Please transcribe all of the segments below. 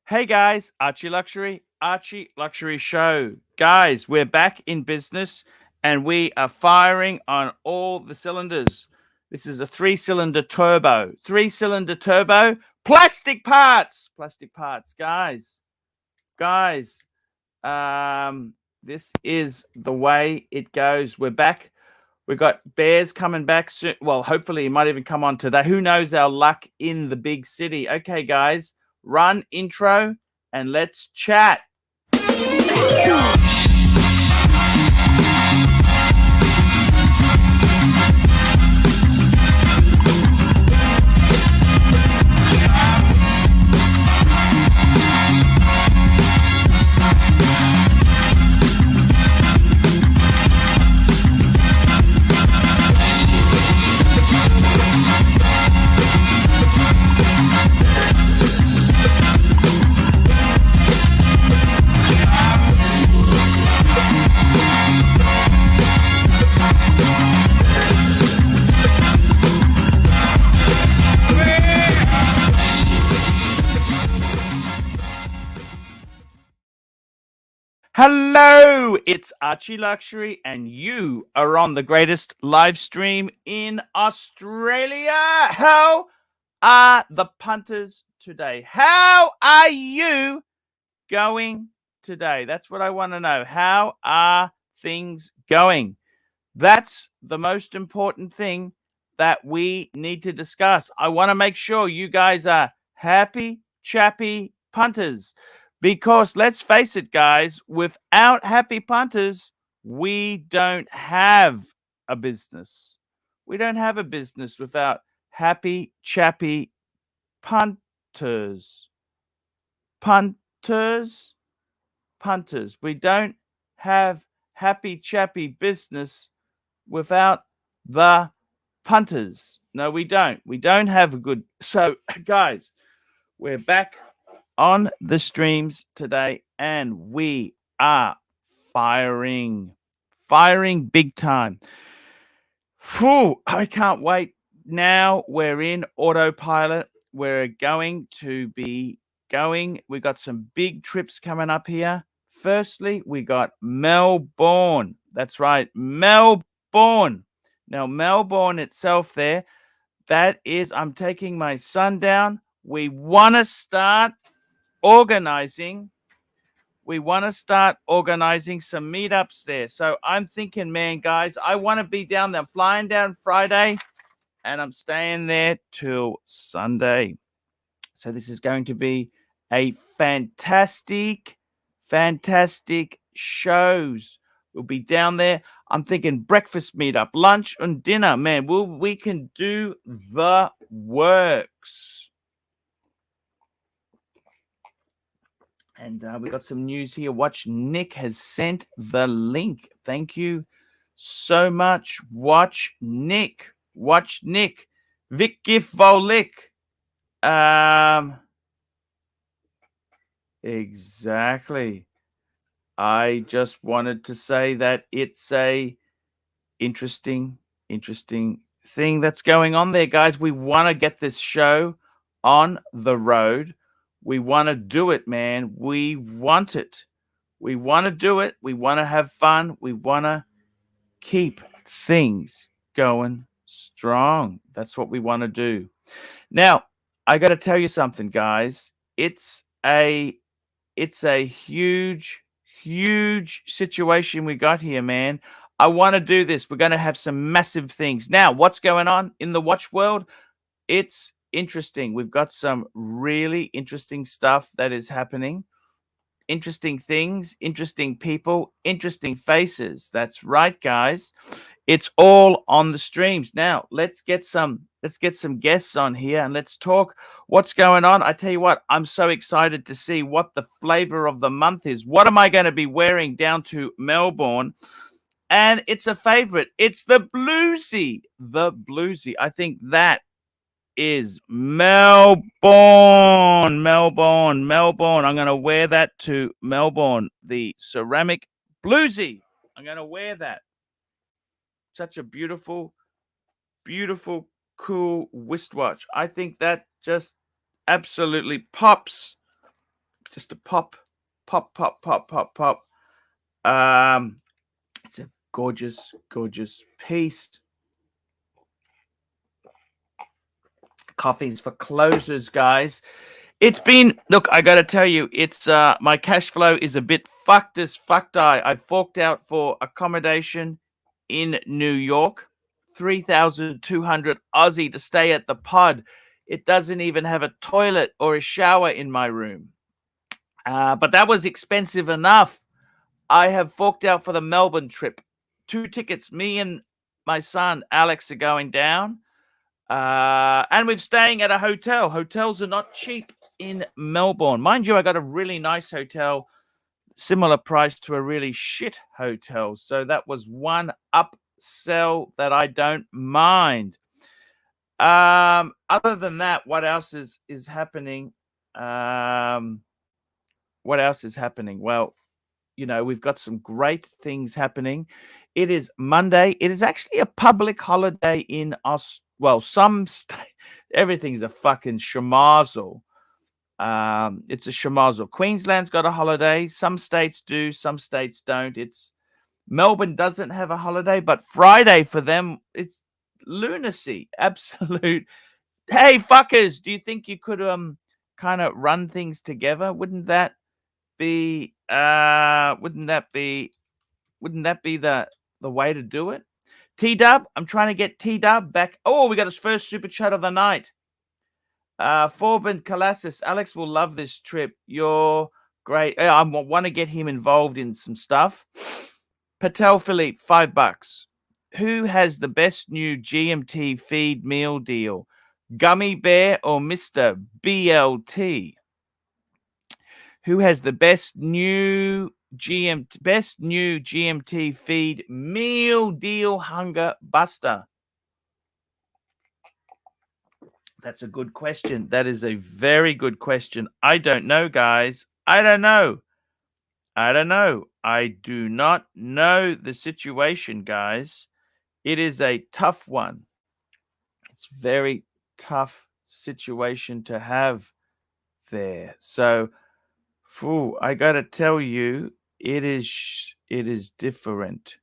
Hey guys, Archie Luxury Show. Guys, we're back in business and we are firing on all the cylinders. This is a three-cylinder turbo, plastic parts, guys. This is the way it goes. We're back. We've got Bears coming back soon. Well, hopefully he might even come on today. Who knows our luck in the big city? Okay, guys, run intro and let's chat. Hello, it's Archie Luxury, and you are on the greatest live stream in Australia. How are the punters today? How are you going today? That's what I want to know. How are things going? That's the most important thing that we need to discuss. I want to make sure you guys are happy, chappy punters. Because let's face it, guys, without happy punters, we don't have a business. We don't have a business without happy, chappy punters. Punters. We don't have happy, chappy business without the punters. No, we don't. We don't have a good. So, guys, we're back on the streams today and we are firing big time. Whew, I can't wait. Now we're in autopilot. We're going to be going. We got some big trips coming up here. Firstly, we got Melbourne. That's right, Melbourne. Now, Melbourne itself there, that is, I'm taking my son down. We want to start organizing. We want to start organizing some meetups there. So I'm thinking, man, guys, I want to be down there. I'm flying down Friday and I'm staying there till Sunday. So this is going to be a fantastic shows. We'll be down there. I'm thinking breakfast meetup, lunch and dinner. Man, we can do the works. And we got some news here. Watch Nick has sent the link. Thank you so much. Watch Nick. Vic Gif Volik. Exactly. I just wanted to say that it's a interesting thing that's going on there, guys. We want to get this show on the road. We want to do it, man. We want it. We want to do it. We want to have fun. We want to keep things going strong. That's what we want to do. Now, I got to tell you something, guys. It's a huge situation we got here, man. I want to do this. We're going to have some massive things. Now, what's going on in the watch world? It's interesting. We've got some really interesting stuff that is happening. Interesting things, interesting people, interesting faces. That's right, guys. It's all on the streams. Now, let's get some guests on here and let's talk what's going on. I tell you what, I'm so excited to see what the flavor of the month is. What am I going to be wearing down to Melbourne? And it's a favorite. It's the bluesy. I think that is Melbourne. I'm going to wear that to Melbourne. The ceramic bluesy. I'm going to wear that. Such a beautiful, cool wristwatch. I think that just absolutely pops. just a pop. It's a gorgeous, gorgeous piece. Coffees for closers, guys. It's been, look, I got to tell you, it's my cash flow is a bit fucked as fucked. I forked out for accommodation in New York, 3,200 Aussie to stay at the pod. It doesn't even have a toilet or a shower in my room. But that was expensive enough. I have forked out for the Melbourne trip. 2 tickets. Me and my son, Alex, are going down. And we're staying at a hotel. Hotels are not cheap in Melbourne. Mind you, I got a really nice hotel, similar price to a really shit hotel. So that was one upsell that I don't mind. Other than that, what else is happening? What else is happening? Well, you know, we've got some great things happening. It is Monday. It is actually a public holiday in some state. Everything's a fucking schmozzle. It's a schmozzle. Queensland's got a holiday. Some states do, some states don't. Melbourne doesn't have a holiday, but Friday for them, it's lunacy. Absolute. Hey, fuckers, do you think you could kind of run things together? Wouldn't that be the way to do it? T-Dub, I'm trying to get T-Dub back. Oh, we got his first super chat of the night. Forbin Colassus, Alex will love this trip. You're great. I want to get him involved in some stuff. Patek Philippe, $5. Who has the best new GMT feed meal deal? Gummy Bear or Mr. BLT? Who has the best new GMT feed meal deal hunger buster? That's a good question. That is a very good question. I don't know, guys. I don't know. I do not know the situation, guys. It is a tough one. It's very tough situation to have there. So, I gotta tell you, it is different.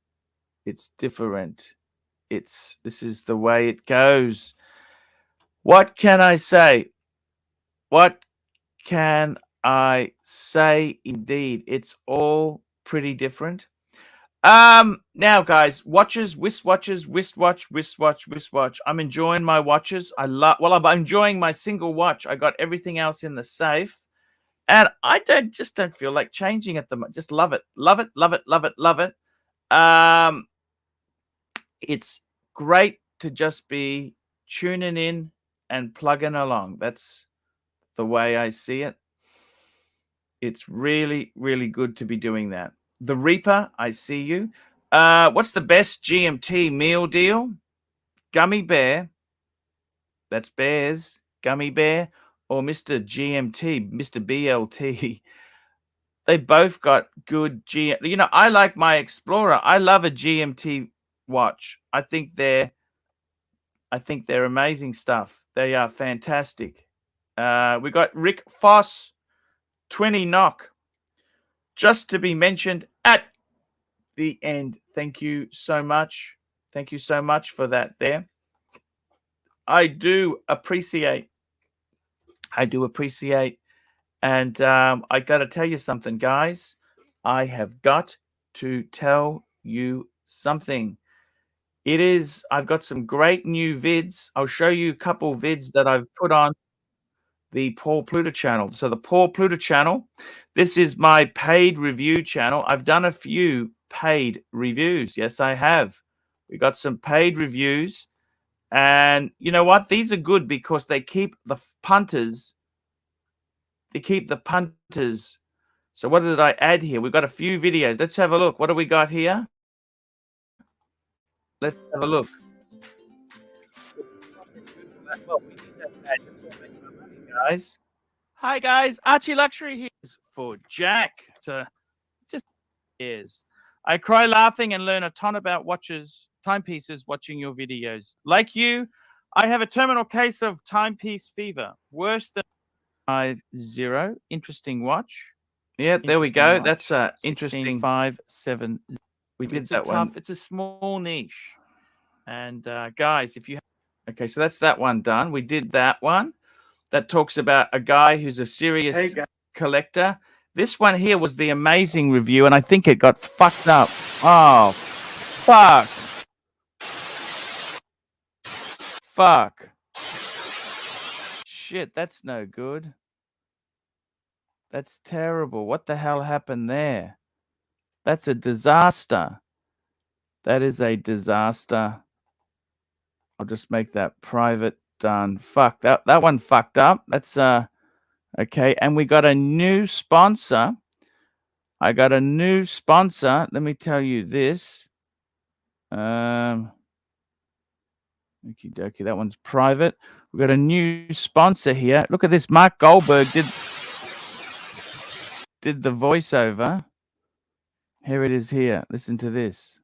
It's different. This is the way it goes. What can I say? What can I say? Indeed, it's all pretty different. Now, guys, watches, wristwatch. I'm enjoying my watches. I'm enjoying my single watch. I got everything else in the safe. And I just don't feel like changing at the moment. Just love it. It's great to just be tuning in and plugging along. That's the way I see it. It's really, really good to be doing that. The Reaper, I see you. What's the best GMT meal deal? Gummy Bear. That's Bears. Gummy Bear or Mr. GMT, Mr. BLT. They both got good I like my Explorer. I love a GMT watch. I think they're amazing stuff. They are fantastic. We got Rick Foss, 20 knock. Just to be mentioned at the end. Thank you so much. Thank you so much for that there. I do appreciate. And I got to tell you something, guys. I have got to tell you something. I've got some great new vids. I'll show you a couple vids that I've put on the Paul Pluta channel. So the Paul Pluta channel, this is my paid review channel. I've done a few paid reviews. Yes, I have. We got some paid reviews. And you know what? These are good because they keep the punters. So what did I add here? We've got a few videos. Let's have a look. What do we got here? Let's have a look. Well, we need that ad. That's what makes my money, guys. Hi, guys. ArchieLuxury here for Jack. So just is. I cry laughing and learn a ton about watches, timepieces, watching your videos. Like you, I have a terminal case of timepiece fever. Worse than 50. Interesting watch. Yeah, there we go. That's interesting. 570. We did that one. It's a small niche. And guys, if you okay, so that's that one done. We did that one. That talks about a guy who's a serious collector. This one here was the amazing review, and I think it got fucked up. Oh, fuck. Fuck. Shit, that's no good. That's terrible. What the hell happened there? That's a disaster. That is a disaster. I'll just make that private. Done. Fuck. That one fucked up. That's okay. And we got a new sponsor. I got a new sponsor. Let me tell you this. Okie dokie. That one's private. We got a new sponsor here. Look at this. Mark Goldberg did the voiceover. Here it is here. Listen to this.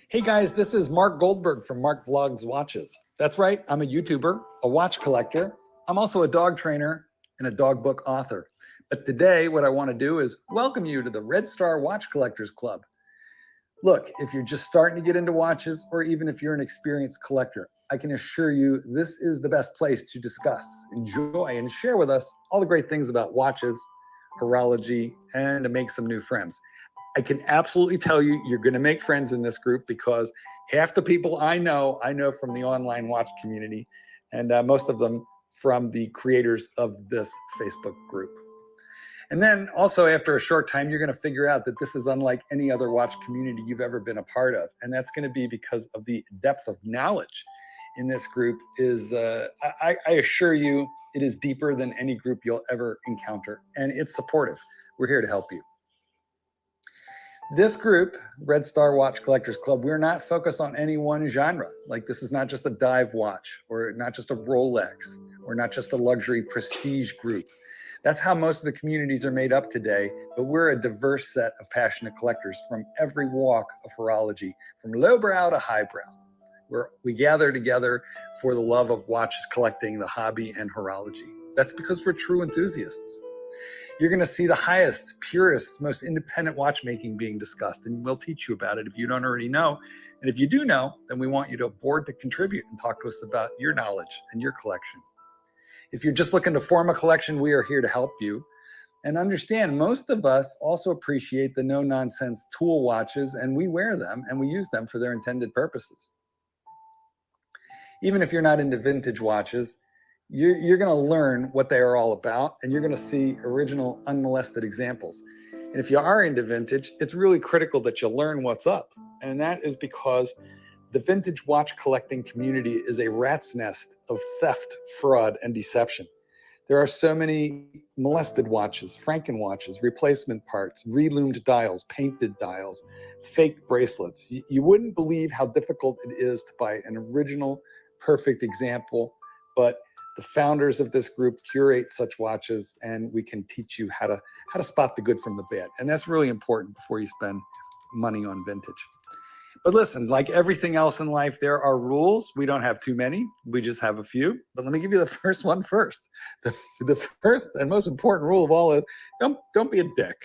Hey guys, this is Mark Goldberg from Mark Vlogs Watches. That's right, I'm a YouTuber, a watch collector. I'm also a dog trainer and a dog book author. But today, what I want to do is welcome you to the Red Star Watch Collectors Club. Look, if you're just starting to get into watches, or even if you're an experienced collector, I can assure you this is the best place to discuss, enjoy, and share with us all the great things about watches, horology, and to make some new friends. I can absolutely tell you, you're going to make friends in this group because half the people I know from the online watch community, and most of them from the creators of this Facebook group. And then also after a short time, you're going to figure out that this is unlike any other watch community you've ever been a part of. And that's going to be because of the depth of knowledge in this group is, I assure you, it is deeper than any group you'll ever encounter. And it's supportive. We're here to help you. This group, Red Star Watch Collectors Club, we're not focused on any one genre. Like this is not just a dive watch or not just a Rolex or not just a luxury prestige group. That's how most of the communities are made up today, but we're a diverse set of passionate collectors from every walk of horology, from lowbrow to highbrow. We gather together for the love of watches collecting, the hobby, and horology. That's because we're true enthusiasts. You're going to see the highest, purest, most independent watchmaking being discussed, and we'll teach you about it if you don't already know. And if you do know, then we want you to board to contribute and talk to us about your knowledge and your collection. If you're just looking to form a collection, we are here to help you. And understand, most of us also appreciate the no-nonsense tool watches, and we wear them and we use them for their intended purposes. Even if you're not into vintage watches, you're going to learn what they are all about, and you're going to see original, unmolested examples. And if you are into vintage, it's really critical that you learn what's up. And that is because the vintage watch collecting community is a rat's nest of theft, fraud, and deception. There are so many molested watches, Franken watches, replacement parts, reloomed dials, painted dials, fake bracelets. You wouldn't believe how difficult it is to buy an original, perfect example, but the founders of this group curate such watches, and we can teach you how to spot the good from the bad. And that's really important before you spend money on vintage. But listen, like everything else in life, there are rules. We don't have too many. We just have a few. But let me give you the first one first. The first and most important rule of all is don't be a dick,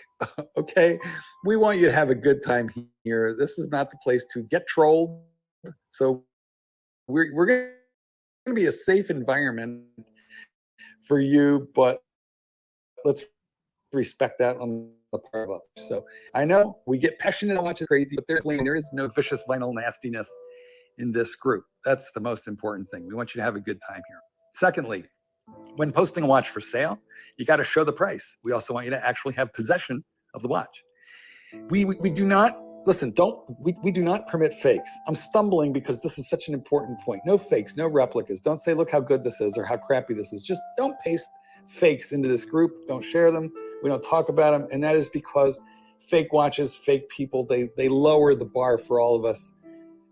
okay? We want you to have a good time here. This is not the place to get trolled. So we're going to be a safe environment for you, but let's respect that on the part of others. So I know we get passionate and watch it crazy, but there is no vicious vinyl nastiness in this group. That's the most important thing. We want you to have a good time here. Secondly, when posting a watch for sale, you got to show the price. We also want you to actually have possession of the watch. We do not listen, we do not permit fakes. I'm stumbling because this is such an important point. No fakes, no replicas. Don't say, look how good this is or how crappy this is. Just don't paste fakes into this group. Don't share them. We don't talk about them. And that is because fake watches, fake people, they lower the bar for all of us.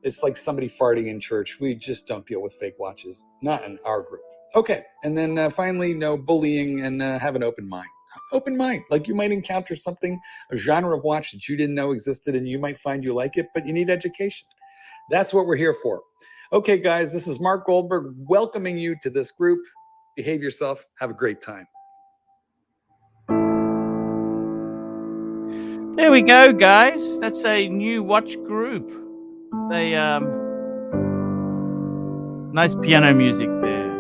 It's like somebody farting in church. We just don't deal with fake watches, not in our group. Okay, and then finally, no bullying and have an open mind. Open mind. Like you might encounter something, a genre of watch that you didn't know existed, and you might find you like it, but you need education. That's what we're here for. Okay, guys, this is Mark Goldberg welcoming you to this group. Behave yourself. Have a great time. There we go, guys. That's a new watch group. They nice piano music there.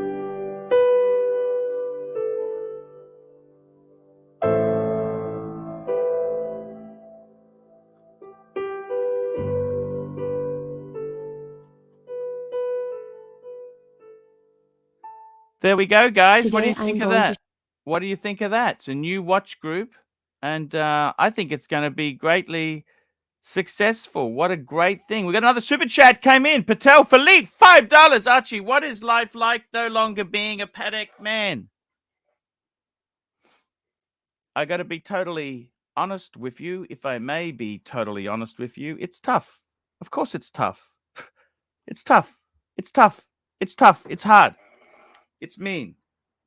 There we go, guys. What do you think of that? What do you think of that? It's a new watch group, and I think it's going to be greatly successful. What a great thing. We got another super chat came in. Patek Philippe, $5. Archie, what is life like no longer being a Patek man? I got to be totally honest with you. If I may be totally honest with you, it's tough. Of course it's tough. It's tough. It's tough. It's tough. It's hard. It's mean.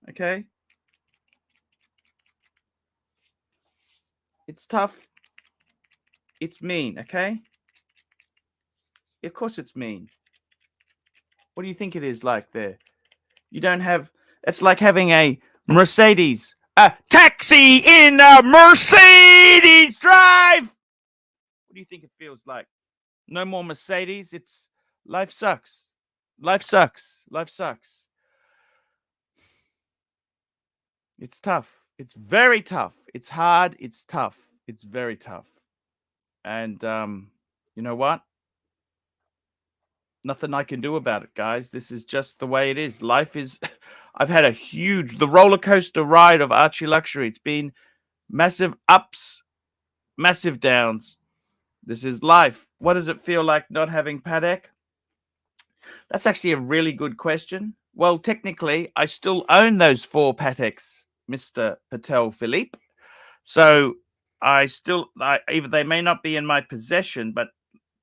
Okay? It's tough. It's mean. Okay? Of course it's mean. What do you think it is like there? You don't have... It's like having a Mercedes. A taxi in a Mercedes drive! What do you think it feels like? No more Mercedes. It's... Life sucks. Life sucks. Life sucks. It's tough. It's very tough. It's hard. It's tough. It's very tough. And you know what? Nothing I can do about it, guys. This is just the way it is. Life is... I've had the roller coaster ride of ArchieLuxury. It's been massive ups, massive downs. This is life. What does it feel like not having Patek? That's actually a really good question. Well, technically, I still own those 4 Pateks, Mr. Patek Philippe. So even they may not be in my possession, but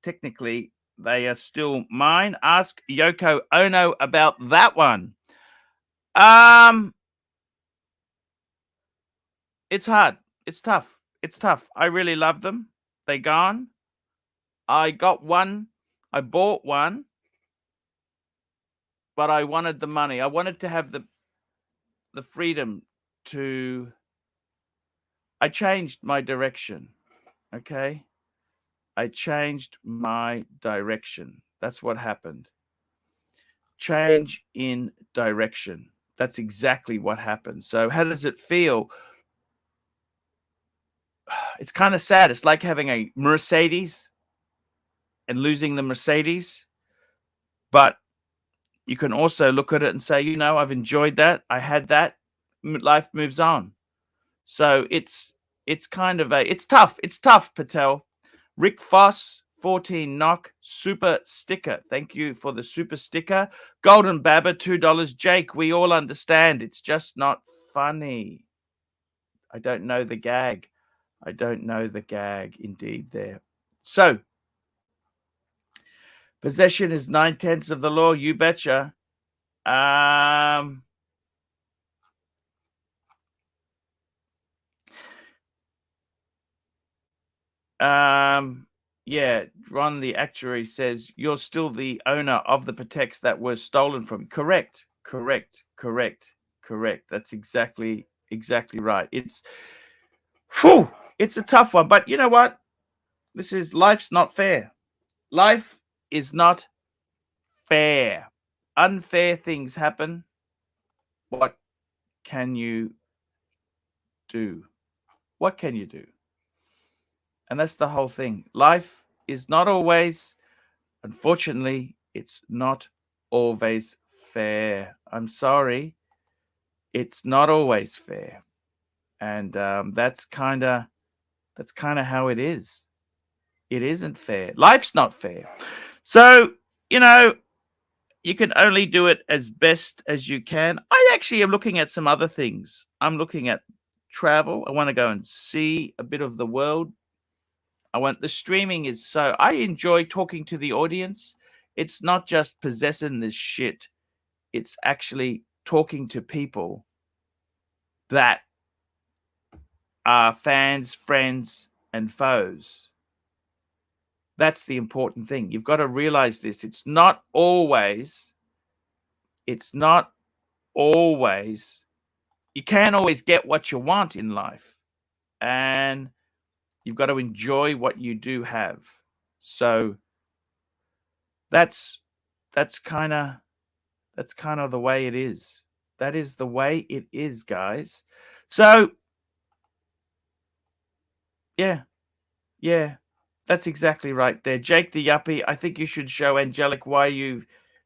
technically they are still mine. Ask Yoko Ono about that one. It's hard. It's tough. It's tough. I really love them. They gone. I got one. I bought one. But I wanted the money. I wanted to have the freedom to... I changed my direction. Okay? I changed my direction. That's what happened. Change in direction. That's exactly what happened. So how does it feel? It's kind of sad. It's like having a Mercedes and losing the Mercedes. But you can also look at it and say, you know, I've enjoyed that. I had that. Life moves on. So it's kind of it's tough. It's tough, Patel. Rick Foss, 14 knock, super sticker. Thank you for the super sticker. Golden Babber, $2. Jake, we all understand. It's just not funny. I don't know the gag. I don't know the gag indeed there. So, possession is 9/10 of the law. You betcha. Yeah, Ron, the actuary, says you're still the owner of the Pateks that were stolen from. Correct. That's exactly right. It's a tough one, but you know what? Life's not fair. Life is not fair. Unfair things happen. What can you do? What can you do? And that's the whole thing. Life is not always, unfortunately, it's not always fair. I'm sorry. It's not always fair. And that's kind of how it is. It isn't fair. Life's not fair. So, you know, you can only do it as best as you can. I actually am looking at some other things. I'm looking at travel. I want to go and see a bit of the world. The streaming is so... I enjoy talking to the audience. It's not just possessing this shit. It's actually talking to people that are fans, friends, and foes. That's the important thing. You've got to realize this. It's not always, you can't always get what you want in life. And you've got to enjoy what you do have. So that's kind of the way it is. That is the way it is, guys. So yeah, that's exactly right there. Jake the Yuppie, I think you should show Angelic why you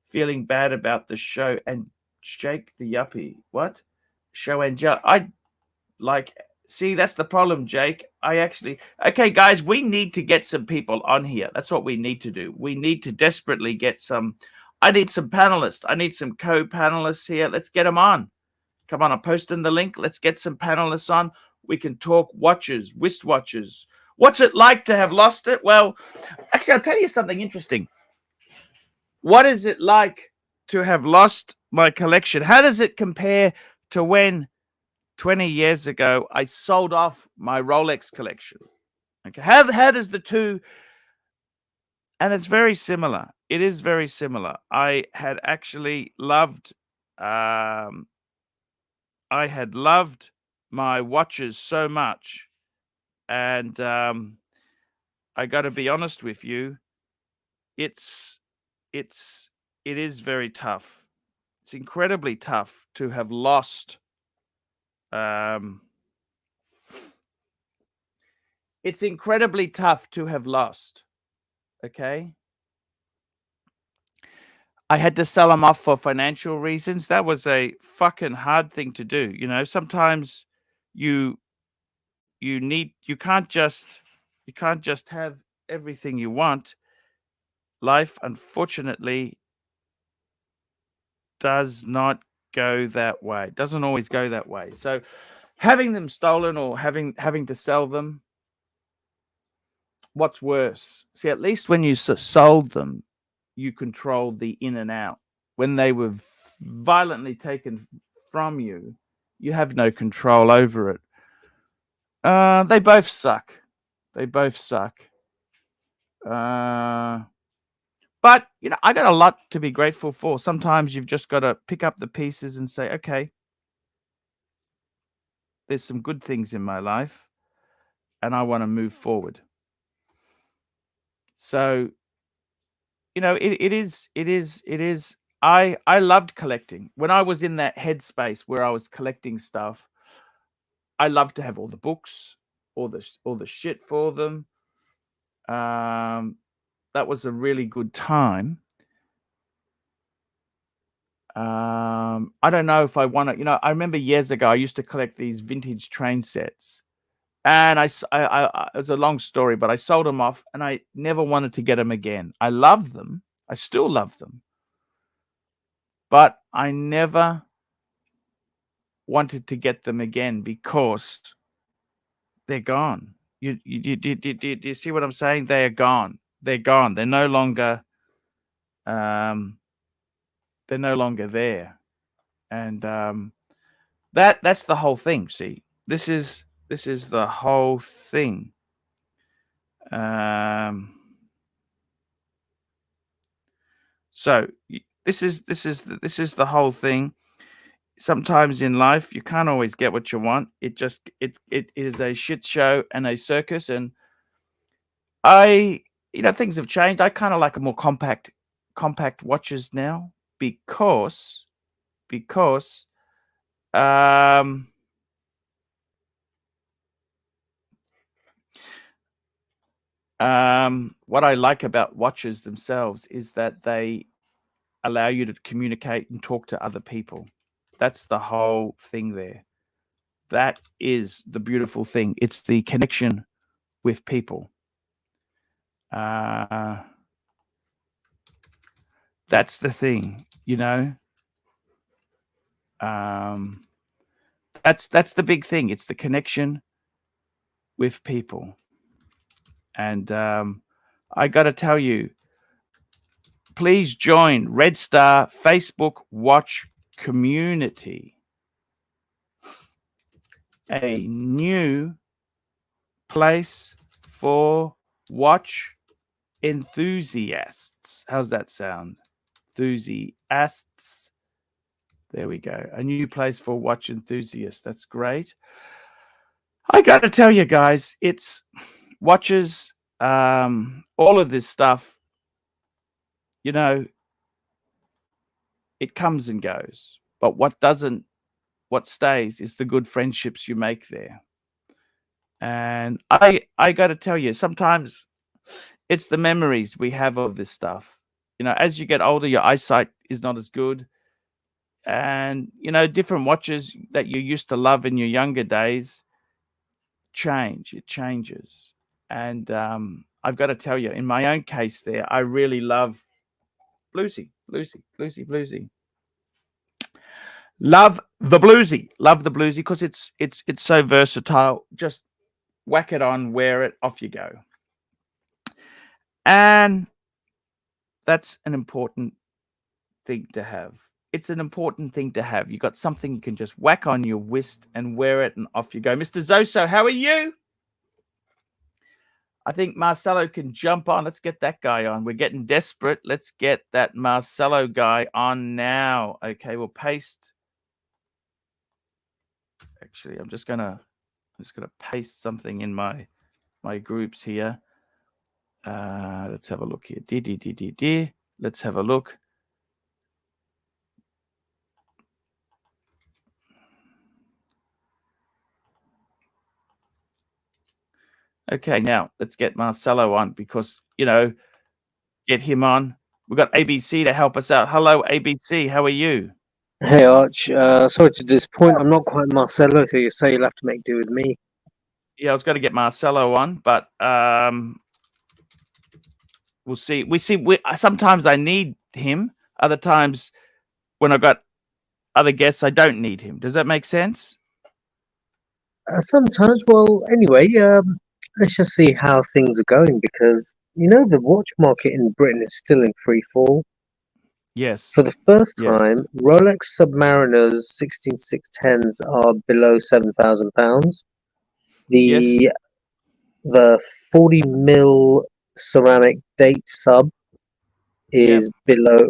feeling bad about the show. And Jake the Yuppie, what? Show Angelic. See, that's the problem, Jake. Okay, guys, we need to get some people on here. That's what we need to do. We need to desperately get I need some panelists. I need some co-panelists here. Let's get them on. Come on, I'm posting the link. Let's get some panelists on. We can talk watches, wristwatches. What's it like to have lost it? Well, actually, I'll tell you something interesting. What is it like to have lost my collection? How does it compare to when 20 years ago I sold off my Rolex collection? Okay, how does the two? And it's very similar. It is very similar. I had actually loved my watches so much, and I got to be honest with you, it is very tough. It's incredibly tough to have lost. It's incredibly tough to have lost. Okay. I had to sell them off for financial reasons. That was a fucking hard thing to do. You know, sometimes you can't just have everything you want. Life, unfortunately, does not go that way. It doesn't always go that way. So having them stolen or having to sell them, what's worse? See, at least when you sold them, you controlled the in and out. When they were violently taken from you, you have no control over it. They both suck. But, you know, I got a lot to be grateful for. Sometimes you've just got to pick up the pieces and say, okay, there's some good things in my life and I want to move forward. So, you know, it is. I loved collecting. When I was in that headspace where I was collecting stuff, I loved to have all the books, all the shit for them. That was a really good time. I don't know if I want to, you know, I remember years ago, I used to collect these vintage train sets, and it was a long story, but I sold them off and I never wanted to get them again. I love them. I still love them, but I never wanted to get them again because they're gone. Do you see what I'm saying? They are gone. They're gone. They're no longer there. And that's the whole thing. See, this is the whole thing. So this is the whole thing. Sometimes in life you can't always get what you want. It is a shit show and a circus. And things have changed. I kind of like a more compact watches now because what I like about watches themselves is that they allow you to communicate and talk to other people. That's the whole thing there. That is the beautiful thing. It's the connection with people. That's the thing, you know. That's the big thing. It's the connection with people. And I got to tell you, please join Red Star Facebook Watch Community. A new place for watch enthusiasts. How's that sound? Enthusiasts. There we go. A new place for watch enthusiasts. That's great. I got to tell you guys, it's watches, all of this stuff, you know, it comes and goes. But what stays is the good friendships you make there. And I got to tell you, sometimes it's the memories we have of this stuff. You know, as you get older, your eyesight is not as good. And, you know, different watches that you used to love in your younger days change. It changes. And I've got to tell you, in my own case there, I really love Bluesy. Love the Bluesy because it's so versatile. Just whack it on, wear it, off you go. And that's an important thing to have. It's an important thing to have. You got something you can just whack on your wrist and wear it, and off you go. Mr. Zoso, how are you? I think Marcelo can jump on. Let's get that guy on. We're getting desperate. Let's get that Marcelo guy on now. Okay, we'll paste. Actually, I'm just gonna paste something in my groups here. Let's have a look here. Let's have a look. Okay, now let's get Marcelo on because, you know, get him on. We've got ABC to help us out. Hello, ABC. How are you? Hey, Arch. Sorry to disappoint. I'm not quite Marcelo, so you say you'll have to make do with me. Yeah, I was going to get Marcelo on, but we'll see. Sometimes I need him. Other times when I've got other guests, I don't need him. Does that make sense? Sometimes. Well, anyway, let's just see how things are going because, you know, the watch market in Britain is still in free fall. Yes. For the first Yeah. time, Rolex Submariners 16610s are below £7,000. The 40 mil ceramic date sub is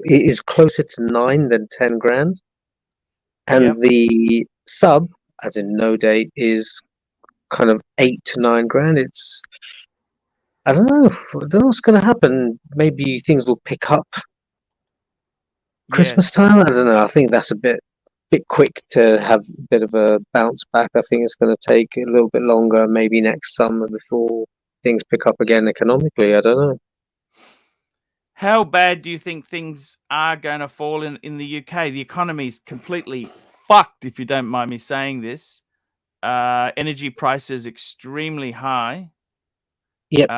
is closer to 9 than 10 grand, and the sub, as in no date, is kind of 8 to 9 grand. It's, I don't know what's going to happen. Maybe things will pick up Christmas time. I don't know. I think that's a bit quick to have a bit of a bounce back. I think it's going to take a little bit longer, maybe next summer, before things pick up again economically. I don't know. How bad do you think things are going to fall in the UK? The economy's completely fucked, if you don't mind me saying this. Energy prices extremely high. Yep.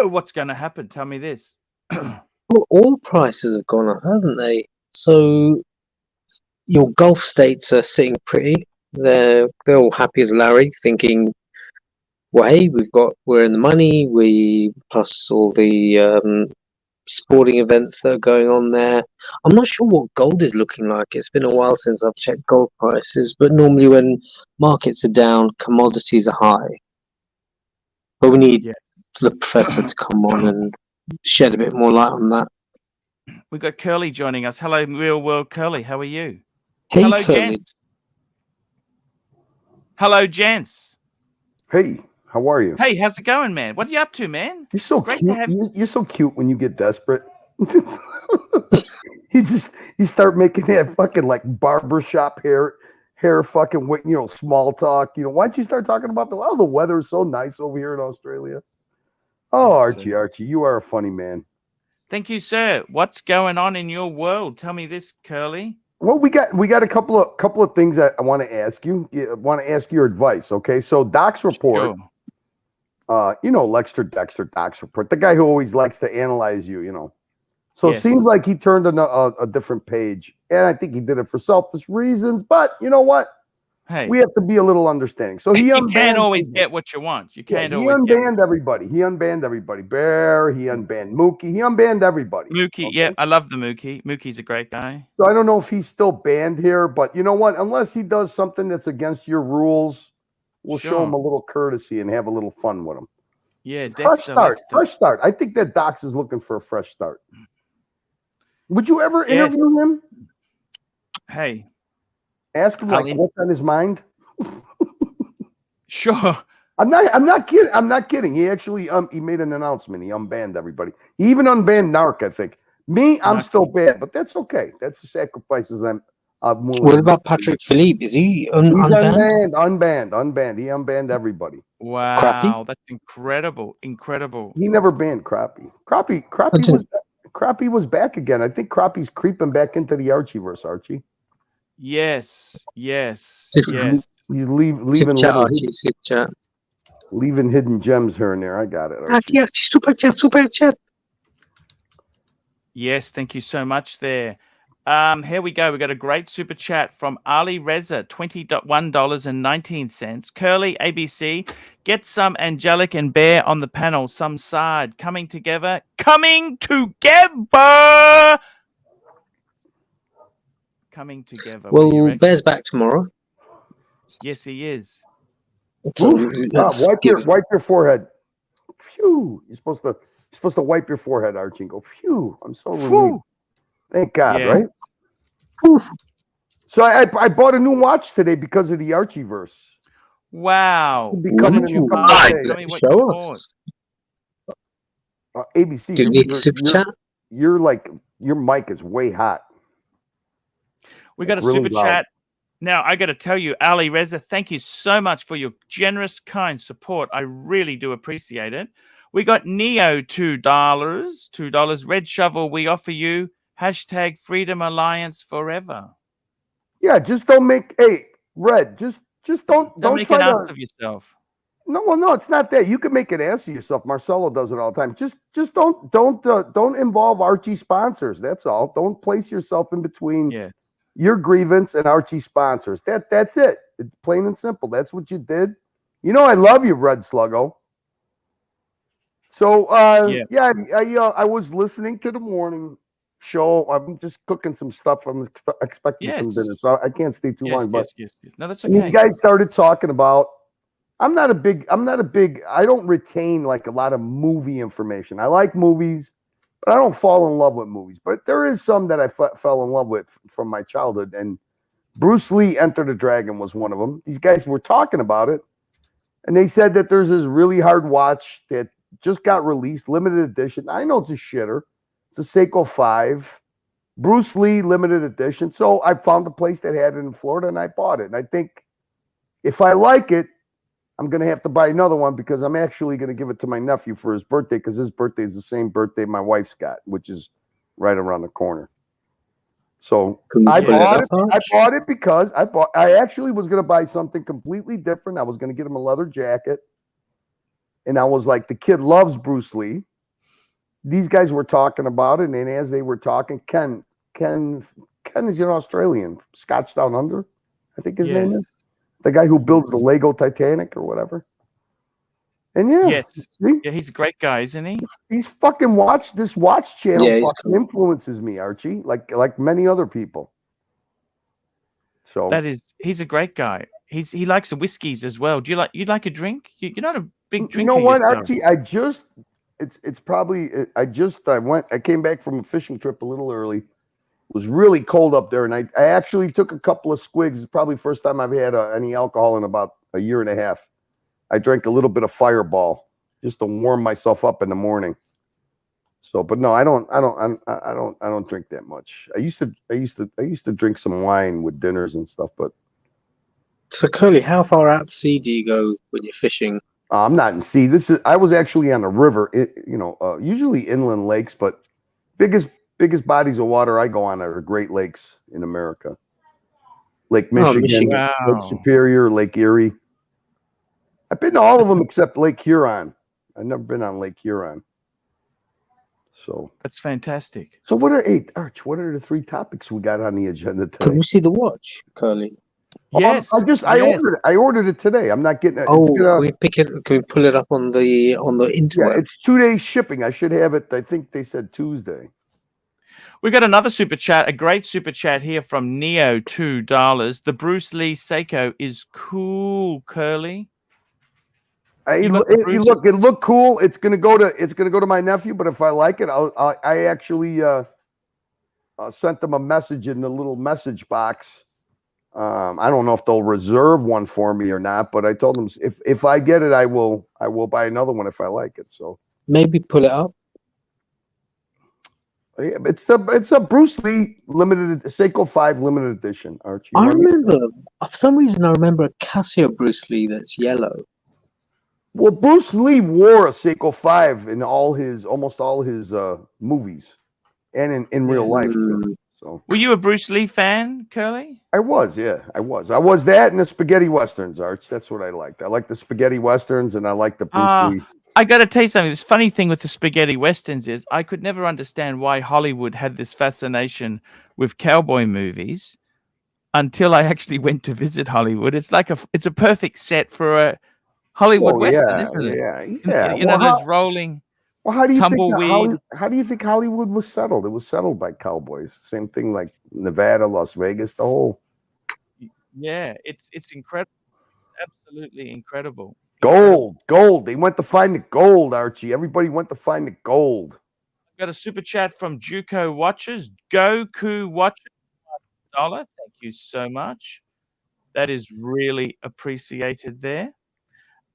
What's going to happen? Tell me this. Well, all prices have gone up, haven't they? So your Gulf states are sitting pretty. They're all happy as Larry, thinking, well, hey, we're in the money. We plus all the sporting events that are going on there. I'm not sure what gold is looking like. It's been a while since I've checked gold prices, but normally when markets are down, commodities are high. But we need the professor to come on and shed a bit more light on that. We've got Curly joining us. Hello, Real World Curly. How are you? Hey, hello, Curly. gents. Hello, gents. Hey, how are you? Hey, how's it going, man? What are you up to, man? You're so Great cute. to have You're so cute when you get desperate. you start making that fucking like barbershop hair fucking, you know, small talk. You know, why don't you start talking about the weather is so nice over here in Australia? Oh, Yes, Archie, you are a funny man. Thank you, sir. What's going on in your world? Tell me this, Curly. Well, we got a couple of things that I want to ask you. I want to ask your advice. Okay, so Doc's report. Sure. You know, Dexter Doc's report. The guy who always likes to analyze you. You know. So Yes. It seems like he turned a different page, and I think he did it for selfish reasons. But you know what? Hey, we have to be a little understanding. So you can't always get what you want. You can't he unbanned everybody. He unbanned everybody. Bear. He unbanned Mookie. He unbanned everybody. Mookie, yeah, I love the Mookie. Mookie's a great guy. So I don't know if he's still banned here, but you know what? Unless he does something that's against your rules, We'll show him Sure. a little courtesy and have a little fun with him. Yeah, Fresh Dexter. start. Lexter. Fresh start. I think that Docs is looking for a fresh start. Would you ever Yes. interview him? Hey, Ask him I'll like in- what's on his mind? sure. I'm not kidding. I'm not kidding. He actually he made an announcement. He unbanned everybody. He even unbanned Narc, I think. Me, I'm still banned, but that's okay. That's the sacrifices I'm willing What to about make. Patek Philippe? Is he He's unbanned? unbanned. He unbanned everybody. Wow, that's incredible. Incredible. He never banned Crappie. Crappie was back again. I think Crappie's creeping back into the Archieverse, Archie. Yes. Yes. Super- Yes. He's Super leaving chat, little Archie. Super chat. leaving hidden gems here and there. I got it, Archie. Archie, super chat, super chat. Yes, thank you so much there. Here we go. We got a great super chat from Ali Reza, $21.19. Curly ABC, get some Angelic and Bear on the panel, some side. Coming together. Coming together. What do you Well, reckon? Bear's back tomorrow. Yes, he is. So let's wipe give- your forehead. Phew. You're supposed to wipe your forehead, Archie, and go, phew. I'm so relieved. Phew. Thank God, Yeah. right? Whew. So I bought a new watch today because of the Archieverse. Wow. It'll be What coming did in you a couple buy? of days. Tell me what you Show bought. us. ABC, Do you need super chat? your mic is way hot. We got a Really super loud. chat. Now, I got to tell you, Ali Reza, thank you so much for your generous, kind support. I really do appreciate it. We got Neo, $2. Red Shovel, we offer you hashtag Freedom Alliance forever. Yeah, just don't make Red. Just don't make try an to. ass of yourself. No, it's not that. You can make an ass of yourself. Marcelo does it all the time. Just don't involve Archie sponsors. That's all. Don't place yourself in between Yeah. your grievance and Archie sponsors. That's it. It's plain and simple. That's what you did. You know I love you, Red Sluggo. So I was listening to the morning show. I'm just cooking some stuff. I'm expecting some Yes. dinner, so I can't stay too long. But Yes. No, that's and these okay. guys started talking about. I don't retain like a lot of movie information. I like movies, but I don't fall in love with movies. But there is some that I fell in love with from my childhood. And Bruce Lee, Enter the Dragon was one of them. These guys were talking about it. And they said that there's this really hard watch that just got released, limited edition. I know it's a shitter. It's a Seiko 5. Bruce Lee, limited edition. So I found a place that had it in Florida and I bought it. And I think if I like it, I'm going to have to buy another one because I'm actually going to give it to my nephew for his birthday because his birthday is the same birthday my wife's got, which is right around the corner. So I bought it because I actually was going to buy something completely different. I was going to get him a leather jacket. And I was like, the kid loves Bruce Lee. These guys were talking about it. And as they were talking, Ken is an Australian, Scotch Down Under, I think his name is. The guy who builds the Lego Titanic or whatever. And yeah, he's a great guy, isn't he? He's fucking this watch channel fucking cool. influences me, Archie, like many other people. So he's a great guy. He likes the whiskeys as well. You like a drink? You're not a big drinker. You know what, yourself. Archie? I came back from a fishing trip a little early. It was really cold up there, and I actually took a couple of swigs. It's probably the first time I've had any alcohol in about a year and a half. I drank a little bit of Fireball just to warm myself up in the morning. So, but no, I don't drink that much. I used to drink some wine with dinners and stuff, but. So Curly, how far out to sea do you go when you're fishing? I'm not in sea. I was actually on a river. Usually inland lakes, but biggest bodies of water I go on are Great Lakes in America. Lake Michigan, Wow. Lake Superior, Lake Erie. I've been to all of them except Lake Huron. I've never been on Lake Huron. So that's fantastic. So what are the 3 topics we got on the agenda today? Can we see the watch, Curly? Yes. I ordered it today. I'm not getting it. Can we pick it? Can we pull it up on the interweb? Yeah, it's 2 days shipping. I should have it. I think they said Tuesday. We got another super chat, a great super chat here from Neo, $2. The Bruce Lee Seiko is cool, Curly. It looked cool. It's gonna go to my nephew, but if I like it, I actually sent them a message in the little message box. I don't know if they'll reserve one for me or not, but I told them if I get it, I will buy another one if I like it. So maybe pull it up. yeah, it's a Bruce Lee limited Seiko 5 limited edition, Archie. I remember, for some reason, I remember a Casio Bruce Lee that's yellow. Well, Bruce Lee wore a Seiko 5 in almost all his movies and in real life. So were you a Bruce Lee fan, Curly? I was, yeah. I was that and the spaghetti westerns, Arch. That's what I liked. I like the spaghetti westerns and I like the Bruce Lee. I got to tell you something. This funny thing with the spaghetti westerns is I could never understand why Hollywood had this fascination with cowboy movies until I actually went to visit Hollywood. It's like it's a perfect set for a Hollywood western, isn't it? Yeah. You know, those rolling. Well, how do you think Hollywood was settled? It was settled by cowboys. Same thing like Nevada, Las Vegas, the whole. Yeah, it's incredible. Absolutely incredible. Gold. They went to find the gold, Archie. Everybody went to find the gold. Got a super chat from Juco Watches. Goku Watches, $1. Thank you so much. That is really appreciated there.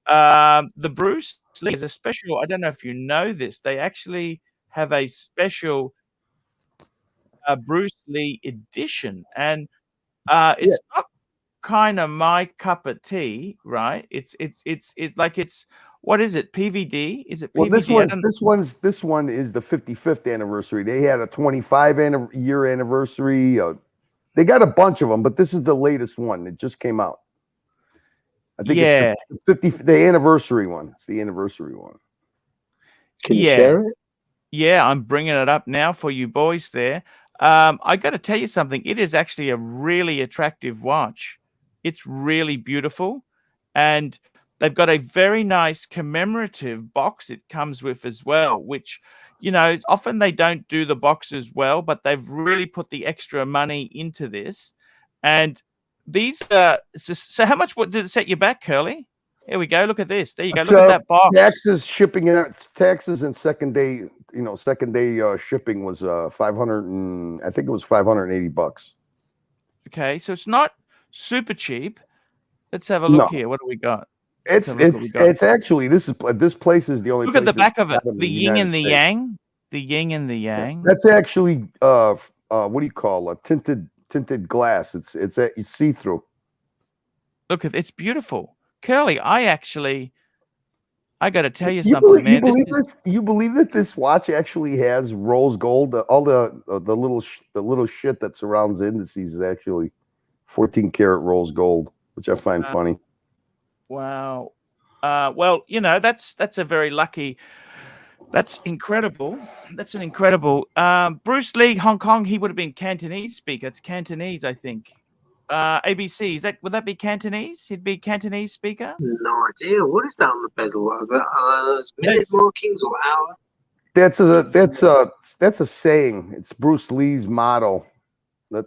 The Bruce Lee is a special. I don't know if you know this. They actually have a special Bruce Lee edition, and it's not kind of my cup of tea, right? It's like what is it? PVD? Is it PVD? Well, this one is the 55th anniversary. They had a 25-year anniversary. They got a bunch of them, but this is the latest one. It just came out. I think it's the anniversary one. It's the anniversary one. Can you share it? Yeah, I'm bringing it up now for you boys there. I got to tell you something. It is actually a really attractive watch. It's really beautiful. And they've got a very nice commemorative box it comes with as well, which, you know, often they don't do the boxes well, but they've really put the extra money into this. And these so how much did it set you back, Curly? Here we go. Look at this. There you go. Look at that box. Taxes, shipping, taxes, and second day shipping was 500 and I think it was $580. Okay, so it's not super cheap. Let's have a look here. What do we got? It's actually this place is the only. Look at the back of it. The yin and the yang. The yin and the yang. That's actually what do you call a tinted glass? It's see-through. Look at it's beautiful. Curly, I got to tell you something, man. You believe that this watch actually has rose gold? All the little shit that surrounds the indices is actually 14 karat rose gold, which I find funny. Wow. Well, you know, that's a very lucky. That's incredible. That's an incredible. Bruce Lee, Hong Kong. He would have been Cantonese speaker. It's Cantonese, I think. ABC. Would that be Cantonese? He'd be Cantonese speaker. No idea. What is that on the bezel? Minute markings or hour? That's a saying. It's Bruce Lee's motto. I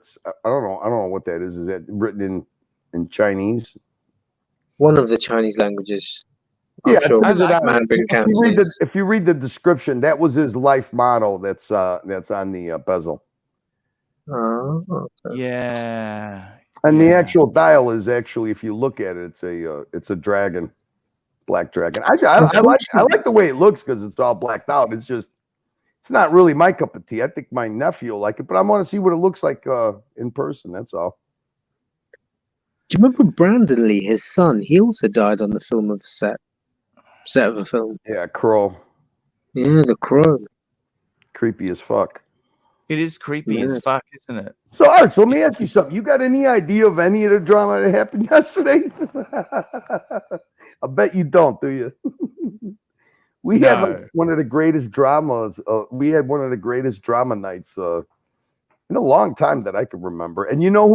don't know what that is. Is that written in Chinese? One of the Chinese languages. Yeah, sure. If you read the description, that was his life motto. That's on the bezel. Oh, okay. Yeah. And the actual dial is actually, if you look at it, it's a dragon, black dragon. I like the way it looks because it's all blacked out. It's not really my cup of tea. I think my nephew will like it, but I want to see what it looks like in person. That's all. Do you remember Brandon Lee, his son? He also died on the film of a set of a film. Yeah, Crow. Yeah, the Crow. Creepy as fuck. It is creepy as fuck, isn't it? So, Art, so let me ask you something. You got any idea of any of the drama that happened yesterday? I bet you don't, do you? We had like one of the greatest dramas. We had one of the greatest drama nights in a long time that I could remember. And you know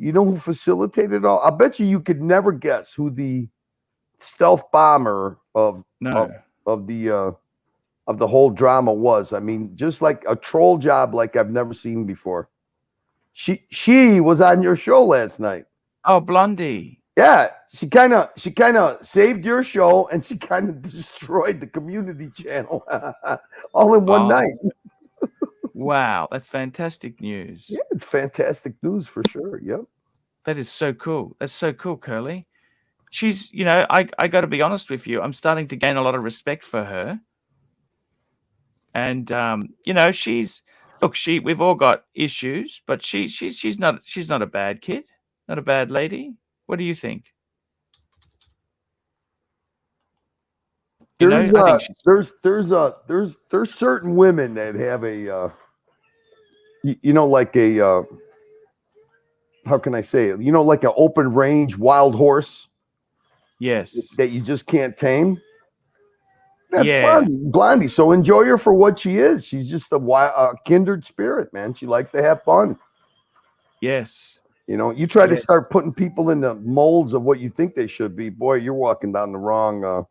who facilitated all? I bet you could never guess who the stealth bomber of the of the whole drama was. I mean, just like a troll job like I've never seen before. She was on your show last night. Oh, Blondie. Yeah, she kind of saved your show, and she kind of destroyed the community channel all in one night. Wow, that's fantastic news. Yeah, it's fantastic news for sure. Yep. That is so cool. That's so cool, Curly. She's, you know, I got to be honest with you. I'm starting to gain a lot of respect for her. And you know, we've all got issues, but she's not a bad kid, not a bad lady. What do you think? There's certain women that have a you know, like a how can I say it? You know, like an open range wild horse. Yes. That you just can't tame. That's Yeah. Blondie. So enjoy her for what she is. She's just a kindred spirit, man. She likes to have fun. Yes. You know, you try to start putting people in the molds of what you think they should be. Boy, you're walking down the wrong.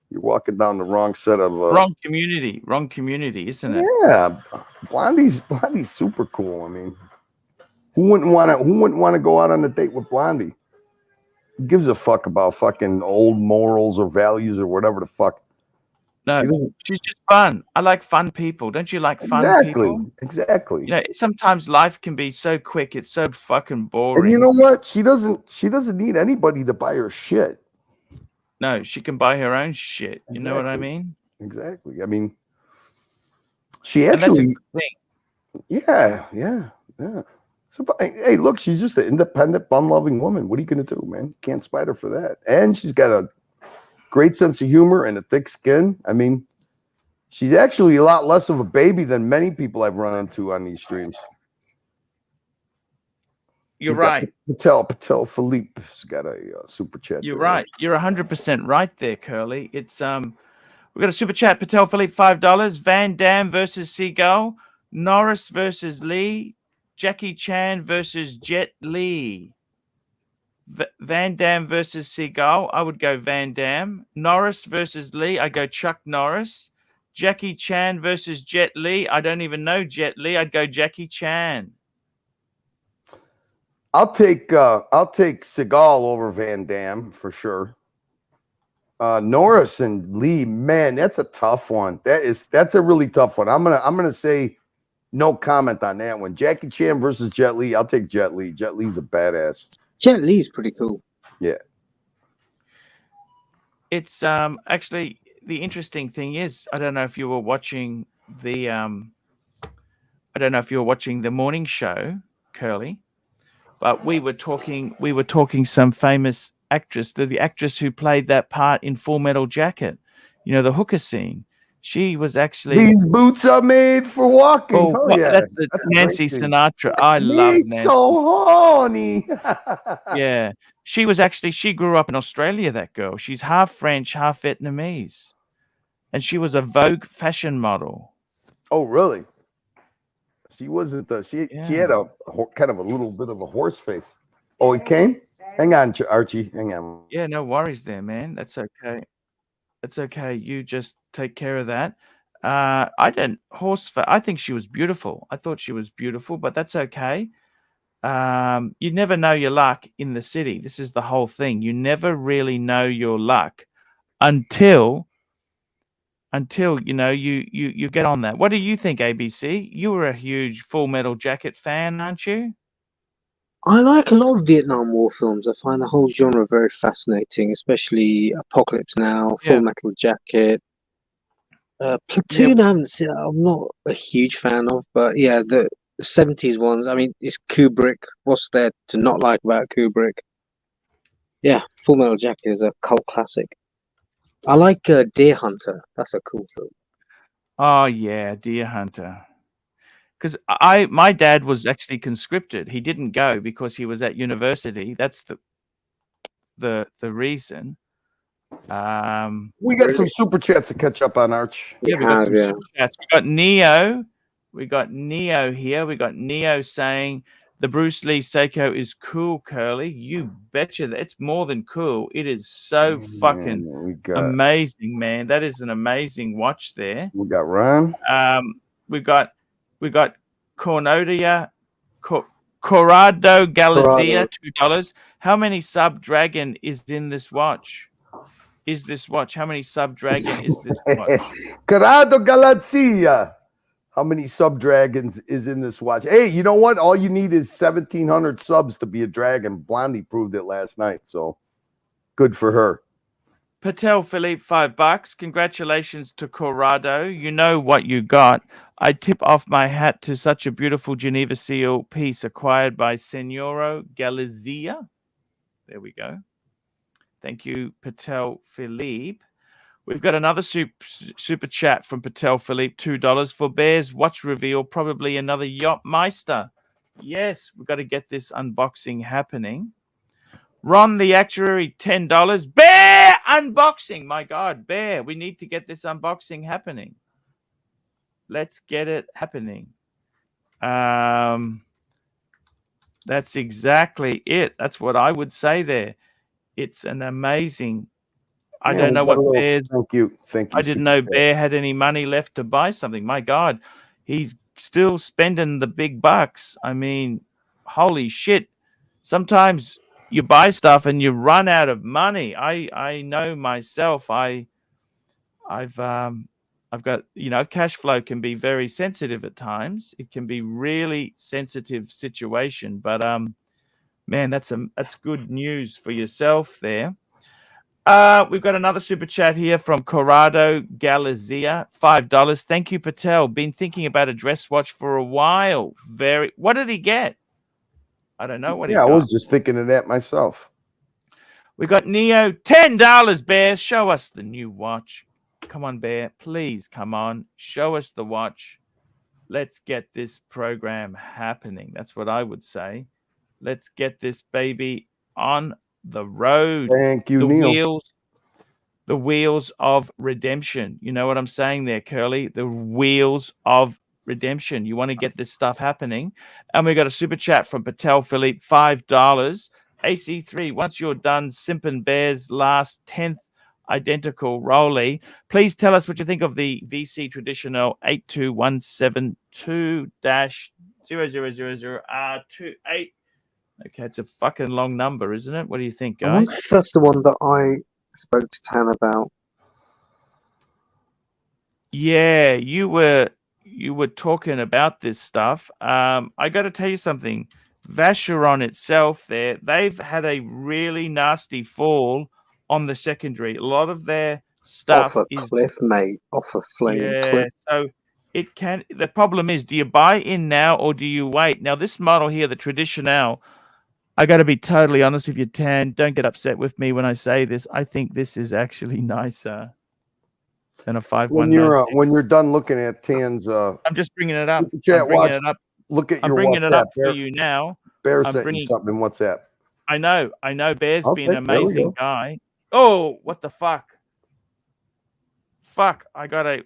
You're walking down the wrong set of wrong community, isn't it? Yeah, Blondie's super cool. I mean, who wouldn't want to go out on a date with Blondie? Who gives a fuck about fucking old morals or values or whatever the fuck? No, she's just fun. I like fun people. Don't you like fun people? Exactly. You know, sometimes life can be so quick. It's so fucking boring. And you know what? She doesn't need anybody to buy her shit. No, she can buy her own shit. You know what I mean? Exactly. I mean, she actually. Yeah. So, hey, look, she's just an independent, fun-loving woman. What are you gonna do, man? You can't spite her for that. And she's got a great sense of humor and a thick skin. I mean, she's actually a lot less of a baby than many people I've run into on these streams. You're right. Patel Philippe's got a super chat. You're right. You're 100% right there, Curly. It's we got a super chat. Patel Philippe, $5. Van Damme versus Seagull. Norris versus Lee. Jackie Chan versus Jet Li. Van Damme versus Seagull. I would go Van Damme. Norris versus Lee. I go Chuck Norris. Jackie Chan versus Jet Li. I don't even know Jet Li. I'd go Jackie Chan. I'll take Seagal over Van Damme for sure. Norris and Lee, man, that's a tough one. That's a really tough one. I'm gonna say no comment on that one. Jackie Chan versus Jet Li. I'll take Jet Li. Jet Li's a badass. Jet Li's pretty cool. Yeah. It's actually the interesting thing is I don't know if you were watching the morning show, Curly. But we were talking some famous actress, the actress who played that part in Full Metal Jacket. You know, the hooker scene. She was actually. These boots are made for walking. Oh yeah, that's Nancy Sinatra. I love Nancy. So horny. Yeah, she grew up in Australia. That girl. She's half French, half Vietnamese, and she was a Vogue fashion model. Oh really? She wasn't she had a kind of a little bit of a horse face. Oh, it came? Hang on, Archie. Hang on. Yeah, no worries there, man. That's okay. That's okay. You just take care of that. I think she was beautiful. I thought she was beautiful, but that's okay. You never know your luck in the city. This is the whole thing. You never really know your luck until you know you get on that. What do you think, ABC? You were a huge Full Metal Jacket fan, aren't you? I like a lot of Vietnam War films. I find the whole genre very fascinating, especially Apocalypse Now, Full Metal Jacket. Platoon, I haven't seen. I'm not a huge fan of, but yeah, the 70s ones. I mean, it's Kubrick. What's there to not like about Kubrick? Yeah, Full Metal Jacket is a cult classic. I like Deer Hunter. That's a cool film. Oh yeah, Deer Hunter. Because my dad was actually conscripted. He didn't go because he was at university. That's the reason. We got some super chats to catch up on, Arch. Yeah, we got some super chats. We got Neo. We got Neo here. We got Neo saying The Bruce Lee Seiko is cool, Curly. You betcha. It's more than cool. It is so fucking amazing, man. That is an amazing watch there. We got Ron. We got Cornodia, Corrado Galizia, $2. How many sub dragon is in this watch? How many sub dragon is this watch? Corrado Galizia. How many sub dragons is in this watch? Hey, you know what? All you need is 1,700 subs to be a dragon. Blondie proved it last night, so good for her. Patek Philippe, $5. Congratulations to Corrado. You know what you got. I tip off my hat to such a beautiful Geneva seal piece acquired by Signoro Galizia. There we go. Thank you, Patek Philippe. We've got another super chat from Patek Philippe, $2 for Bear's watch reveal, probably another Yachtmeister. Yes, we've got to get this unboxing happening. Ron the Actuary, $10. Bear unboxing. My God, Bear, we need to get this unboxing happening. Let's get it happening. That's exactly it. That's what I would say there. It's an amazing. I don't know what Bear's. Thank you. I didn't know Bear had any money left to buy something. My God, he's still spending the big bucks. I mean, holy shit. Sometimes you buy stuff and you run out of money. I know myself. I've got, cash flow can be very sensitive at times. It can be really sensitive situation, but man, that's good news for yourself there. We've got another super chat here from Corrado Galizia, $5. Thank you, Patel. Been thinking about a dress watch for a while. What did he get? I don't know what he got. I was just thinking of that myself. We got Neo, $10. Bear, show us the new watch. Come on, Bear, please come on. Show us the watch. Let's get this program happening. That's what I would say. Let's get this baby on the road. Thank you, Neil. The wheels of redemption. You know what I'm saying there, Curly? The wheels of redemption. You want to get this stuff happening. And we got a super chat from Patek Philippe, $5. AC3, once you're done simping Bear's last 10th identical Rollie, please tell us what you think of the VC Traditional 82172-000R28. Okay, it's a fucking long number, isn't it? What do you think, I wonder guys? if that's the one that I spoke to Tan about. Yeah, you were talking about this stuff. I got to tell you something. Vacheron itself, they've had a really nasty fall on the secondary. A lot of their stuff off a cliff, mate. Off a flaming cliff. So it can. The problem is, do you buy in now or do you wait? Now, this model here, the Traditional, I got to be totally honest with you, Tan. Don't get upset with me when I say this. I think this is actually nicer than a 5196. When you're done looking at Tan's, I'm just bringing it up. Chat, look at your bringing WhatsApp. it up for you now. Bear sent you something in WhatsApp. I know. Bear's been an amazing guy. Oh, what the fuck? Fuck, I got a.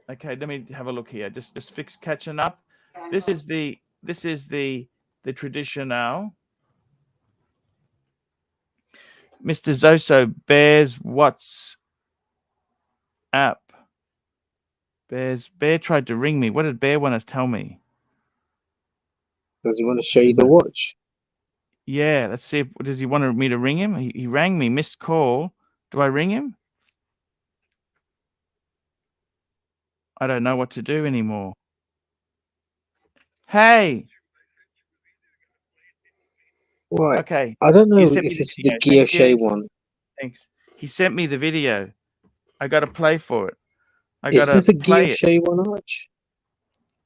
Okay, let me have a look here. Just fix catching up. This is the Traditional. Mr. Zoso, Bear's WhatsApp. Bear tried to ring me. What did Bear want to tell me? Does he want to show you the watch? Yeah, let's see. Does he want me to ring him? He rang me, missed call. Do I ring him? I don't know what to do anymore. Hey. Right. Okay. I don't know if this is the Guilloche one. Thanks. He sent me the video. I got to play for it. Is this a Guilloche one, Arch?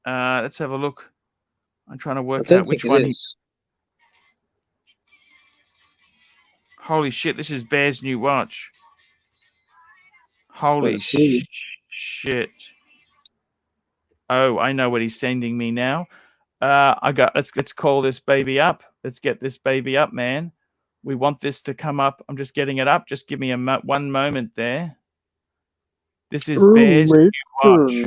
Let's have a look. I'm trying to work out which one is. Holy shit, this is Bear's new watch. Holy shit. Oh, I know what he's sending me now. Let's call this baby up. Let's get this baby up, man. We want this to come up. I'm just getting it up. Just give me one moment there. This is Bear's new watch.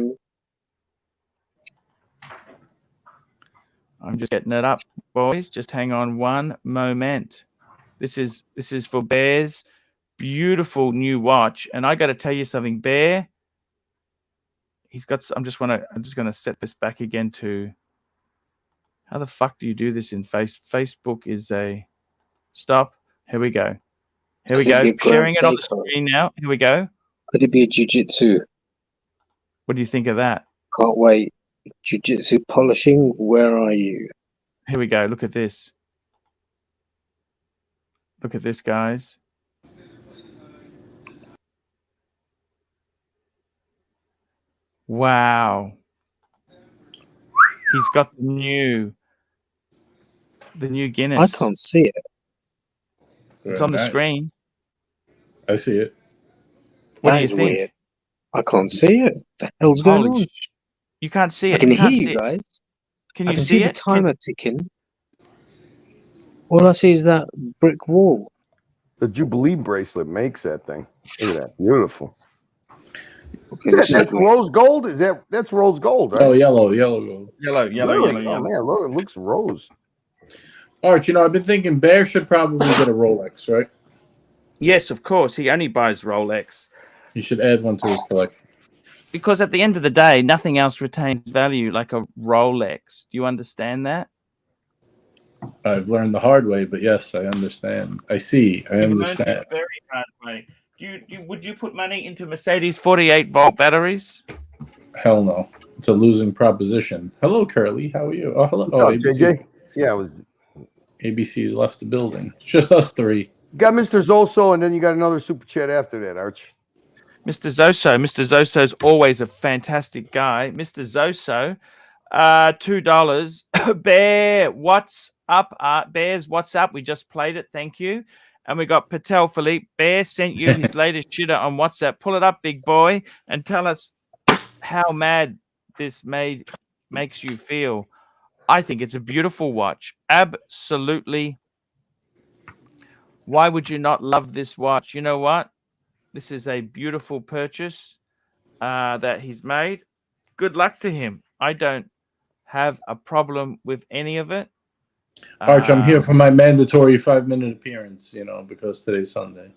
I'm just getting it up, boys. Just hang on one moment. This is for Bear's beautiful new watch, and I got to tell you something, Bear. He's got. I'm just gonna set this back again to. How the fuck do you do this in Facebook? Is a stop. Here we go. Here we go. Sharing it on the screen now. Here we go. Could it be a jiu-jitsu? What do you think of that? Can't wait. Jiu-jitsu polishing. Where are you? Here we go. Look at this. Look at this, guys. Wow. He's got the new Guinness. I can't see it. It's on the screen. I see it. What That do you is think? weird. I can't see it. What the hell's going on? You can't see it. I can You can't hear see you it. guys. Can I you can see the it? timer ticking. All I see is that brick wall. The Jubilee bracelet makes that thing. Look at that. Beautiful. Okay, That's rose gold? That's rose gold, right? Oh, yellow gold. Yellow. Really? Oh, man, look, it looks rose. Arch, I've been thinking Bear should probably get a Rolex, right? Yes, of course. He only buys Rolex. You should add one to his collection. Because at the end of the day, nothing else retains value like a Rolex. Do you understand that? I've learned the hard way, but yes, I understand. I see. I understand. Very hard way. Would you put money into Mercedes 48-volt batteries? Hell no. It's a losing proposition. Hello, Curly. How are you? Oh, hello. Oh, JJ? Yeah, it was. ABC's left the building. It's just us three. You got Mr. Zoso, and then you got another super chat after that, Arch. Mr. Zoso's always a fantastic guy. Mr. Zoso, $2. Bear, what's up? Bear's what's up? We just played it. Thank you. And we got Patek Philippe. Bear sent you his latest shitter on WhatsApp. Pull it up, big boy, and tell us how mad this makes you feel. I think it's a beautiful watch. Absolutely. Why would you not love this watch? You know what? This is a beautiful purchase that he's made. Good luck to him. I don't have a problem with any of it. Arch, I'm here for my mandatory 5-minute appearance, because today's Sunday.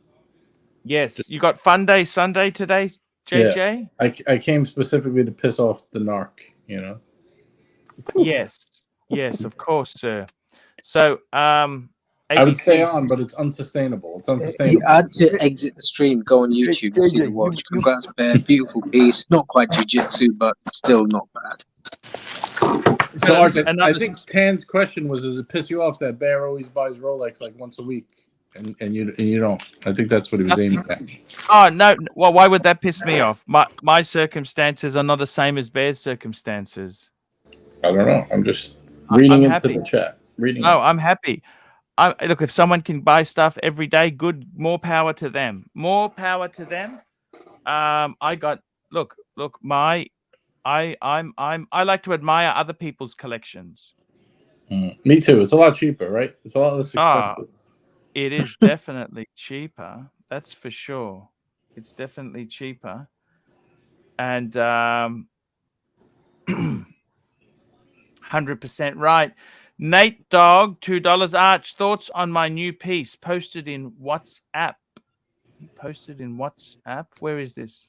Yes. You got Fun Day Sunday today, JJ? Yeah. I came specifically to piss off the narc, Yes. Yes, of course, sir. So, I would stay on, but it's unsustainable. It's unsustainable. You had to exit the stream, go on YouTube to see the watch. Congrats, Bear. Beautiful piece. Not quite jiu-jitsu, but still not bad. So, Arch, I think Tan's question was, does it piss you off that Bear always buys Rolex like once a week? And you don't. I think that's what he was aiming at. Oh, no. Well, why would that piss me off? My circumstances are not the same as Bear's circumstances. I don't know. I'm just reading into happy. the chat. I'm happy. Look, if someone can buy stuff every day, good. More power to them. More power to them. I like to admire other people's collections. Me too. It's a lot cheaper, right? It's a lot less expensive. It is definitely cheaper. That's for sure. It's definitely cheaper. And 100% right. Nate Dog, $2. Arch, thoughts on my new piece posted in WhatsApp. Posted in WhatsApp. Where is this?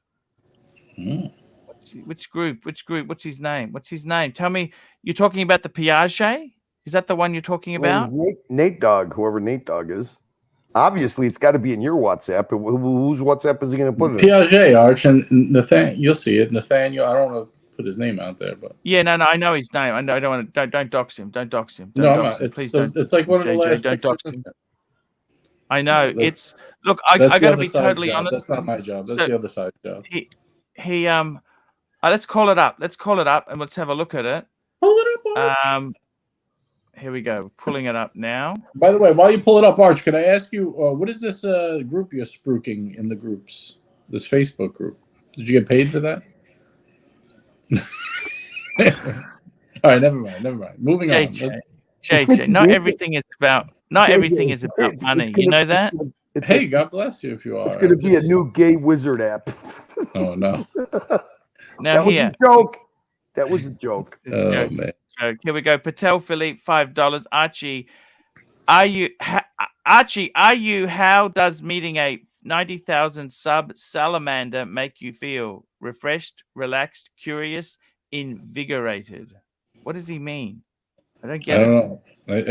Which group? What's his name? Tell me. You're talking about the Piaget? Is that the one you're talking about? Nate Dog, whoever Nate Dog is. Obviously, it's got to be in your WhatsApp. Whose WhatsApp is he going to put it in? Piaget, Arch, and Nathaniel. You'll see it. Nathaniel. I don't want to put his name out there, but yeah, no, I know his name. I don't want to. Don't dox him. Don't dox him. Please don't. It's like one of the last. Don't dox him. I know. It's look. I got to be totally honest. That's not my job. That's the other side's job. He let's call it up. And let's have a look at it. Pull it up, Arch. Here we go. Pulling it up now. By the way, while you pull it up, Arch, could I ask you what is this group you're spruiking in the groups? This Facebook group. Did you get paid for that? All right, never mind. Moving on. JJ, not everything is about money. You know that? Hey, God bless you if you are. It's going to be a new gay wizard app. Oh, no. Now that was a joke. Oh, man. joke. Here we go. Patek Philippe, $5. Archie, are you Archie? Are you? How does meeting a 90,000 sub salamander make you feel? Refreshed, relaxed, curious, invigorated. What does he mean? I don't get I it. don't know.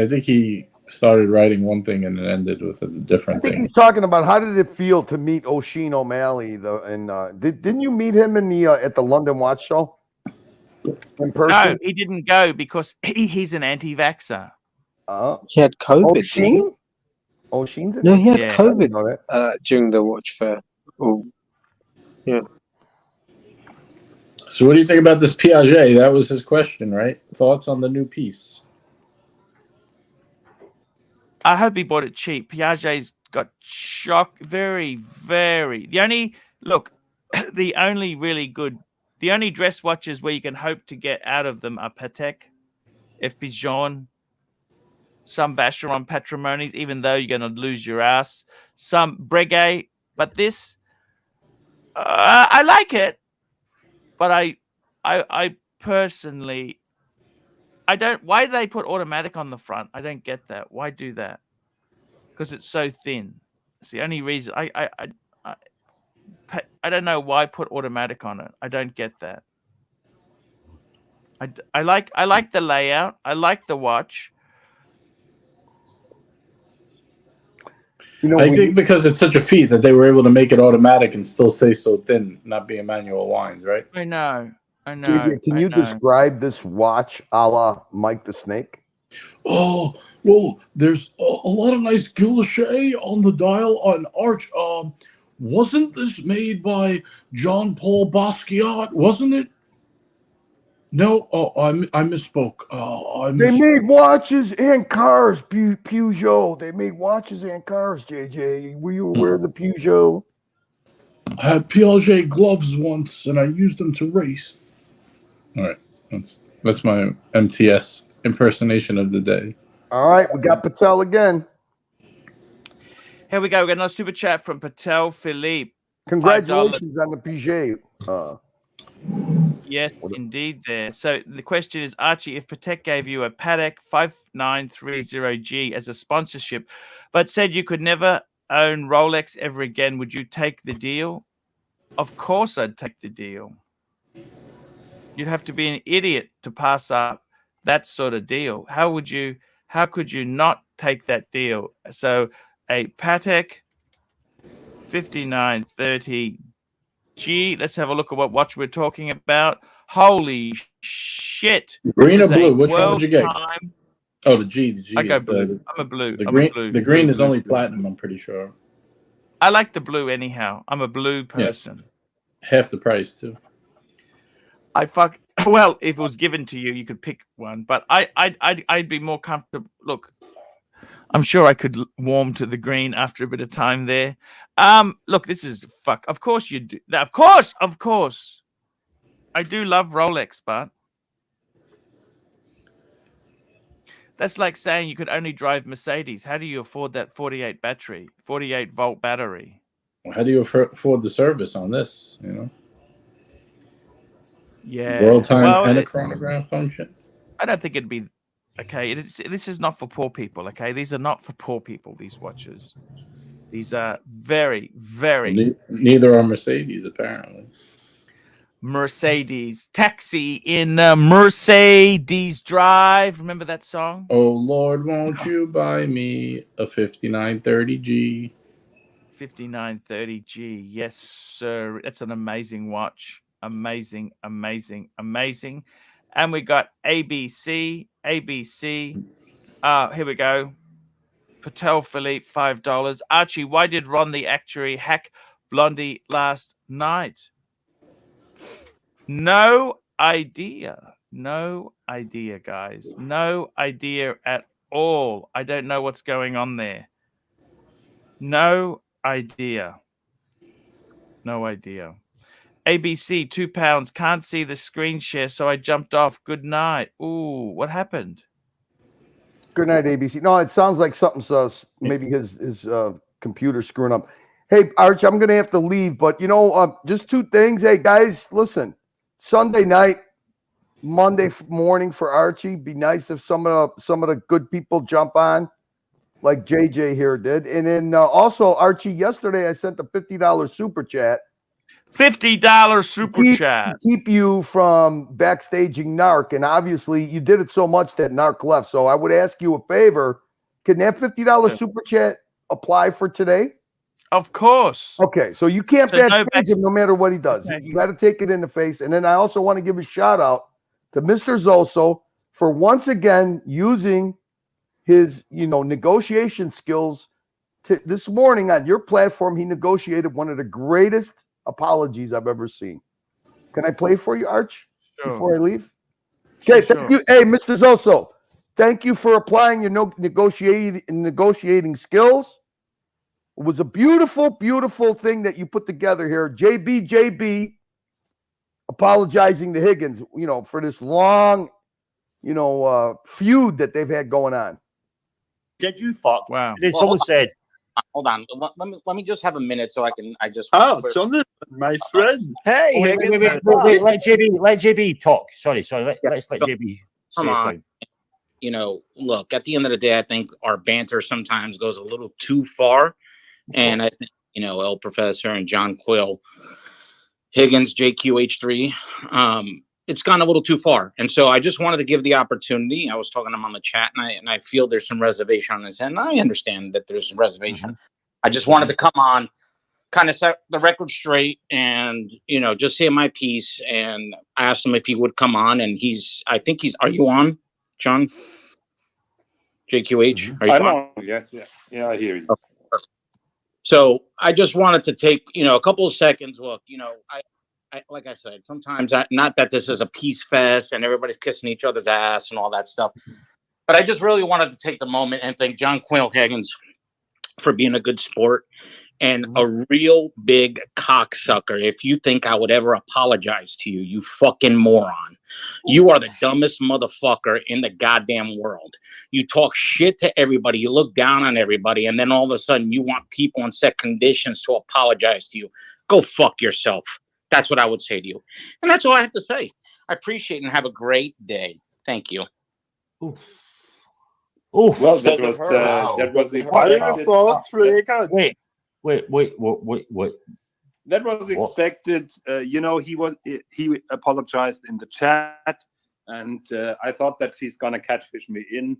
I think he started writing one thing and it ended with a different I think thing. he's talking about how did it feel to meet Oisin O'Malley? Didn't you meet him in the at the London Watch Show in person? No, he didn't go because he's an anti-vaxxer. He had COVID. didn't he? Oisin's No, he had Yeah. COVID during the watch fair. Oh, yeah. So what do you think about this Piaget? That was his question, right? Thoughts on the new piece? I hope he bought it cheap. Piaget's got very, very. The only dress watches where you can hope to get out of them are Patek, Pigeon, some Vacheron Patrimonies, even though you're going to lose your ass, some Breguet. But this, I like it, but I personally, I don't. Why do they put automatic on the front? I don't get that. Why do that? Because it's so thin. It's the only reason. I don't know why put automatic on it. I don't get that. I like the layout. I like the watch. I think because it's such a feat that they were able to make it automatic and still stay so thin, not be a manual lines, right? I know. JJ, can you describe this watch a la Mike the Snake? Oh, well, there's a lot of nice guilloche on the dial on Arch. Wasn't this made by Jean-Paul Basquiat? Wasn't it? No, I misspoke. They made watches and cars, Peugeot. They made watches and cars, JJ. Were you aware of the Peugeot? I had Piaget gloves once, and I used them to race. All right, that's my MTS impersonation of the day. All right, we got Patel again. Here we go. We got another super chat from Patek Philippe. Congratulations on the Piaget. Yes, indeed. There. So the question is, Archie, if Patek gave you a Patek 5930G as a sponsorship, but said you could never own Rolex ever again, would you take the deal? Of course, I'd take the deal. You'd have to be an idiot to pass up that sort of deal. How could you not take that deal? So a Patek 5930G. Let's have a look at what watch we're talking about. Holy shit. Green or blue? Which one would you get? Oh, the G. I go blue. I'm a blue. The green is only platinum, I'm pretty sure. I like the blue anyhow. I'm a blue person. Yeah. Half the price, too. Well, if it was given to you, you could pick one, but I'd be more comfortable. Look, I'm sure I could warm to the green after a bit of time there. Look, this is fuck. Of course you do. Of course. I do love Rolex, but that's like saying you could only drive Mercedes. How do you afford that 48-volt battery? Well, how do you afford the service on this? You know. Yeah. World time and a chronograph function. I don't think it'd be okay. This is not for poor people. Okay, these are not for poor people. These watches. These are very, very. Neither are Mercedes, apparently. Mercedes taxi in Mercedes Drive. Remember that song? Oh Lord, won't you buy me a 5930G? 5930G. Yes, sir. That's an amazing watch. Amazing. And we got ABC. Here we go. Patek Philippe, $5. Archie, why did Ron the actuary hack Blondie last night? No idea, guys. No idea at all. I don't know what's going on there. No idea. ABC, £2. Can't see the screen share, so I jumped off. Good night. Ooh, what happened? Good night, ABC. No, it sounds like something's maybe his computer screwing up. Hey, Arch, I'm gonna have to leave, but just two things. Hey, guys, listen. Sunday night, Monday morning for Archie. Be nice if some of the good people jump on, like JJ here did. And then also Archie, yesterday I sent a $50 super chat. $50 super chat. Keep you from backstaging Narc, and obviously you did it so much that Narc left. So I would ask you a favor. Can that $50 super chat apply for today? Of course. Okay, so you can't So no backstage him no matter what he does. Okay. You got to take it in the face. And then I also want to give a shout out to Mr. Zoso for once again using his, negotiation skills. This morning on your platform, he negotiated one of the greatest apologies I've ever seen. Can I play for you, Arch, before I leave? Okay, thank you. Hey, Mr. Zoso, thank you for applying your negotiating skills. It was a beautiful, beautiful thing that you put together here. JB apologizing to Higgins, for this long, feud that they've had going on. Did you fuck? Wow. Then someone said, hold on. Let me just have a minute so I can. Oh, Jonathan, my friend. Hey, wait, Higgins, let JB talk. Sorry. Let's let JB. Come on. Look, at the end of the day, I think our banter sometimes goes a little too far. And I think, El Professor and John Quill, Higgins, JQH3, it's gone a little too far. And so I just wanted to give the opportunity. I was talking to him on the chat, and I feel there's some reservation on his end. I understand that there's reservation. I just wanted to come on, kind of set the record straight and, just say my piece. And I asked him if he would come on, and are you on, John? JQH? Are you I'm on? on. Yes, yeah, I hear you. Okay. So I just wanted to take, a couple of seconds. Look, I like I said, sometimes not that this is a peace fest and everybody's kissing each other's ass and all that stuff, but I just really wanted to take the moment and thank John Quill Higgins for being a good sport and a real big cocksucker. If you think I would ever apologize to you, you fucking moron. You are the dumbest motherfucker in the goddamn world. You talk shit to everybody. You look down on everybody. And then all of a sudden you want people in set conditions to apologize to you. Go fuck yourself. That's what I would say to you. And that's all I have to say. I appreciate it and have a great day. Thank you. Oof. Well, that was the Wait. That was expected. He apologized in the chat, and I thought that he's gonna catfish me in.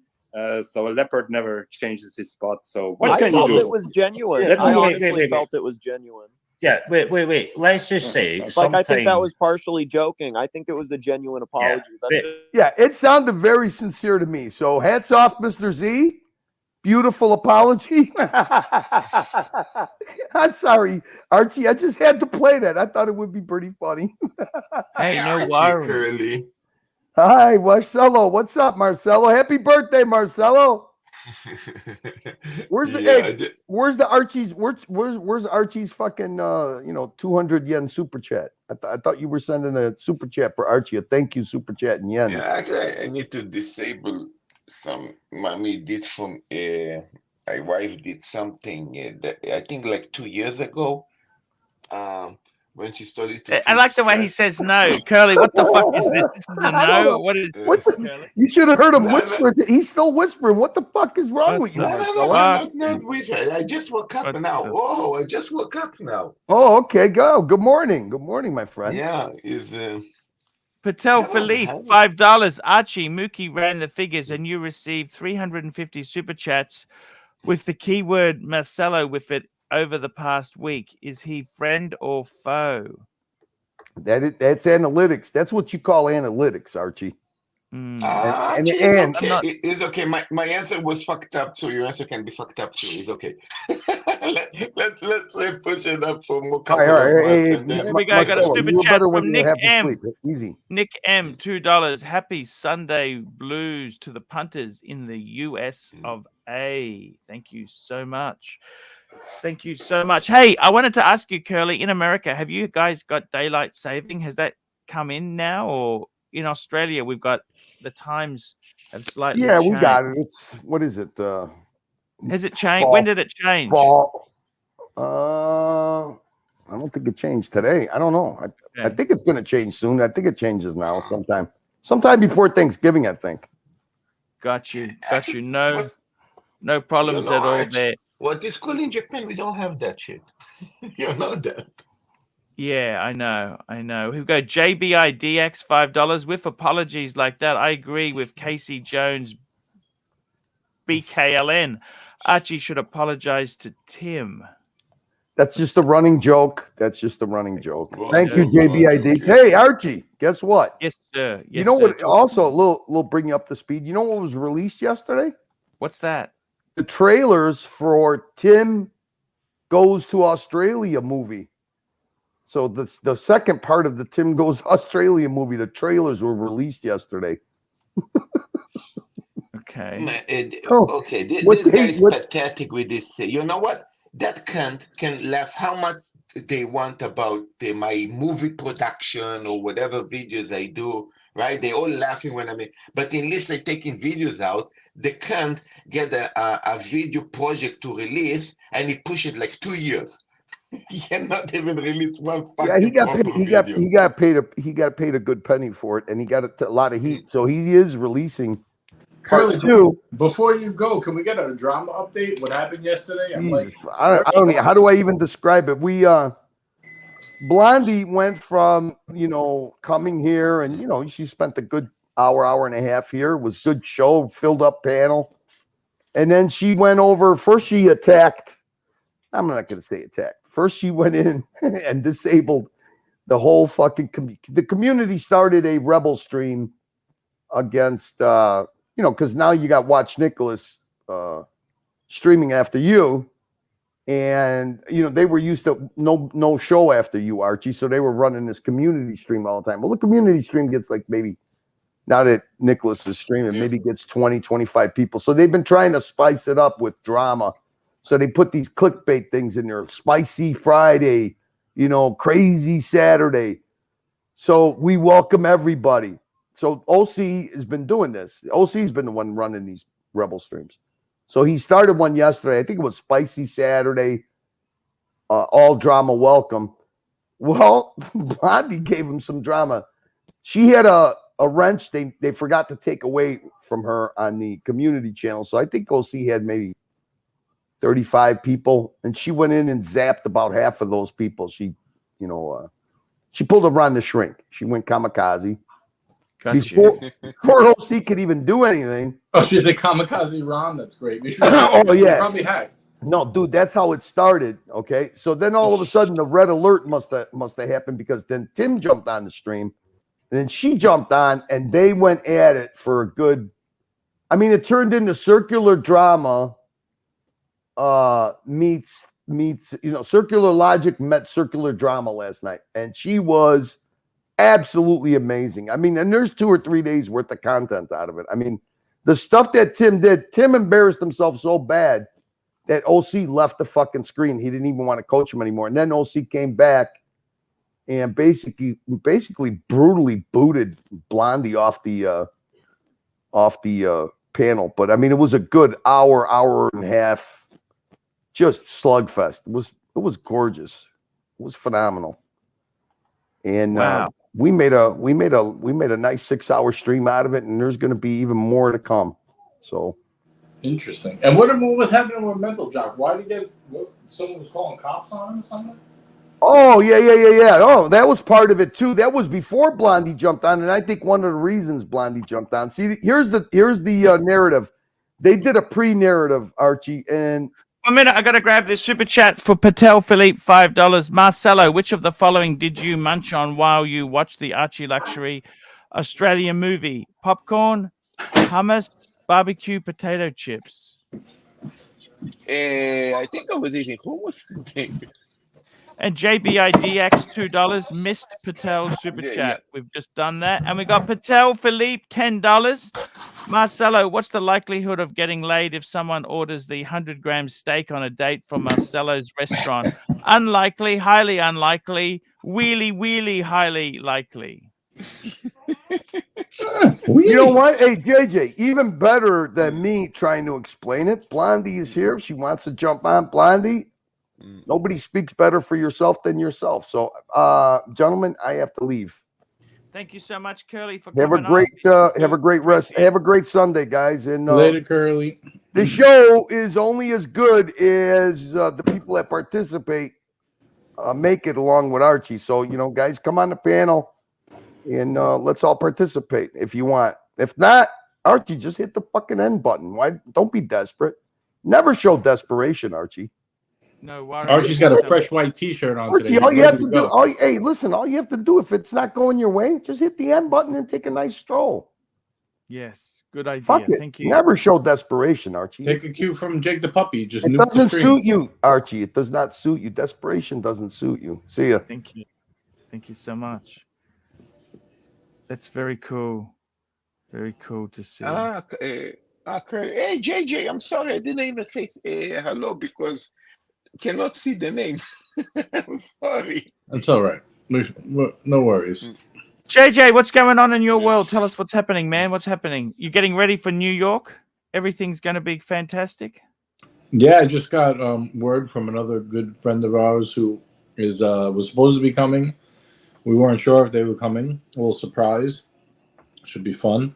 So a leopard never changes his spot. So what can you do? It was genuine. Yeah, I honestly felt it was genuine. Yeah, wait. Let's just say I think that was partially joking. I think it was a genuine apology. Yeah, it sounded very sincere to me. So hats off, Mr. Z. Beautiful apology. I'm sorry, Archie. I just had to play that. I thought it would be pretty funny. Hey, no worries. Hi, Marcelo. What's up, Marcelo? Happy birthday, Marcelo. Where's Archie's fucking 200 yen super chat? I thought you were sending a super chat for Archie, a thank you super chat in yen. Yeah, actually I need to disable some. Mommy did my wife did something that I think like 2 years ago. When she started to I like the way he says no. Curly, what the fuck is this? This is a no? What is Curly? You should have heard him whisper. He's still whispering. What the fuck is wrong with you? No, I'm not whispering. I just woke up now. Oh, I just woke up now. Oh, okay. Go. Good morning. Good morning, my friend. Yeah. Patek Philippe, $5. Archie, Mookie ran the figures and you received 350 super chats with the keyword Marcelo with it over the past week. Is he friend or foe? That's analytics. That's what you call analytics, Archie. It's okay. My answer was fucked up, so your answer can be fucked up too. It's okay. Let's push it up for more couple of months. Here we go. I got a super chat from Nick M. Easy. Nick M, $2. Happy Sunday blues to the punters in the US of A. Thank you so much. Thank you so much. Hey, I wanted to ask you, Curly, in America, have you guys got daylight saving? Has that come in now? Or in Australia, we've got the times have slightly changed. We got it. It's, what is it? Has it changed? When did it change? Fall. I don't think it changed today. I don't know. I think it's going to change soon. I think it changes now sometime. Sometime before Thanksgiving, I think. Got you. Actually, No, what, no problems you know, at all Arch, there. what is cool in Japan, we don't have that shit. You know that. Yeah, I know. We've got JBIDX $5 with apologies like that. I agree with Casey Jones, BKLN. Archie should apologize to Tim. That's just a running joke. That's just a running joke. Well, Thank you, joke, JBID. okay. Hey, Archie, guess what? Yes, sir. Yes, You know sir. what? Also, a little bring you up to speed. You know what was released yesterday? What's that? The trailers for Tim Goes to Australia movie. So the second part of the Tim Goes to Australia movie, the trailers were released yesterday. Okay. Okay, this guy is pathetic with this. You know what? That cunt can laugh how much they want about my movie production or whatever videos I do, right? They all laughing when but unless they're taking videos out, the cunt get a video project to release and he push it like 2 years. He cannot even release one fucking Yeah, he got proper paid. video. He got paid a good penny for it, and he got a lot of heat. So he is releasing Curly, part 2. Before you go, can we get a drama update? What happened yesterday? Jesus, I don't. How do I even describe it? We Blondie went from coming here, and she spent a good hour and a half here. It was good show, filled up panel, and then she went over. First, she attacked. I'm not going to say attacked. First, she went in and disabled the whole fucking the community. Started a rebel stream against because now you got Watch Nicholas streaming after you, and they were used to no show after you, Archie, so they were running this community stream all the time. Well, the community stream gets like maybe, now that Nicholas is streaming, maybe gets 20, 25 people. So they've been trying to spice it up with drama. So they put these clickbait things in there, Spicy Friday, Crazy Saturday. So we welcome everybody. So OC has been doing this. OC's been the one running these rebel streams. So he started one yesterday. I think it was Spicy Saturday, all drama welcome. Well, Blondie gave him some drama. She had a wrench they forgot to take away from her on the community channel. So I think OC had maybe 35 people, and she went in and zapped about half of those people. She pulled around the shrink. She went kamikaze. Before OC could even do anything. Oh, shit, the kamikaze Ron? That's great. Oh, yeah. Probably hacked. No, dude, that's how it started. Okay. So then all of a sudden the red alert must have happened, because then Tim jumped on the stream, and then she jumped on, and they went at it for a good, it turned into circular drama meets circular logic met circular drama last night, and she was absolutely amazing. And there's 2 or 3 days worth of content out of it. The stuff that Tim did, Tim embarrassed himself so bad that OC left the fucking screen. He didn't even want to coach him anymore. And then OC came back and basically brutally booted Blondie off the panel. But it was a good hour and a half, just slugfest. It was gorgeous. It was phenomenal. And wow. We made a nice 6-hour stream out of it, and there's going to be even more to come. So interesting. And what was happening with Mental Jock? Why did he get? Someone was calling cops on him or something? Oh yeah. Oh, that was part of it too. That was before Blondie jumped on, and I think one of the reasons Blondie jumped on. See, here's the narrative. They did a pre-narrative, Archie, and 1 minute, I gotta grab this super chat for Patek Philippe, $5. Marcelo, which of the following did you munch on while you watched the ArchieLuxury Australian movie? Popcorn, hummus, barbecue, potato chips. I think I was eating hummus. And JBIDX $2 missed Patel super chat. Yeah. We've just done that. And we got Patel Philippe $10. Marcelo, what's the likelihood of getting laid if someone orders the 100-gram steak on a date from Marcelo's restaurant? Unlikely, highly unlikely, wheelie, highly likely. You know what? Hey, JJ, even better than me trying to explain it. Blondie is here. She wants to jump on. Blondie, nobody speaks better for yourself than yourself. So, gentlemen, I have to leave. Thank you so much, Curly, for Have a coming great on. have a great rest. Have a great Sunday, guys. And Later, Curly. the show is only as good as the people that participate make it along with Archie. So, guys, come on the panel and let's all participate if you want. If not, Archie, just hit the fucking end button. Why? Don't be desperate. Never show desperation, Archie. No worries. Archie's got a fresh white T-shirt on Archie, today. all He's you have ready to to do, go. hey, listen, all you have to do if it's not going your way, just hit the end button and take a nice stroll. Yes, good idea. Fuck it. Thank you. Never show desperation, Archie. Take a cue from Jake the puppy. Just It nuke the doesn't stream. suit you, Archie. It does not suit you. Desperation doesn't suit you. See ya. Thank you. Thank you so much. That's very cool. Very cool to see. Hey, JJ, I'm sorry. I didn't even say hello because I cannot see the name. I'm sorry. That's all right. No worries. JJ, what's going on in your world? Tell us what's happening, man. What's happening? You getting ready for New York? Everything's going to be fantastic. Yeah, I just got word from another good friend of ours who is was supposed to be coming. We weren't sure if they were coming. A little surprise. Should be fun.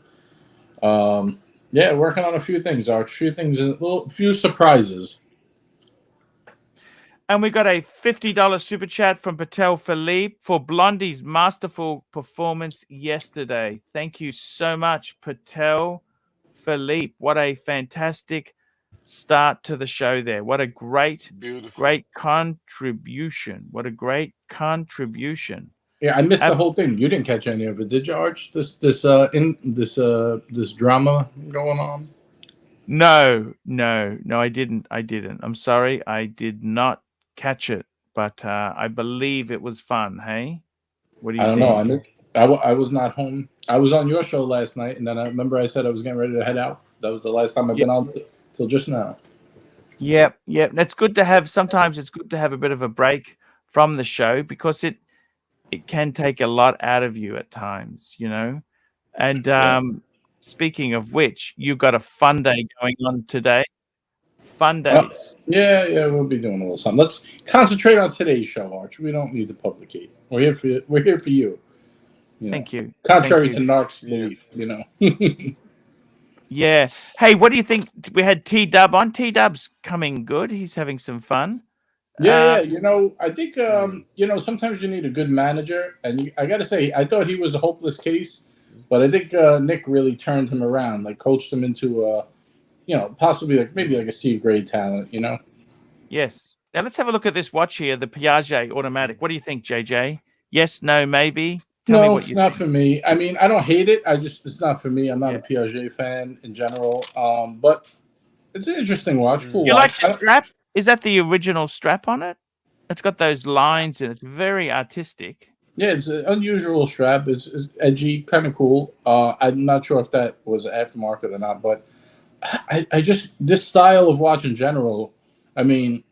Yeah, working on a few things, Arch. A few surprises. And we got a $50 super chat from Patek Philippe for Blondie's masterful performance yesterday. Thank you so much, Patek Philippe. What a fantastic start to the show there. What a great contribution. What a great contribution. Yeah, I missed the whole thing. You didn't catch any of it, did you, Arch? This drama going on? No, I didn't. I'm sorry, I did not catch it, but I believe it was fun. Hey, what do you think? I don't know. I was not home. I was on your show last night, and then I remember I said I was getting ready to head out. That was the last time I've been on till just now. Yep. That's good to have. Sometimes it's good to have a bit of a break from the show because it can take a lot out of you at times, And speaking of which, you've got a fun day going on today. Fun days. Yeah, we'll be doing a little something. Let's concentrate on today's show, Arch. We don't need to publicate. We're here for you. Thank you. Contrary Thank you. to Narc's belief, Yeah. Hey, what do you think? We had T-Dub on. T-Dub's coming good. He's having some fun. Yeah. I think sometimes you need a good manager, and I got to say, I thought he was a hopeless case, but I think Nick really turned him around, like coached him into possibly maybe a C grade talent, Yes. Now let's have a look at this watch here, the Piaget automatic. What do you think, JJ? Yes, no, maybe? Tell me what you not think. for me. I mean, I don't hate it. It's not for me. I'm not a Piaget fan in general. But it's an interesting watch. Cool. You like the strap? Is that the original strap on it? It's got those lines and it's very artistic. Yeah, it's an unusual strap. It's edgy, kind of cool. I'm not sure if that was aftermarket or not, but I just, this style of watch in general, I mean,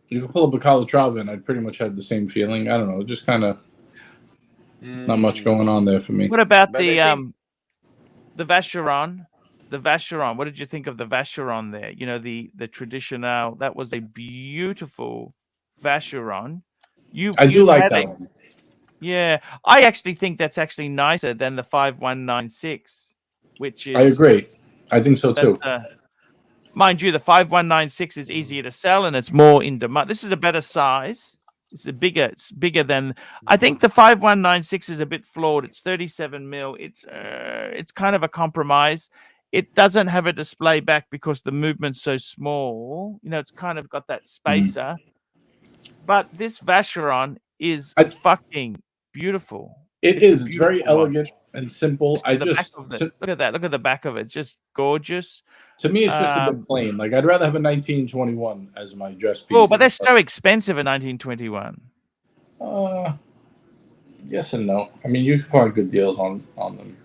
you can pull up a Calatrava and I'd pretty much have the same feeling. I don't know, just kind of not much going on there for me. What about the Vacheron? The Vacheron. What did you think of the Vacheron there? The traditional. That was a beautiful Vacheron. I do like that one. Yeah, I actually think that's actually nicer than the 5196, which is. I agree. I think so too. Mind you, the 5196 is easier to sell and it's more in demand. This is a better size. It's bigger than. I think the 5196 is a bit flawed. It's 37 mil. It's kind of a compromise. It doesn't have a display back because the movement's so small. It's kind of got that spacer. But this Vacheron is fucking beautiful. It's very elegant and simple. Look at that. Look at the back of it. Just gorgeous. To me, it's just a bit plain. Like, I'd rather have a 1921 as my dress piece. Oh, but they're so expensive in 1921. Yes and no. I mean, you can find good deals on them.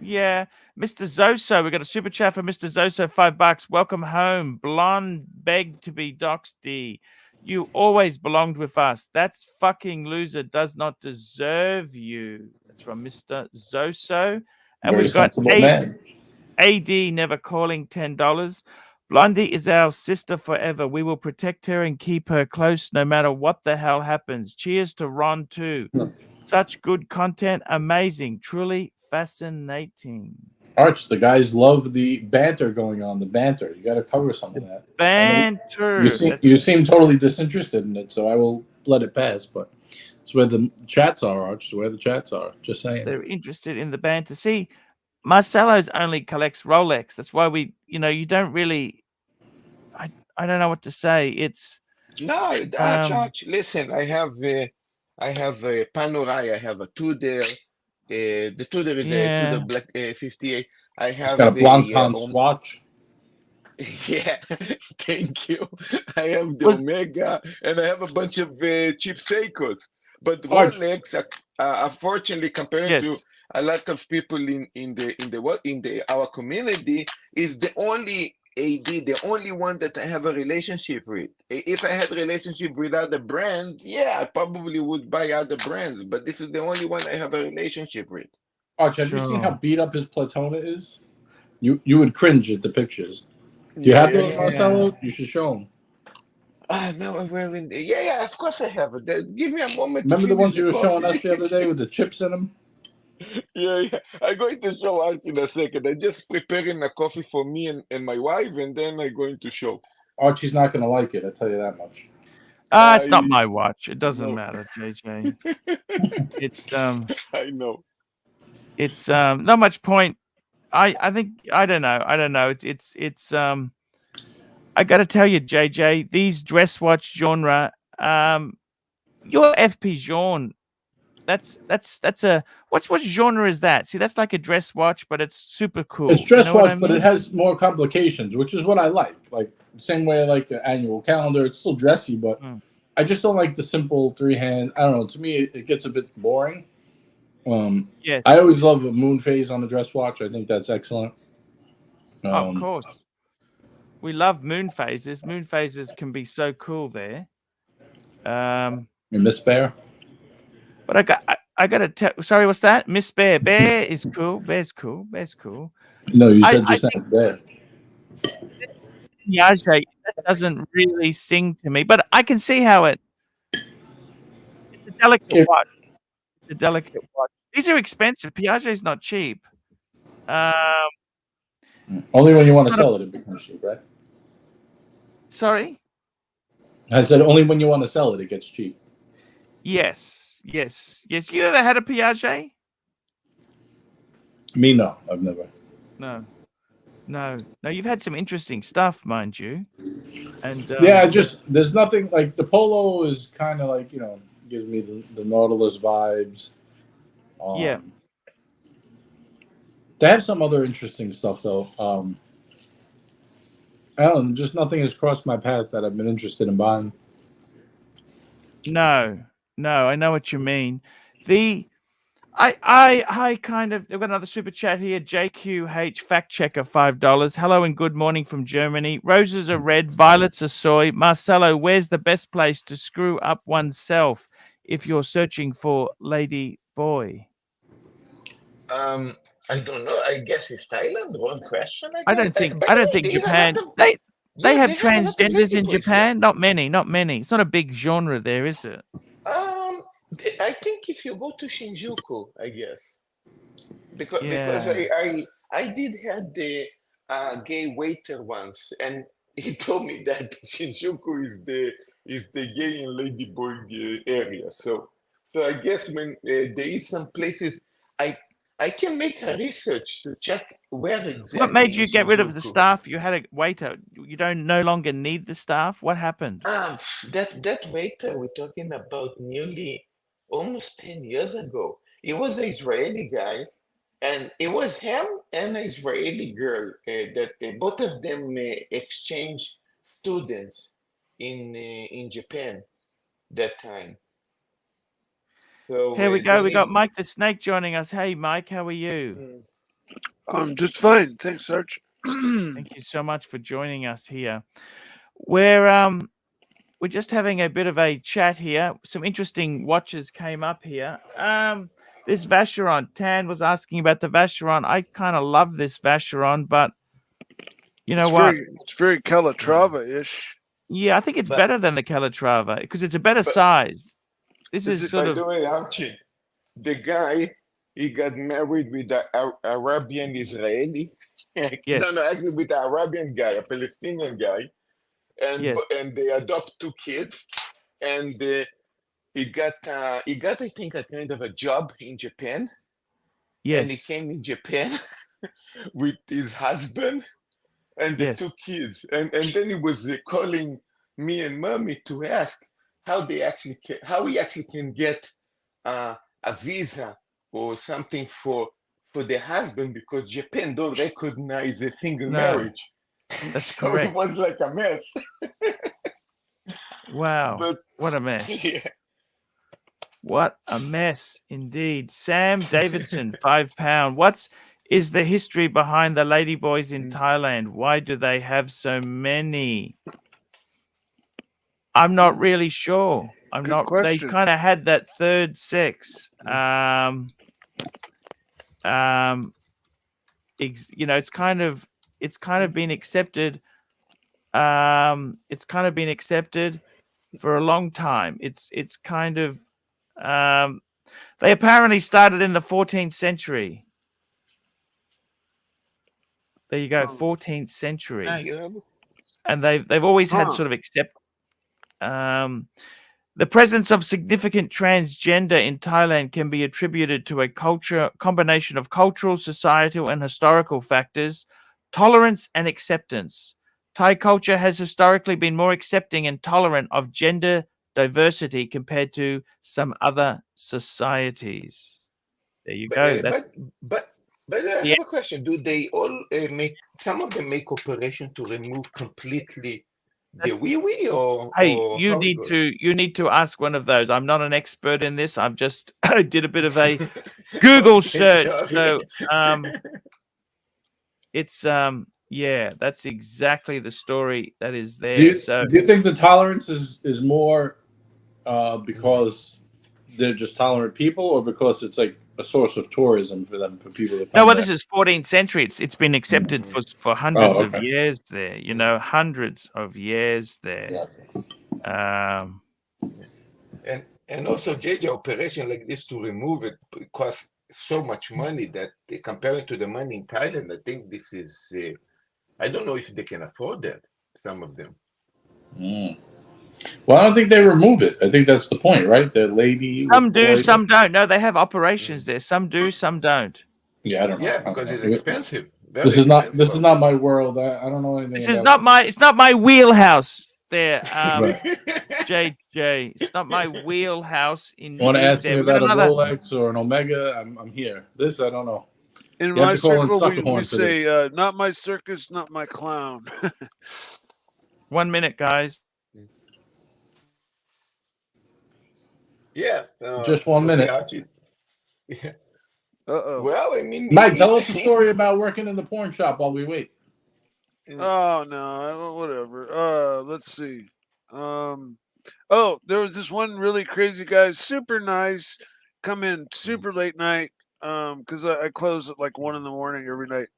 Yeah. Mr. Zoso, we got a super chat for Mr. Zoso, $5. Welcome home. Blonde begged to be Doxdy. You always belonged with us. That's fucking loser does not deserve you. That's from Mr. Zoso. And we've got AD never calling $10. Blondie is our sister forever. We will protect her and keep her close no matter what the hell happens. Cheers to Ron too. Such good content. Amazing. Truly fascinating. Arch, the guys love the banter going on. The banter. You got to cover some of that. Banter. You seem totally disinterested in it, so I will let it pass. But it's where the chats are, Arch. It's where the chats are. Just saying. They're interested in the banter. See, Marcelo's only collects Rolex. That's why you don't really. I don't know what to say. It's no, Arch, listen. I have a Panerai. I have a Tudor. The Tudor is a Tudor Black 58. I have got a Blancpain swatch. Yeah, thank you. I have the Omega, and I have a bunch of cheap Seikos. But Rolex, unfortunately, compared to a lot of people in our community, is the only the only one that I have a relationship with. If I had a relationship with other brands, yeah, I probably would buy other brands. But this is the only one I have a relationship with. Arch, have you seen how beat up his Platona is? You would cringe at the pictures. Do you have those, Marcelo? You should show them. No, I'm wearing. Yeah, of course I have it. Give me a moment. Remember the ones you were showing us the other day with the chips in them? Yeah. I'm going to show Archie in a second. I'm just preparing a coffee for me and my wife, and then I'm going to show. Archie's not going to like it. I tell you that much. It's not my watch. It doesn't matter, JJ. It's I know. It's not much point. I think I don't know. It's I got to tell you, JJ, these dress watch genre, your FP genre, that's a what genre is that? See, that's like a dress watch, but it's super cool. It's dress watch, but it has more complications, which is what I like. Like the same way I like an annual calendar. It's still dressy, but I just don't like the simple 3-hand. I don't know. To me, it gets a bit boring. Yes. I always love a moon phase on a dress watch. I think that's excellent. Of course. We love moon phases. Moon phases can be so cool there. Miss Bear. But I got to tell. Sorry, what's that? Miss Bear. Bear is cool. Bear's cool. Bear's cool. No, you said just that Bear. Piaget, that doesn't really sing to me, but I can see how it's a delicate watch. It's a delicate watch. These are expensive. Piaget's not cheap. Only when you want to sell it becomes cheap, right? Sorry? I said only when you want to sell it gets cheap. Yes. You ever had a Piaget? Me, no. I've never. No. You've had some interesting stuff, mind you. And there's nothing like the Polo is kind of like, gives me the Nautilus vibes. They have some other interesting stuff though. I don't know, just nothing has crossed my path that I've been interested in buying. No, I know what you mean. I kind of, I've got another super chat here. JQH fact checker $5. Hello and good morning from Germany. Roses are red, violets are soy. Marcelo, where's the best place to screw up oneself if you're searching for lady boy? I don't know. I guess it's Thailand. Wrong question. I don't think Japan. They have transgenders in Japan. Not many. It's not a big genre there, is it? I think if you go to Shinjuku, I guess, because I did have the gay waiter once, and he told me that Shinjuku is the gay and ladyboy area. So I guess when there is some places I can make a research to check where exactly. What made you get rid of the staff? You had a waiter. You no longer need the staff. What happened? That waiter we're talking about nearly almost 10 years ago. He was an Israeli guy, and it was him and an Israeli girl that both of them exchanged students in Japan that time. So here we go. We got Mike the Snake joining us. Hey, Mike, how are you? I'm just fine. Thanks, Arch. Thank you so much for joining us here. We're just having a bit of a chat here. Some interesting watches came up here. This Vacheron, Tan was asking about the Vacheron. I kind of love this Vacheron, but it's very Calatrava-ish. Yeah, I think it's better than the Calatrava because it's a better size. This is sort by of. the way, Archie, the guy, he got married with an Arabian Israeli. Yes. No, actually with an Arabian guy, a Palestinian guy, and Yes. and they adopt 2 kids, and he got I think a kind of a job in Japan, and he Yes. came in Japan with his husband and the Yes. 2 kids, and then he was calling me and mommy to ask how he actually can get a visa or something for the husband, because Japan don't recognize a single No, marriage. that's So it correct. was like a mess. Wow. But What a mess. yeah. What a mess indeed. Sam Davidson, £5. What is the history behind the ladyboys in Thailand? Why do they have so many? I'm not really sure. I'm Good not. They question. kind of had that third sex. You know, it's kind of been accepted. It's kind of been accepted for a long time. It's kind of they apparently started in the 14th century. There you go, 14th century, and they've always had sort of the presence of significant transgender in Thailand can be attributed to a combination of cultural, societal, and historical factors, tolerance and acceptance. Thai culture has historically been more accepting and tolerant of gender diversity compared to some other societies. There you go. But I have a question. Do they all some of them make operation to remove completely the wee or? Hey, or you how it goes? need to ask one of those. I'm not an expert in this. I'm just I did a bit of a Google search. So it's yeah, that's exactly the story that is there. Do So you think the tolerance is more because they're just tolerant people, or because it's like a source of tourism for them, for people to come no, well, back? this is 14th century. It's been accepted for hundreds of okay. years there. You know, hundreds of years there. And also, JJ, operation like this to remove it costs so much money that comparing to the money in Thailand, I think this is. I don't know if they can afford that. Some of them. Well, I don't think they remove it. I think that's the point, right? The lady. Some do, some don't. No, they have operations there. Some do, some don't. Yeah, I don't know. Yeah, because it's expensive. This is not my world. I don't know anything. This about is not my. It's not my wheelhouse. There, Right. JJ. It's not my wheelhouse. In You want to ask me there. about a Rolex or an Omega? I'm here. This I don't know. In You have my to call in circle, we Suckerhorn for this. say, not my circus, not my clown. 1 minute, guys. Yeah. Just 1 minute. Yeah. Uh-oh. Well, I mean, Mike, tell us the story about working in the porn shop while we wait. Oh no, whatever. Let's see. Oh, there was this one really crazy guy, super nice, come in super late night. Because I close at like 1 a.m. every night.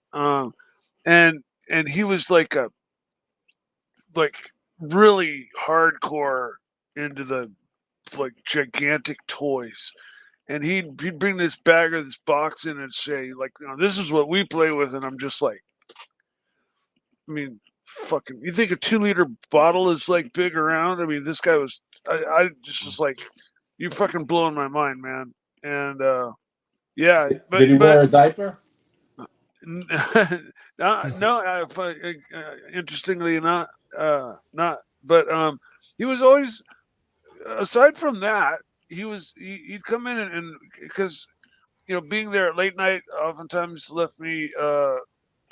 And he was like really hardcore into the like gigantic toys. And he'd bring this bag or this box in and say, like, you know, this is what we play with, and I'm just like, I mean, fucking, you think a 2-liter bottle is like big around? I mean, this guy was, I just was like, you fucking blowing my mind, man. And yeah, but Did he wear a diaper? No, interestingly not. But he was always, aside from that, he'd come in and because, you know, being there at late night oftentimes left me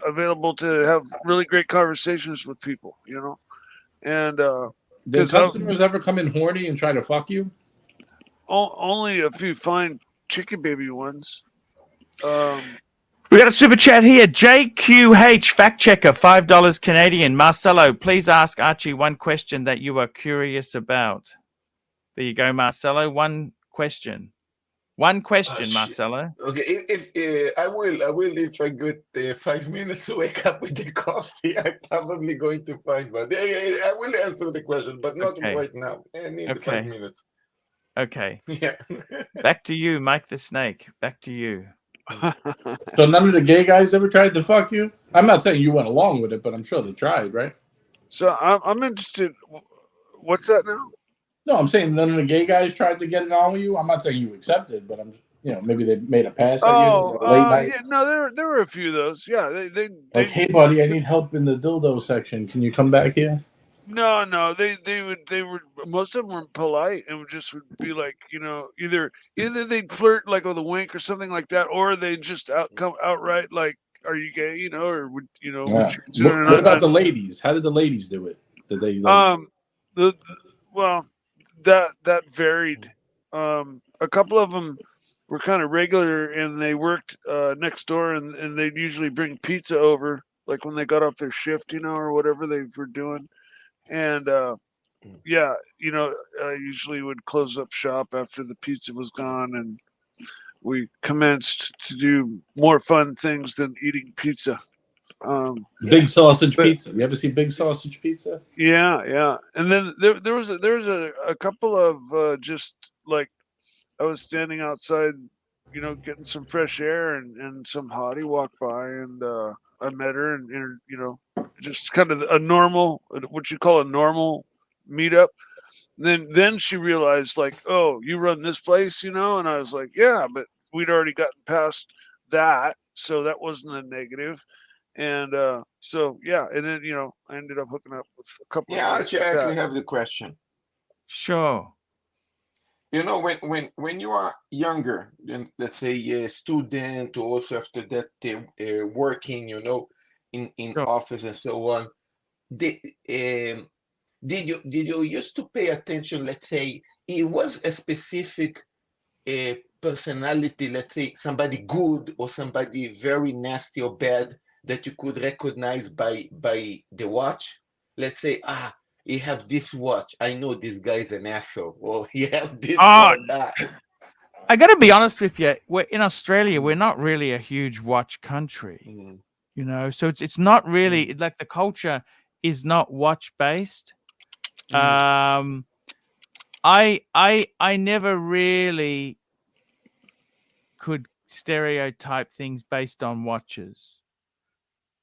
available to have really great conversations with people, you know. And did customers ever come in horny and try to fuck you? Only a few fine chicken baby ones. We got a super chat here. JQH fact checker, $5 Canadian. Marcelo, please ask Archie one question that you are curious about. There you go, Marcelo. One question. One question, Marcelo. Okay, if I will if I get 5 minutes to wake up with the coffee, I'm probably going to find one. I will answer the question, but not right now. I need 5 minutes. Okay. Yeah. Back to you, Mike the Snake. Back to you. So none of the gay guys ever tried to fuck you? I'm not saying you went along with it, but I'm sure they tried, right? So I'm interested. What's that now? No, I'm saying none of the gay guys tried to get it on with you. I'm not saying you accepted, but I'm, maybe they made a pass at you or late night. Yeah, no, there were a few of those. Yeah, they Like, hey, buddy, I need help in the dildo section. Can you come back here? No, they were most of them were polite and would be like, either they'd flirt like with a wink or something like that, or they just come outright like, "Are you gay?" Or would Yeah. would you consider What about the ladies? How did the ladies do it? Did they well, that varied. A couple of them were kind of regular, and they worked next door, and they'd usually bring pizza over, like when they got off their shift, or whatever they were doing. And yeah, I usually would close up shop after the pizza was gone, and we commenced to do more fun things than eating pizza. Big sausage pizza? You ever see Big Sausage Pizza? Yeah. And then there was a couple of just like I was standing outside, getting some fresh air, and some hottie walked by, and I met her, and just kind of a normal, what you call a normal meetup. Then she realized, like, oh, you run this place, and I was like, yeah, but we'd already gotten past that, so that wasn't a negative. And so yeah, and then I ended up hooking up with a couple of guys Archie, I actually have the question. Sure. When you are younger, then let's say a student, or also after that working, in Sure. office and so on, did you used to pay attention? Let's say it was a specific personality, let's say somebody good or somebody very nasty or bad, that you could recognize by the watch. Let's say, he have this watch, I know this guy's an asshole, or he have this or that. I got to be honest with you. We're in Australia. We're not really a huge watch country, so it's not really like the culture is not watch based. I never really could stereotype things based on watches,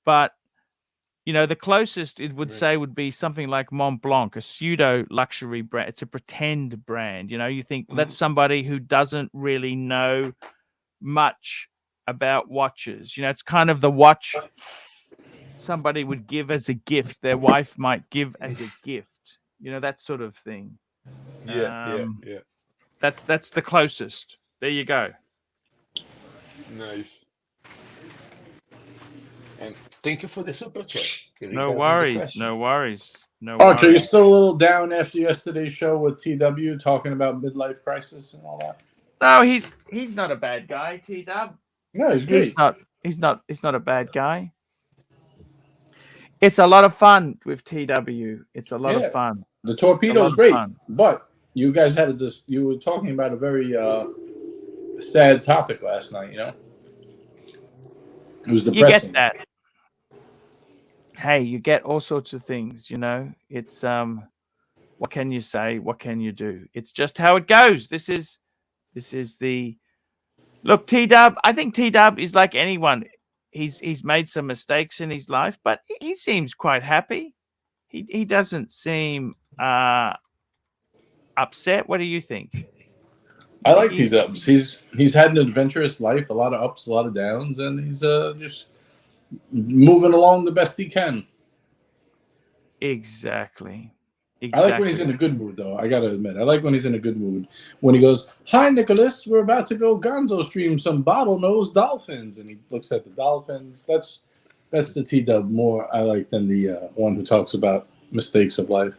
but the closest it would say would be something like Mont Blanc, a pseudo luxury brand. It's a pretend brand. You think that's somebody who doesn't really know much about watches. It's kind of the watch somebody would give as a gift, their wife might give as a gift, that sort of thing. Yeah. That's the closest. There you go. Nice. And thank you for the super chat. No worries. Archie, you're still a little down after yesterday's show with TW talking about midlife crisis and all that? No, he's not a bad guy, T-Dub. No, he's great. He's not a bad guy. It's a lot of fun with TW. It's a lot of fun. The torpedo's great, but you guys had this. You were talking about a very sad topic last night. It was depressing. You get that. Hey, you get all sorts of things. It's what can you say? What can you do? It's just how it goes. This is the look. T-Dub. I think T-Dub is like anyone. He's made some mistakes in his life, but he seems quite happy. He doesn't seem upset. What do you think? I like T-Dubs. He's had an adventurous life, a lot of ups, a lot of downs, and he's just moving along the best he can. Exactly. I like when he's in a good mood, though. I gotta admit, I like when he's in a good mood. When he goes, "Hi, Nicholas, we're about to go gonzo stream some bottlenose dolphins," and he looks at the dolphins. That's the T-Dub more I like than the one who talks about mistakes of life.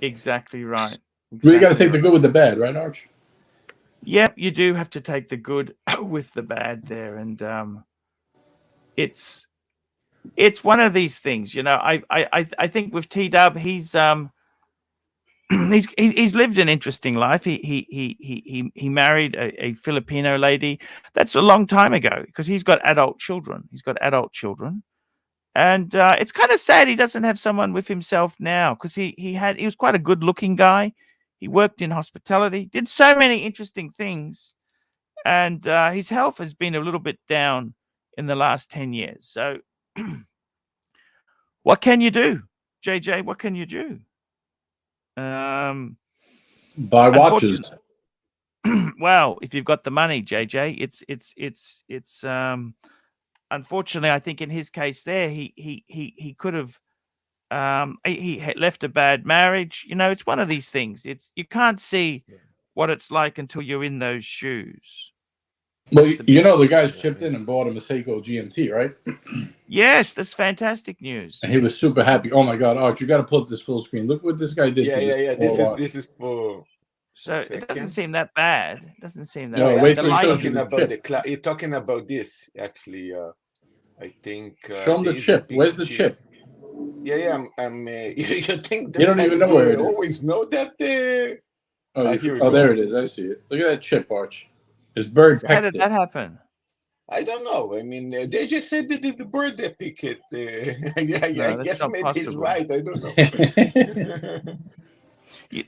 Exactly right. Really got to take the good with the bad, right, Arch? Yeah, you do have to take the good with the bad there, and it's one of these things, I think with T-Dub, he's lived an interesting life. He married a Filipino lady. That's a long time ago because he's got adult children. And it's kind of sad he doesn't have someone with himself now because he was quite a good looking guy. He worked in hospitality, did so many interesting things, and his health has been a little bit down in the last 10 years. So what can you do, JJ? What can you do? Buy watches. Well, if you've got the money, JJ, it's unfortunately, I think in his case there, he could have he had left a bad marriage. You know, it's one of these things. It's you can't see what it's like until you're in those shoes. Well, you know, the guys chipped in and bought him a Seiko GMT, right? Yes, that's fantastic news. And he was super happy. Oh my God, Art, you got to put this full screen. Look what this guy did. Yeah. This is for. So it doesn't seem that bad. It doesn't seem that No, bad. wait The till he light- shows you Talking the about chip. you're talking about this actually. I think. Show him the there is a chip. big Where's the chip? Yeah. I'm. You think that You don't even know where it is. always know that? Oh, here we oh, go. there it is. I see it. Look at that chip, Arch. His bird How pecked did it. that happen? I don't know. I mean, they just said that it's the bird that pick it. I that's guess not maybe he's possible. right. I don't know.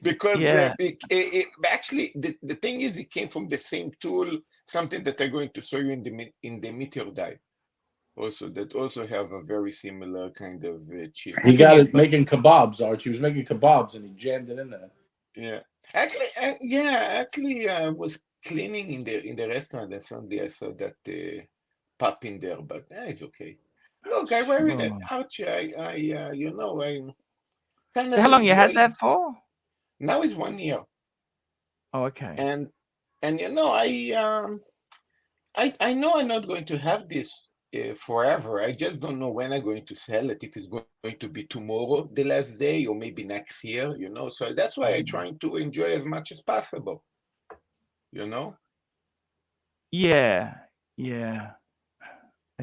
Because Yeah. actually, the thing is, it came from the same tool, something that I'm going to show you in the meteor die. Also, that also have a very similar kind of chip. He got it making kebabs, Arch. He was making kebabs and he jammed it in there. Yeah. Actually, I was cleaning in the restaurant and suddenly I saw that pop in there, but it's okay. Look, I wear it. Archie, I you know, I kind So of how long you had enjoy- that for? Now it's 1 year. Oh, okay. And you know, I know I'm not going to have this forever. I just don't know when I'm going to sell it. If it's going to be tomorrow, the last day, or maybe next year, you know. So that's why I'm trying to enjoy as much as possible. You know. Yeah. I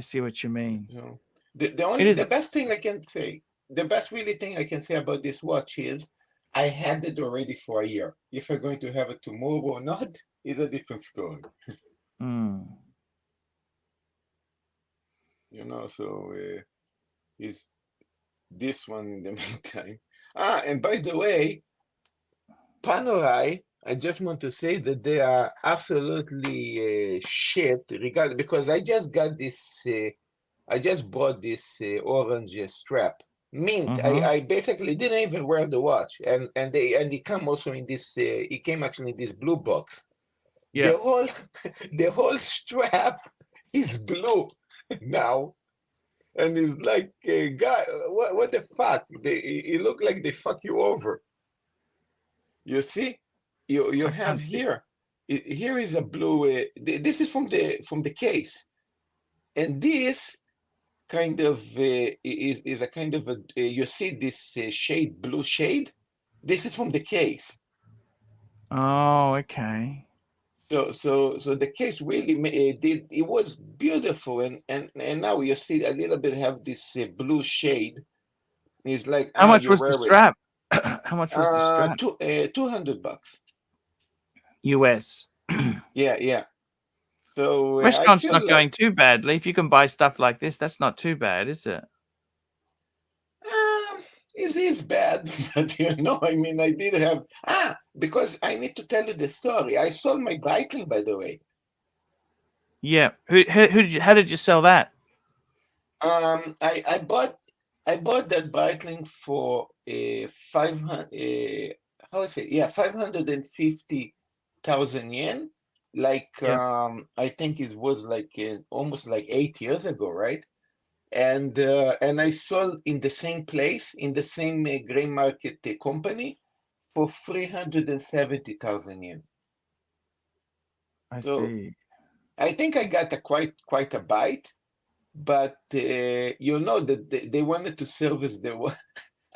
see what you mean. You know, the best thing I can say, the best really thing I can say about this watch is I had it already for a year. If I'm going to have it tomorrow or not is a different story. You know, so is this one in the meantime. And by the way, Panerai, I just want to say that they are absolutely shit, regardless, because I just got this. I just bought this orange strap, mint. I basically didn't even wear the watch, and it come also in this. It came actually in this blue box. Yeah. The whole strap is blue now, and it's like, guy, what the fuck? It look like they fuck you over. You see, you have here. Here is a blue. This is from the case, and this kind of is a kind of a. You see this shade, blue shade. This is from the case. Oh, okay. So the case really did. It was beautiful, and now you see a little bit have this blue shade. It's like How much was the strap? How much was the strap? $200 US. Yeah. So Restaurant's not going too badly. If you can buy stuff like this, that's not too bad, is it? It is bad, but you know, I mean, I did have because I need to tell you the story. I sold my Breitling, by the way. Yeah. How did you sell that? I bought that Breitling for 550,000 yen. Like I think it was like almost like 8 years ago, right? And I sold in the same place, in the same gray market company, for 370,000 yen. I see. I think I got quite a bite, but you know that they wanted to service the watch.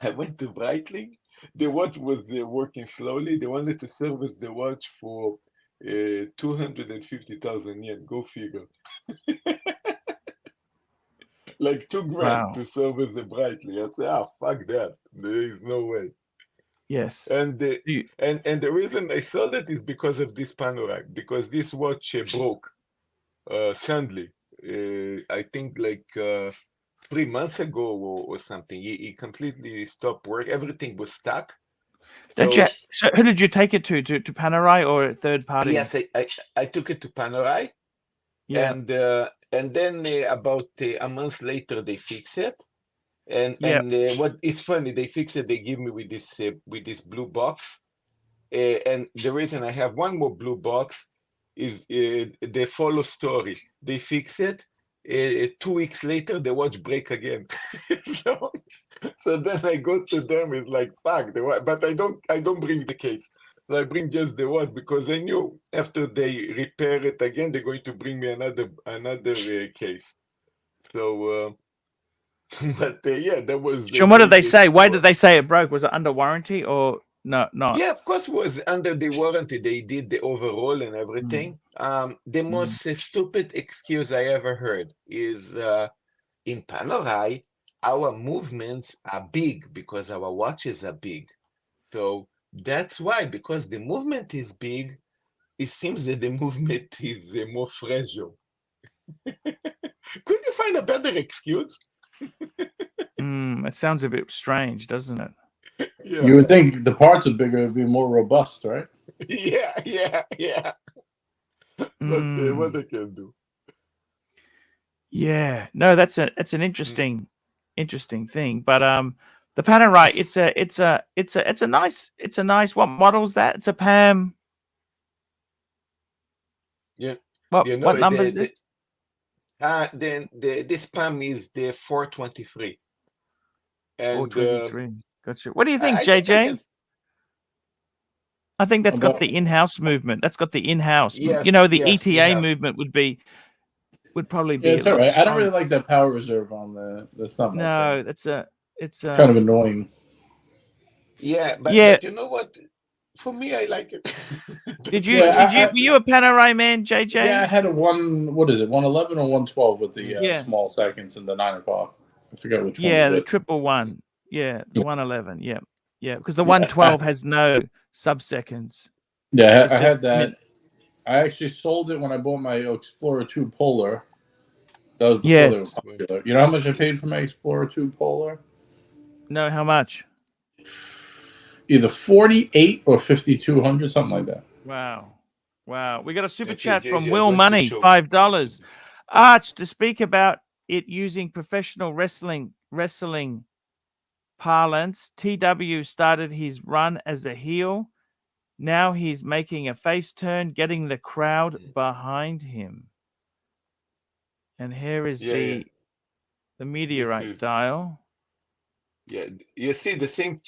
I went to Breitling. The watch was working slowly. They wanted to service the watch for 250,000 yen. Go figure. Like $2,000 to service the Breitling. I said, fuck that. There is no way. Yes. And the reason I sold it is because of this Panerai, because this watch broke suddenly. I think like 3 months ago or something. He completely stopped work. Everything was stuck. Don't you? So who did you take it to Panerai or a third party? Yes, I took it to Panerai, Yeah. and then about a month later they fix it, and Yeah. what is funny, they fix it. They give me with this blue box, and the reason I have one more blue box is they follow story. They fix it. 2 weeks later, the watch break again. So then I go to them. It's like fuck the watch, but I don't bring the case. So I bring just the watch because I knew after they repair it again, they're going to bring me another case. So, but yeah, that was. So what did they say? Why did they say it broke? Was it under warranty or no? Not. Yeah, of course, it was under the warranty. They did the overhaul and everything. The most stupid excuse I ever heard is in Panerai, our movements are big because our watches are big. So that's why, because the movement is big, it seems that the movement is more fragile. Could you find a better excuse? It sounds a bit strange, doesn't it? Yeah. You would think the parts are bigger, it'd be more robust, right? Yeah. But what they can do. Yeah, no, that's an interesting thing. But the Panerai, it's a nice. What model's that? It's a Pam. Yeah. What number is this? Then this Pam is the 423. And 423. Gotcha. What do you think, I think JJ? I think that's got the in-house movement. That's got the in-house. Yes, you know, the yes, ETA movement would probably be. Yeah, it's all right. I don't really like that power reserve on the thumb. No, it's kind of annoying. Yeah, but you know what? For me, I like it. Were you a Panerai man, JJ? Yeah, I had a 111 or 112 with the small seconds and the 9 o'clock. I forgot which one. Yeah, the 111. Yeah, the 111. Yeah, because the 112 has no sub-seconds. Yeah, I had that. I actually sold it when I bought my Explorer 2 Polar. That was before they were popular. You know how much I paid for my Explorer 2 Polar? No, how much? Either 48 or 5,200, something like that. Wow. We got a super chat from Will Money, $5. Arch, to speak about it using professional wrestling parlance, TW started his run as a heel. Now he's making a face turn, getting the crowd behind him. And here is the meteorite dial. Yeah, you see the same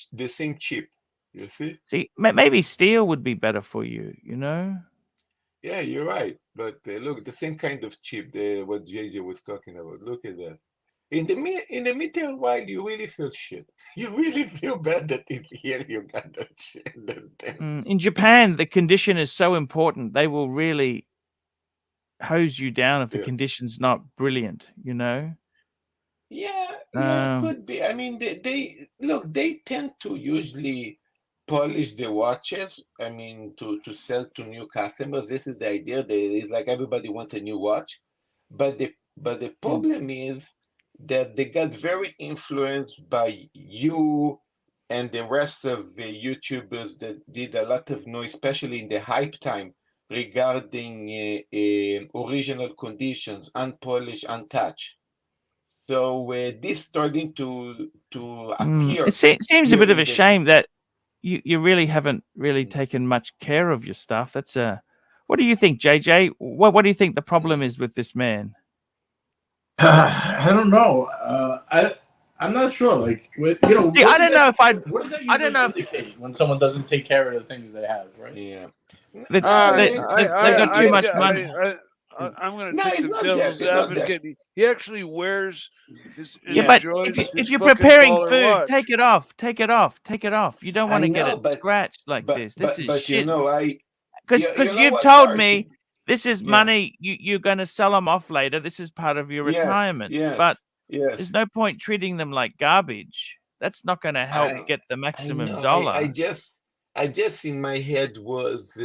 chip. You see? See, maybe steel would be better for you, you know? Yeah, you're right. But look, the same kind of chip, what JJ was talking about. Look at that. In the meteor while you really feel shit. You really feel bad that it's here. You got that shit. In Japan, the condition is so important. They will really hose you down if the condition's not brilliant, you know? Yeah, it could be. I mean, they tend to usually polish the watches. I mean, to sell to new customers. This is the idea. It's like everybody wants a new watch, but the problem is that they got very influenced by you and the rest of the YouTubers that did a lot of noise, especially in the hype time, regarding original conditions, unpolished, untouched. So this starting to appear. It seems a bit of a shame that you really haven't really taken much care of your stuff. That's what do you think, JJ? What do you think the problem is with this man? I don't know. I'm not sure. Like, you know, see, I don't know if what does that usually indicate when someone doesn't take care of the things they have, right? Yeah. They've got too much money. I'm going to take the devil's advocate. He actually wears his but if you're preparing food, watch. Take it off. You don't want to get it scratched like this. This is shit. You know, because you've told me this is money you're going to sell them off later. This is part of your retirement. But there's no point treating them like garbage. That's not going to help get the maximum dollar. I just in my head was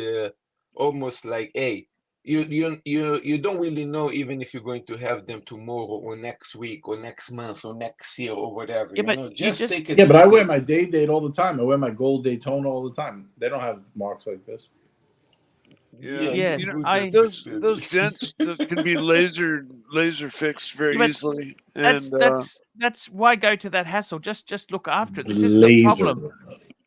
almost like, hey, you don't really know even if you're going to have them tomorrow or next week or next month or next year or whatever. Yeah, You but know, you just just take it. Yeah, but I with wear it. my day date all the time. I wear my gold Daytona all the time. They don't have marks like this. Yeah, Yes, you know, I. those dents can be laser fixed very Yeah, but easily, that's and that's why go to that hassle. Just look after it. This is the Laser. problem.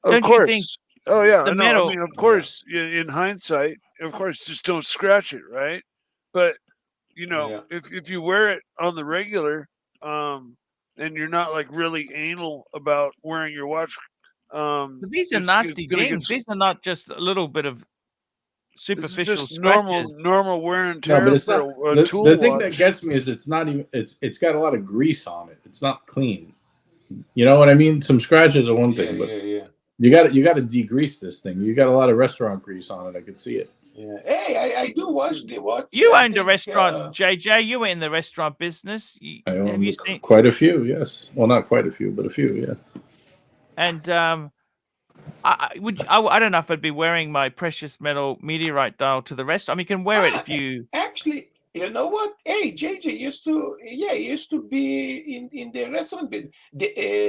of Don't you think course. Oh yeah, the I know. I metal? mean, of course, in hindsight, of course, just don't scratch it, right? But you know, Yeah. if you wear it on the regular, and you're not like really anal about wearing your watch, But these are it's nasty gonna get. dings. These are not just a little bit of This is superficial just scratches. normal wear and No, but tear it's for not. a The tool thing that watch. gets me is it's not even. It's got a lot of grease on it. It's not clean. You know what I mean? Some scratches are one Yeah, thing, but yeah. you got to degrease this thing. You got a lot of restaurant grease on it. I could see it. Yeah. Hey, I do watch the watch. You I owned a think, restauranJJ. You were in the restaurant business. I Have own you seen? quite a few. Yes. Well, not quite a few, but a few. Yeah. And I don't know if I'd be wearing my precious metal meteorite dial to the restaurant. I mean, you can wear it if you. Actually, you know what? Hey, JJ used to be in the restaurant. But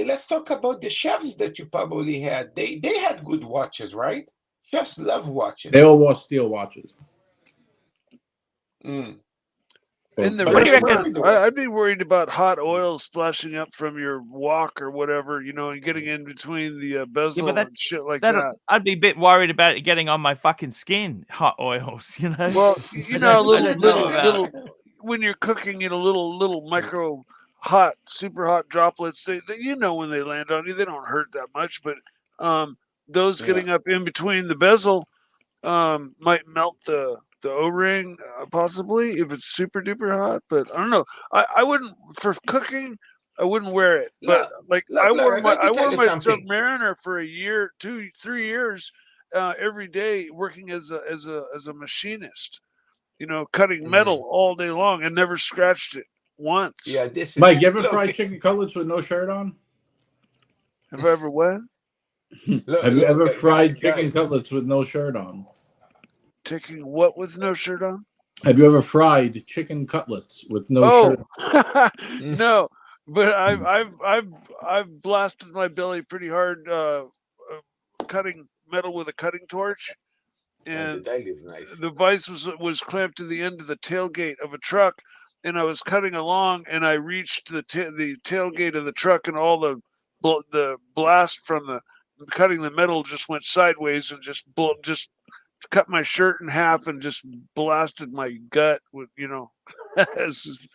let's talk about the chefs that you probably had. They had good watches, right? Chefs love watches. They all wore steel watches. Mm. In the What do you reckon? restaurant, I'd be worried about hot oil splashing up from your wok or whatever, you know, and getting in between the bezel but and shit like that. I'd be a bit worried about it getting on my fucking skin. Hot oils, you know. Well, you I know, don't know about. when you're cooking, you know, little micro hot, super hot droplets. They you know when they land on you, they don't hurt that much, but those getting up in between the bezel might melt the O-ring possibly if it's super duper hot. But I don't know. I wouldn't for cooking. I wouldn't wear it. But I wore my Submariner for a year, 2, 3 years. Every day working as a machinist, you know, cutting metal all day long and never scratched it once. Yeah, this is Mike, you ever fried chicken cutlets with no shirt on? Have I ever what? Have you ever fried chicken cutlets with no shirt on? Taking what with no shirt on? Have you ever fried chicken cutlets with no shirt? No, but I've blasted my belly pretty hard cutting metal with a cutting torch, and the dial is nice. the vise was clamped to the end of the tailgate of a truck, and I was cutting along, and I reached the tailgate of the truck, and all the blast from the cutting the metal just went sideways and just cut my shirt in half and just blasted my gut with, you know, it's just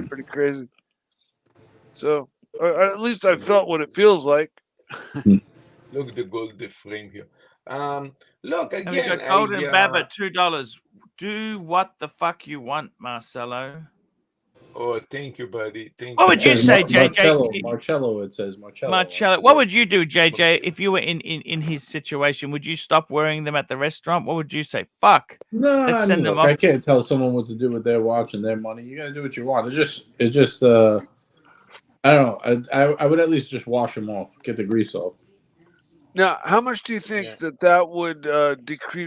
pretty crazy. So at least I felt what it feels like. Look at the gold frame here. Look And we again. got Golden Bab at $2. Do what the fuck you want, Marcelo. Oh, thank you, buddy. Thank What you. would you say, JJ? Marcello, it says Marcello. Marcello. What would you do, JJ, if you were in his situation? Would you stop wearing them at the restaurant? What would you say? Fuck. No, Let's I send mean, them look, off. I can't tell someone what to do with their watch and their money. You gotta do what you want. It's just I don't know. I would at least just wash them off, get the grease off. Now, how much do you think that would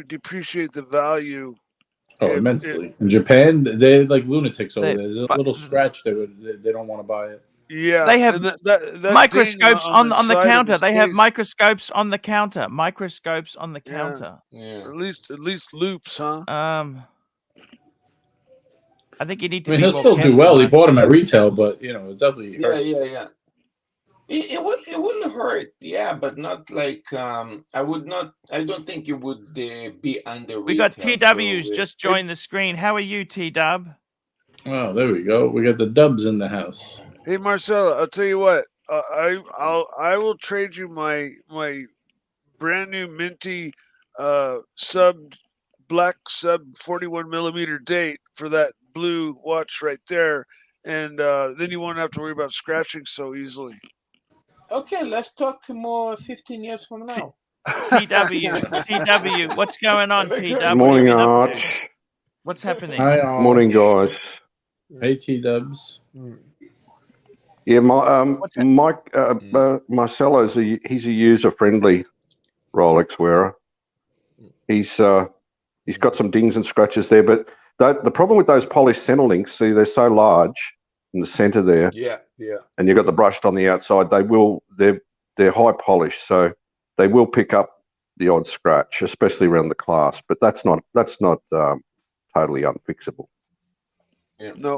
depreciate the value? Oh, immensely. In Japan, they're like lunatics over there. There's a little scratch they don't want to buy it. Yeah, They have and that microscopes ding on the side of counter. his They have case- microscopes on the counter. Microscopes on the counter. Yeah. At least loops, huh? I think you need I to mean, be he'll more still do careful, well. He Mark. bought them at retail, but you know, it definitely hurts. Yeah. It will hurt, yeah, but not like I don't think it would be under We got retail, TWs so, just joined the screen. How are you, T-Dub? Oh, there we go. We got the dubs in the house. Hey, Marcelo, I'll tell you what. I will trade you my brand new minty black sub 41 millimeter date for that blue watch right there, and then you won't have to worry about scratching so easily. Okay, let's talk more 15 years from now. TW, what's going on, TW? Good morning, Arch. What's happening? Hi, Arch. Morning, guys. Hey, T-dubs. Yeah, Mike Marcello's he's a user-friendly Rolex wearer. He's got some dings and scratches there, but the problem with those polished center links, see, they're so large in the center there, Yeah. and you've got the brushed on the outside. They're high polished, so they will pick up the odd scratch, especially around the clasp. But that's not totally unfixable. Yeah. No.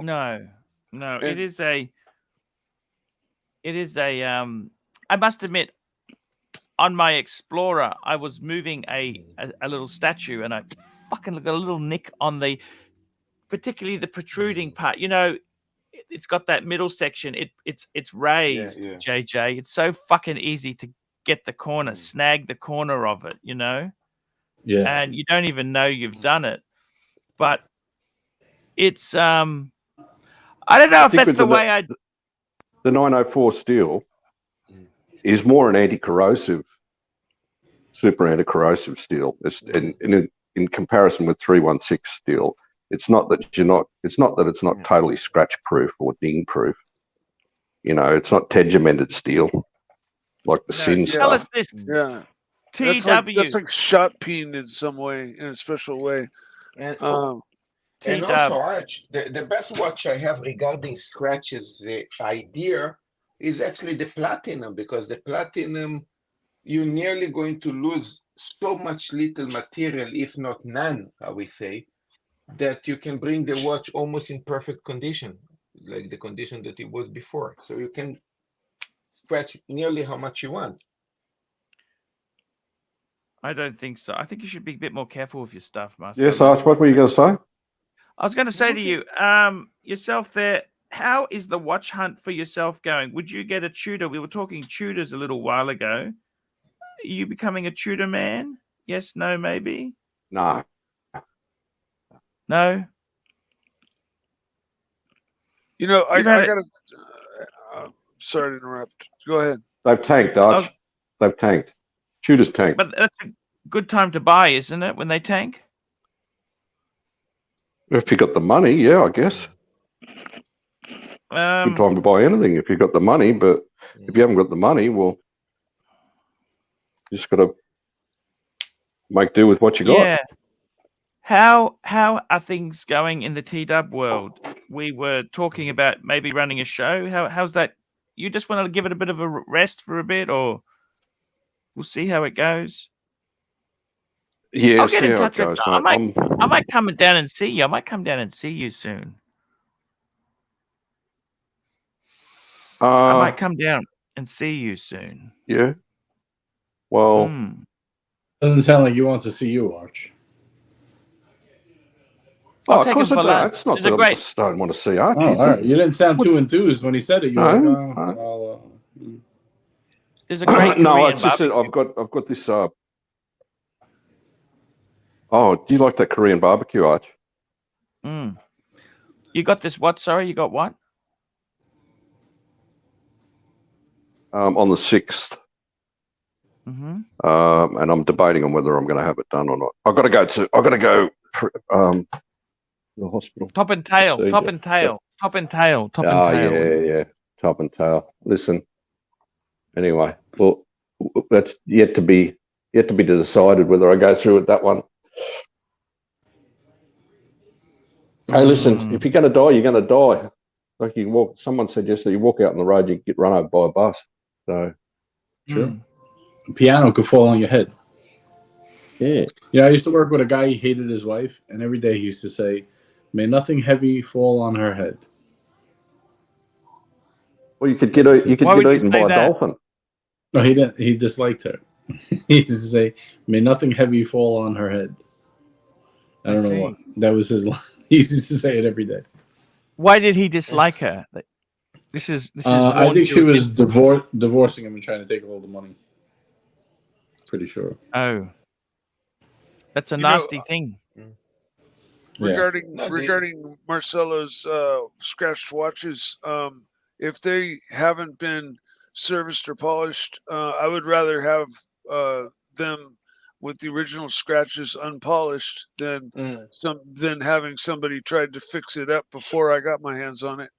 No. And- It is a I must admit, on my Explorer, I was moving a little statue, and I fucking got a little nick on particularly the protruding part. You know, it's got that middle section. It's raised, yeah. JJ. It's so fucking easy to get the corner, snag the corner of it, you know? Yeah. And you don't even know you've done it. But it's I don't know if think that's with the way I The 904 steel is more an anti-corrosive, super anti-corrosive steel. It's in comparison with 316 steel. It's not that it's not totally scratch proof or ding proof. You know, it's not tegimented steel like the Sin tell stuff. us this. Yeah. TW. That's like shot peen in some way, in a special way. And Um, also, Arch, the best watch I have regarding scratches idea is actually the platinum, because the platinum, you're nearly going to lose so much little material, if not none, I would say, that you can bring the watch almost in perfect condition, like the condition that it was before. So you can scratch nearly how much you want. I don't think so. I think you should be a bit more careful with your stuff, Marcel. Yes, Arch, what were you going to say? I was going to say to you, yourself there, how is the watch hunt for yourself going? Would you get a Tudor? We were talking Tudors a little while ago. Are you becoming a Tudor man? Yes, no, maybe? No. No? you know, I You've had got to. Sorry to interrupt. Go ahead. They've tanked, Arch. They've tanked. Tudor's tanked. But that's a good time to buy, isn't it, when they tank? If you got the money, yeah, I guess. Good time to buy anything if you've got the money, but if you haven't got the money, well, you just got to make do with what you got. Yeah. How are things going in the T-Dub world? We were talking about maybe running a show. How's that? You just want to give it a bit of a rest for a bit, or we'll see how it goes? Yeah, I'll get see in how it touch with goes, I mate. might come down and see you. I might come down and see you soon. I might come down and see you soon. Yeah. Well, Doesn't sound like he wants to see you, Arch. oh, I'll of take course him I for don't. lunch. It's not There's that a I great. just don't want to see Archie. Oh, all right. You didn't sound too enthused when he said it. You were No, like, oh, There's a great no, Korean it's just that I've got this. Oh, do you like that Korean barbecue, Arch? You got this what? Sorry, you got what? On the 6th. Mm-hmm. And I'm debating on whether I'm going to have it done or not. I've got to go to the hospital. Top and tail, procedure. top and tail, top and tail, top and Oh, tail. yeah, top and tail. Listen. Anyway, well, that's yet to be decided whether I go through with that one. Hey, listen, if you're going to die, you're going to die. Like someone said yesterday, you walk out on the road, you get run over by a bus. So, sure. A piano could fall on your head. Yeah. Yeah, I used to work with a guy, he hated his wife, and every day he used to say, may nothing heavy fall on her head. Well, you could get eaten by a dolphin. No, he didn't. He disliked her. He used to say, may nothing heavy fall on her head. I don't know what. That was his line. He used to say it every day. Why did he dislike her? This is I think she was divorcing him and trying to take all the money. Pretty sure. Oh. That's a nasty thing. Regarding Marcelo's scratched watches, if they haven't been serviced or polished, I would rather have them with the original scratches unpolished than having somebody tried to fix it up before I got my hands on it.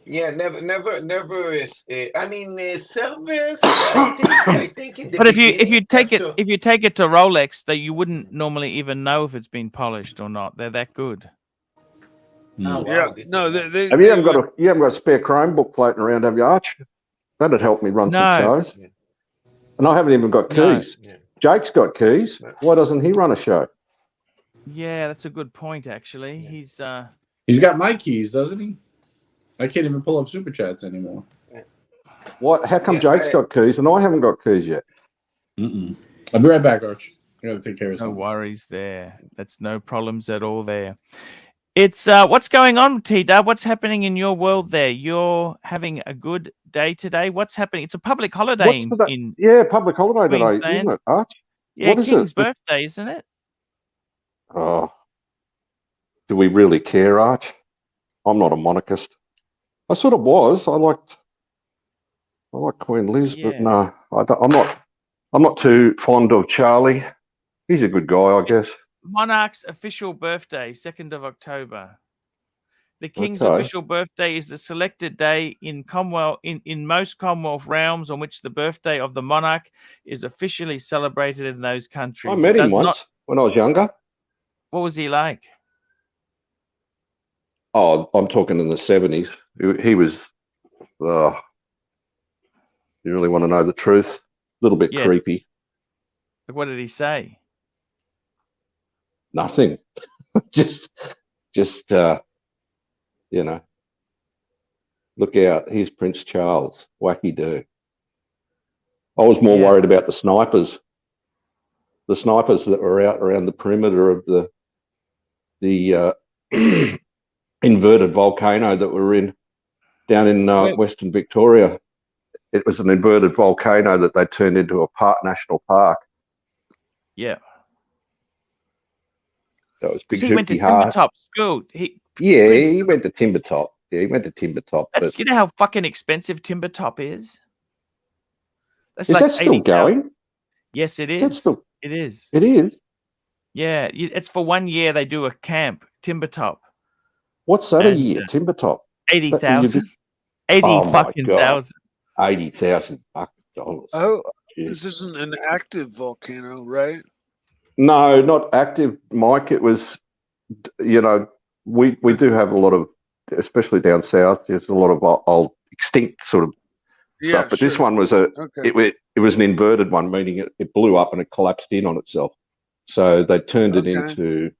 Yeah, never is. I mean, service. I think in the But if you beginning, take it after- if you take it to Rolex, that you wouldn't normally even know if it's been polished or not. They're that good. Oh Yeah, wow, this no, is nice. they Have you haven't got a spare Chromebook floating around, have you, Arch? That'd help me run some No, shows. Yeah. And I haven't even got no. keys. Yeah. Jake's got keys. No. Why doesn't he run a show? Yeah, that's a good point. Actually, Yeah. He's got my keys, doesn't he? I can't even pull up super chats anymore. What? How come Yeah, Jake's got keys and I haven't got keys yet? I'll be right back, Arch. I gotta take care of no something. worries there. That's no problems at all there. It's what's going on, T-Dub? What's happening in your world there? You're having a good day today. What's happening? It's a public holiday What's the in yeah, public holiday today, Queensland. isn't it, Arch? Yeah, What is King's it? birthday, isn't it? Oh, do we really care, Arch? I'm not a monarchist. I sort of was. I like Queen Liz, but Yeah. no, I'm not too fond of Charlie. He's a good guy, I guess. Monarch's official birthday, 2nd of October. The King's Okay. official birthday is the selected day in most Commonwealth realms on which the birthday of the monarch is officially celebrated in those countries. I met him once when I was younger. What was he like? Oh, I'm talking in the 70s. He was, you really want to know the truth? A little bit Yes. creepy. What did he say? Nothing. just, you know, look out. Here's Prince Charles. Wacky do. I was more worried about the snipers that were out around the perimeter of the inverted volcano that we're down in Western Victoria. It was an inverted volcano that they turned into a national park. Yeah. That was big. Because he went to hoopty hard. Timbertop School. He went to Timbertop. Yeah, he went to Timbertop. You know how fucking expensive Timbertop is? That's Is like that still going? Yes, it is. It is. It is. Yeah, it's for 1 year. They do a camp, Timbertop. What's that a year? Timbertop. 80,000. Oh my fucking God. thousand. $80,000. Oh, Jeez. this isn't an active volcano, right? No, not active, Mike. It was, you know, we do have a lot of, especially down south. There's a lot of old extinct sort of stuff. But this one was it was an inverted one, meaning it blew up and it collapsed in on itself. So they turned it into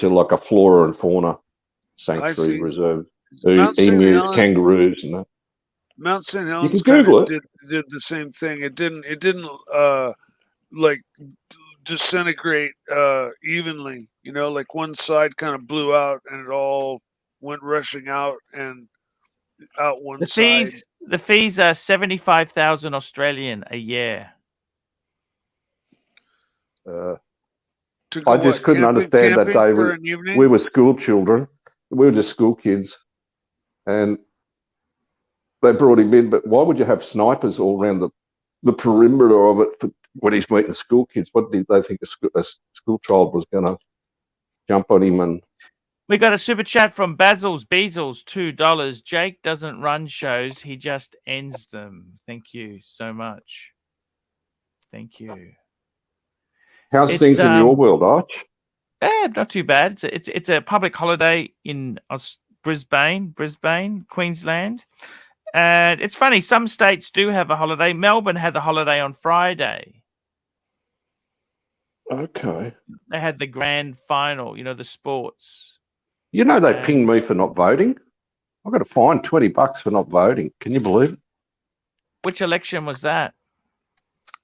like a flora and fauna sanctuary reserve. Emus, kangaroos, and that. Mount St. You Helens can Google kind of did the same thing. It didn't like disintegrate evenly. You know, like one side kind of blew out and it all went rushing out and out one side. The fees are 75,000 Australian a year. I just couldn't understand that day. We were school children. We were just school kids, and they brought him in. But why would you have snipers all around the perimeter of it when he's meeting school kids? What did they think a school child was going to jump on him? And we got a super chat from Basil's Beazles, $2. Jake doesn't run shows; he just ends them. Thank you so much. Thank you. How's things in your world, Arch? Not too bad. It's a public holiday in Brisbane, Queensland. And it's funny, some states do have a holiday. Melbourne had the holiday on Friday. Okay. They had the grand final, you know, the sports. You know they pinged me for not voting. I got a fine $20 for not voting. Can you believe it? Which election was that?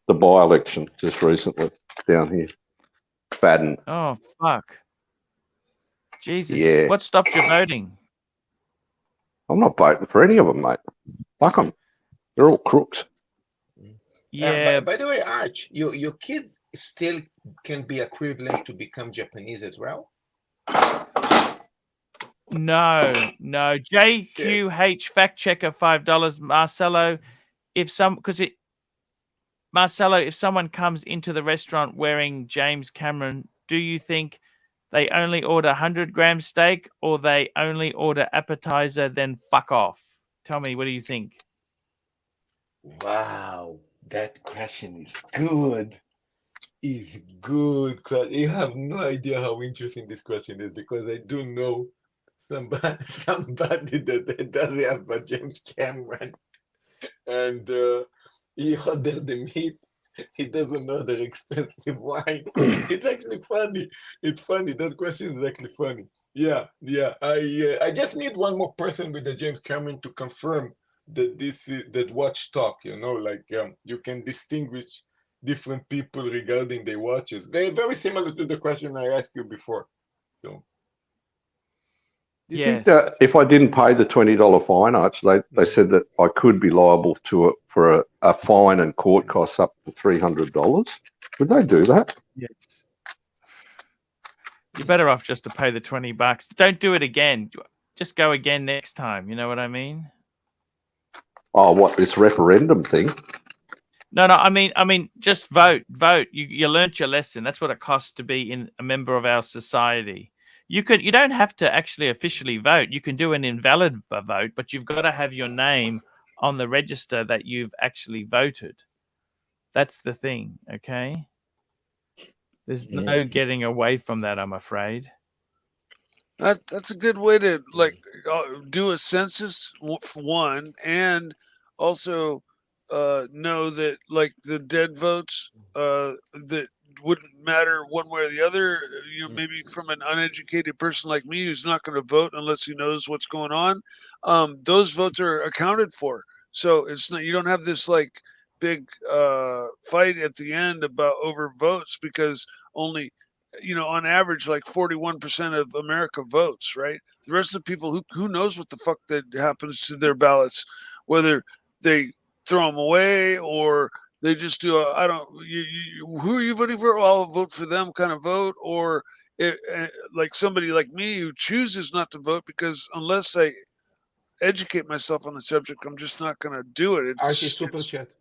The by-election just recently down here. Fadden. Oh, fuck. Jesus. Yeah. What stopped you voting? I'm not voting for any of them, mate. Fuck them. They're all crooks. Yeah. By the way, Arch, your kids still can be equivalent to become Japanese as well? No. JQH fact checker $5. Marcelo, if someone comes into the restaurant wearing James Cameron, do you think they only order 100-gram steak, or they only order appetizer, then fuck off? Tell me, what do you think? Wow, that question is good. Is good. You have no idea how interesting this question is, because I do know somebody that does have a James Cameron, and he ordered the meat. He doesn't order expensive wine. It's actually funny. It's funny. That question is actually funny. Yeah. I just need one more person with the James Cameron to confirm that this is that watch talk. Like you can distinguish different people regarding their watches. They're very similar to the question I asked you before. So. Do you think that if I didn't pay the $20 fine, Arch, they said that I could be liable for a fine and court costs up to $300? Would they do that? Yes. You're better off just to pay the $20. Don't do it again. Just go again next time. You know what I mean? Oh, what, this referendum thing? No. I mean, just vote. You learnt your lesson. That's what it costs to be a member of our society. You don't have to actually officially vote. You can do an invalid vote, but you've got to have your name on the register that you've actually voted. That's the thing, okay? There's no getting away from that, I'm afraid. That's a good way to do a census for one, and also know that the dead votes that wouldn't matter one way or the other. Maybe from an uneducated person like me who's not going to vote unless he knows what's going on. Those votes are accounted for, so it's not, you don't have this big fight at the end about over votes, because only on average 41% of America votes, right? The rest of the people, who knows what the fuck that happens to their ballots, whether they throw them away or they just do who are you voting for? I'll vote for them kind of vote, or somebody like me who chooses not to vote because unless I educate myself on the subject, I'm just not going to do it. Archie, super chat.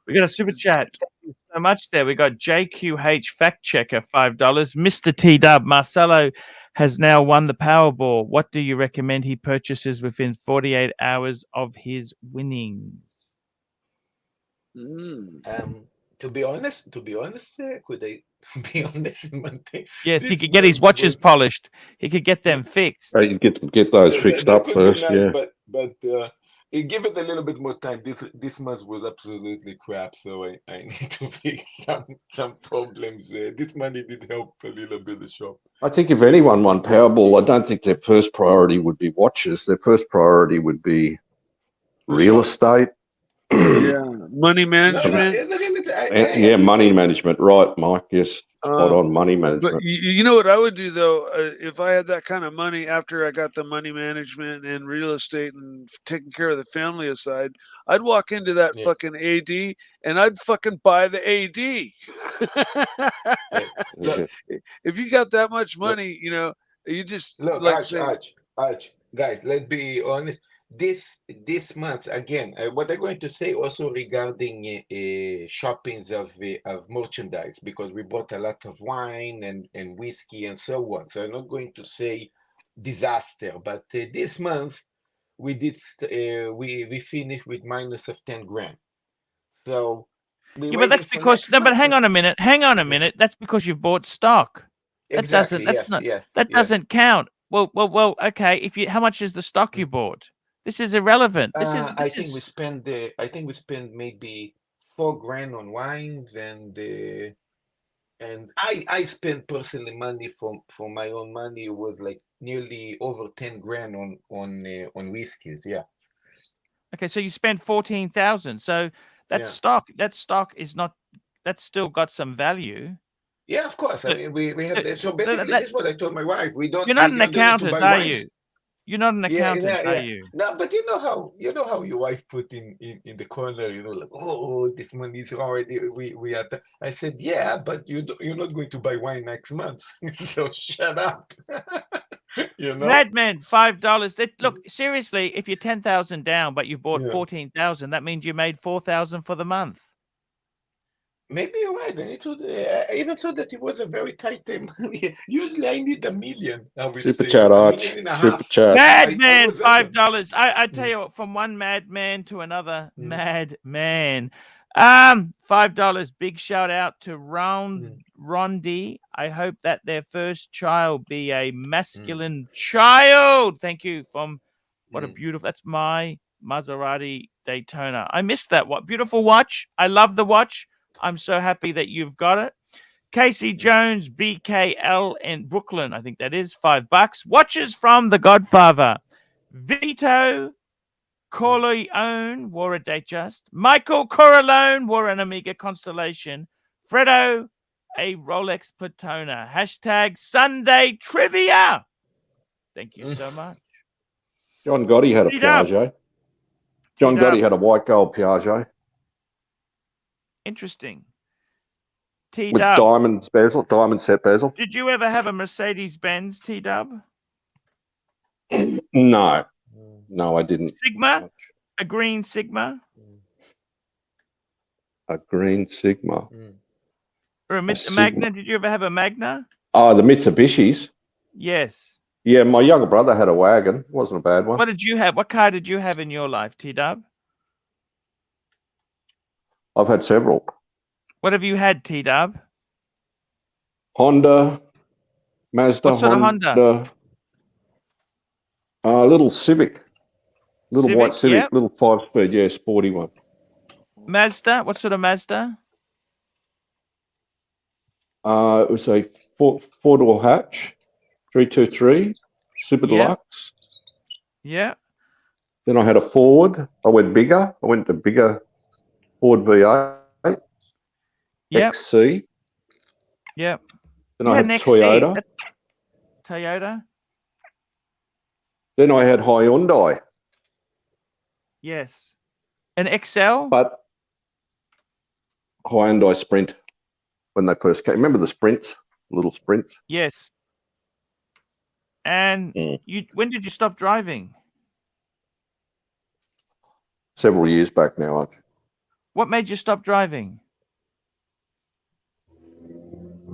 We got a super chat. Thank you so much there. We got JQH Fact Checker, $5. Mr. T Dub, Marcelo has now won the Powerball. What do you recommend he purchases within 48 hours of his winnings? To be honest, could I be honest in one thing? Yes, he could get his watches polished. He could get them fixed. You get those fixed up first, yeah. But give it a little bit more time. This month was absolutely crap, so I need to fix some problems there. This money did help a little bit the shop. I think if anyone won Powerball, I don't think their first priority would be watches. Their first priority would be real estate. Yeah, money management. Money management. Right, Mike. Yes, spot on, money management. But you know what I would do though, if I had that kind of money after I got the money management and real estate and taking care of the family aside, I'd walk into that fucking AD and I'd fucking buy the AD. If you got that much money, you just look, Arch, guys, let's be honest. This month again, what I'm going to say also regarding shoppings of merchandise, because we bought a lot of wine and whiskey and so on. So I'm not going to say disaster, but this month we did we finished with minus of 10 grand. So but that's because but hang on a minute. That's because you've bought stock. Exactly. That doesn't count. Well, okay. How much is the stock you bought? This is irrelevant. I think we spend maybe 4 grand on wines, and I spent personally money for my own money. It was nearly over 10 grand on whiskeys. Yeah. Okay, so you spent 14,000. So that's stock. That stock is not. That's still got some value. Yeah, of course. I mean, we have that. So basically, this is what I told my wife. We don't. You're not an accountant, are you? You're not an accountant, are you? No, but you know how your wife put in the corner, oh, this money is already we are. I said, yeah, but you're not going to buy wine next month, so shut up. Madman, $5. Look, seriously, if you're 10,000 down, but you bought 14,000, that means you made 4,000 for the month. maybe you're right. I need to. I even thought that it was a very tight Usually, I need 1 million. I would Super say chat, 1.5 million. Super chat. Madman, was under. $5. I tell you what, from one madman to another madman. $5. Big shout out to Rondi. I hope that their first child be a masculine child. Thank you. From what a beautiful. That's my Maserati Daytona. I missed that. What beautiful watch. I love the watch. I'm so happy that you've got it. Casey Jones, BKL in Brooklyn. I think that is $5. Watches from The Godfather. Vito Corleone wore a Datejust. Michael Corleone wore an Omega Constellation. Fredo, a Rolex Platona. Hashtag Sunday Trivia. Thank you so much. John Gotti had a Piaget. John Gotti had a white gold Piaget. Interesting. With diamond bezel, diamond set bezel. Did you ever have a Mercedes-Benz, T-Dub? No. No, I didn't. Sigma? A green Sigma? A green Sigma. Or a Magna? Did you ever have a Magna? Oh, the Mitsubishis. Yes. Yeah, my younger brother had a wagon. Wasn't a bad one. What did you have? What car did you have in your life, T-Dub? I've had several. What have you had, T-Dub? Honda, Mazda, what sort of Honda? Little Civic. Little Civic, white Civic, yep. little 5-speed, yeah, sporty one. Mazda? What sort of Mazda? It was a four-door hatch, 323, Super Deluxe. Yeah. Then I had a Ford. I went bigger. I went to bigger Ford V8. Yep. XC. Yep. Then I had Toyota. Toyota. Then I had Hyundai. Yes. An XL? But Hyundai Sprint when they first came. Remember the Sprints? Little Sprints? Yes. And when did you stop driving? Several years back now, Archie. What made you stop driving?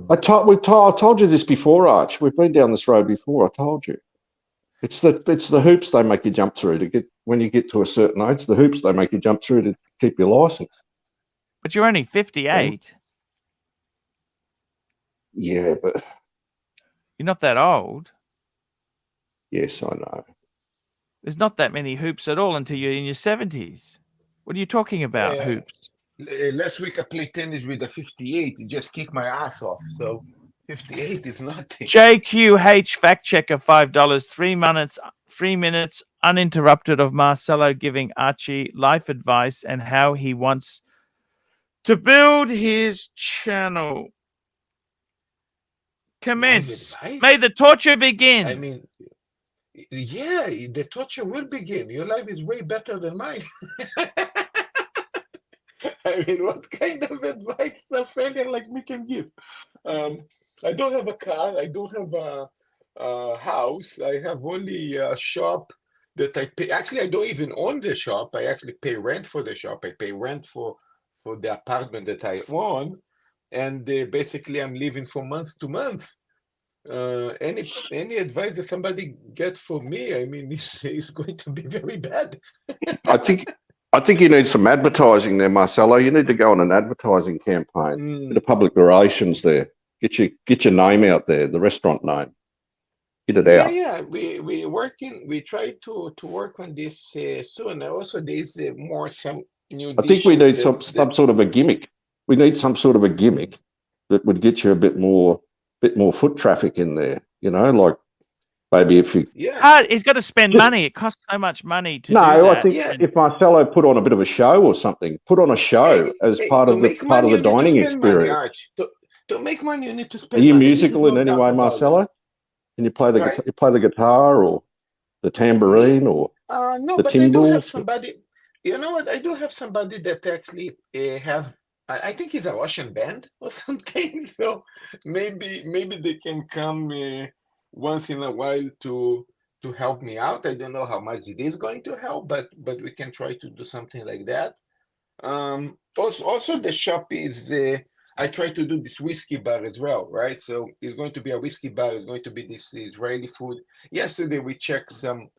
I told you this before, Arch. We've been down this road before. I told you. It's the hoops they make you jump through to get when you get to a certain age. The hoops they make you jump through to keep your license. But you're only 58. Yeah, but you're not that old. Yes, I know. There's not that many hoops at all until you're in your 70s. What are you talking about, hoops? Last week I played tennis with a 58. It just kicked my ass off. So 58 is nothing. JQH fact checker $5. 3 minutes uninterrupted of Marcelo giving Archie life advice and how he wants to build his channel. Commence. May the torture begin. I mean, yeah, the torture will begin. Your life is way better than mine. I mean, what kind of advice a failure like me can give? I don't have a car. I don't have a house. I have only a shop that I pay. Actually, I don't even own the shop. I actually pay rent for the shop. I pay rent for the apartment that I own. And basically, I'm living from month to month. Any advice that somebody gets from me, I mean, it's going to be very bad. I think you need some advertising there, Marcelo. You need to go on an advertising campaign. Bit of public relations there. Get your name out there, the restaurant name. Get it out. Yeah. We working. We try to work on this soon. Also, there's some new. I think we need some sort of a gimmick. We need some sort of a gimmick that would get you a bit more foot traffic in there. You know, like maybe if you. Yeah. He's got to spend money. It costs so much money to do that. I think if Marcelo put on a bit of a show or something, put on a show as part of the dining experience. To make money, you need to spend. Are you musical in any way, Marcelo? Can you play the guitar or the tambourine or no, the but timbrels? I do have somebody. You know what? I do have somebody that actually have. I think it's a Russian band or something. So maybe they can come once in a while to help me out. I don't know how much it is going to help, but we can try to do something like that. Also the shop is. I try to do this whiskey bar as well, right? So it's going to be a whiskey bar. It's going to be this Israeli food. Yesterday we checked some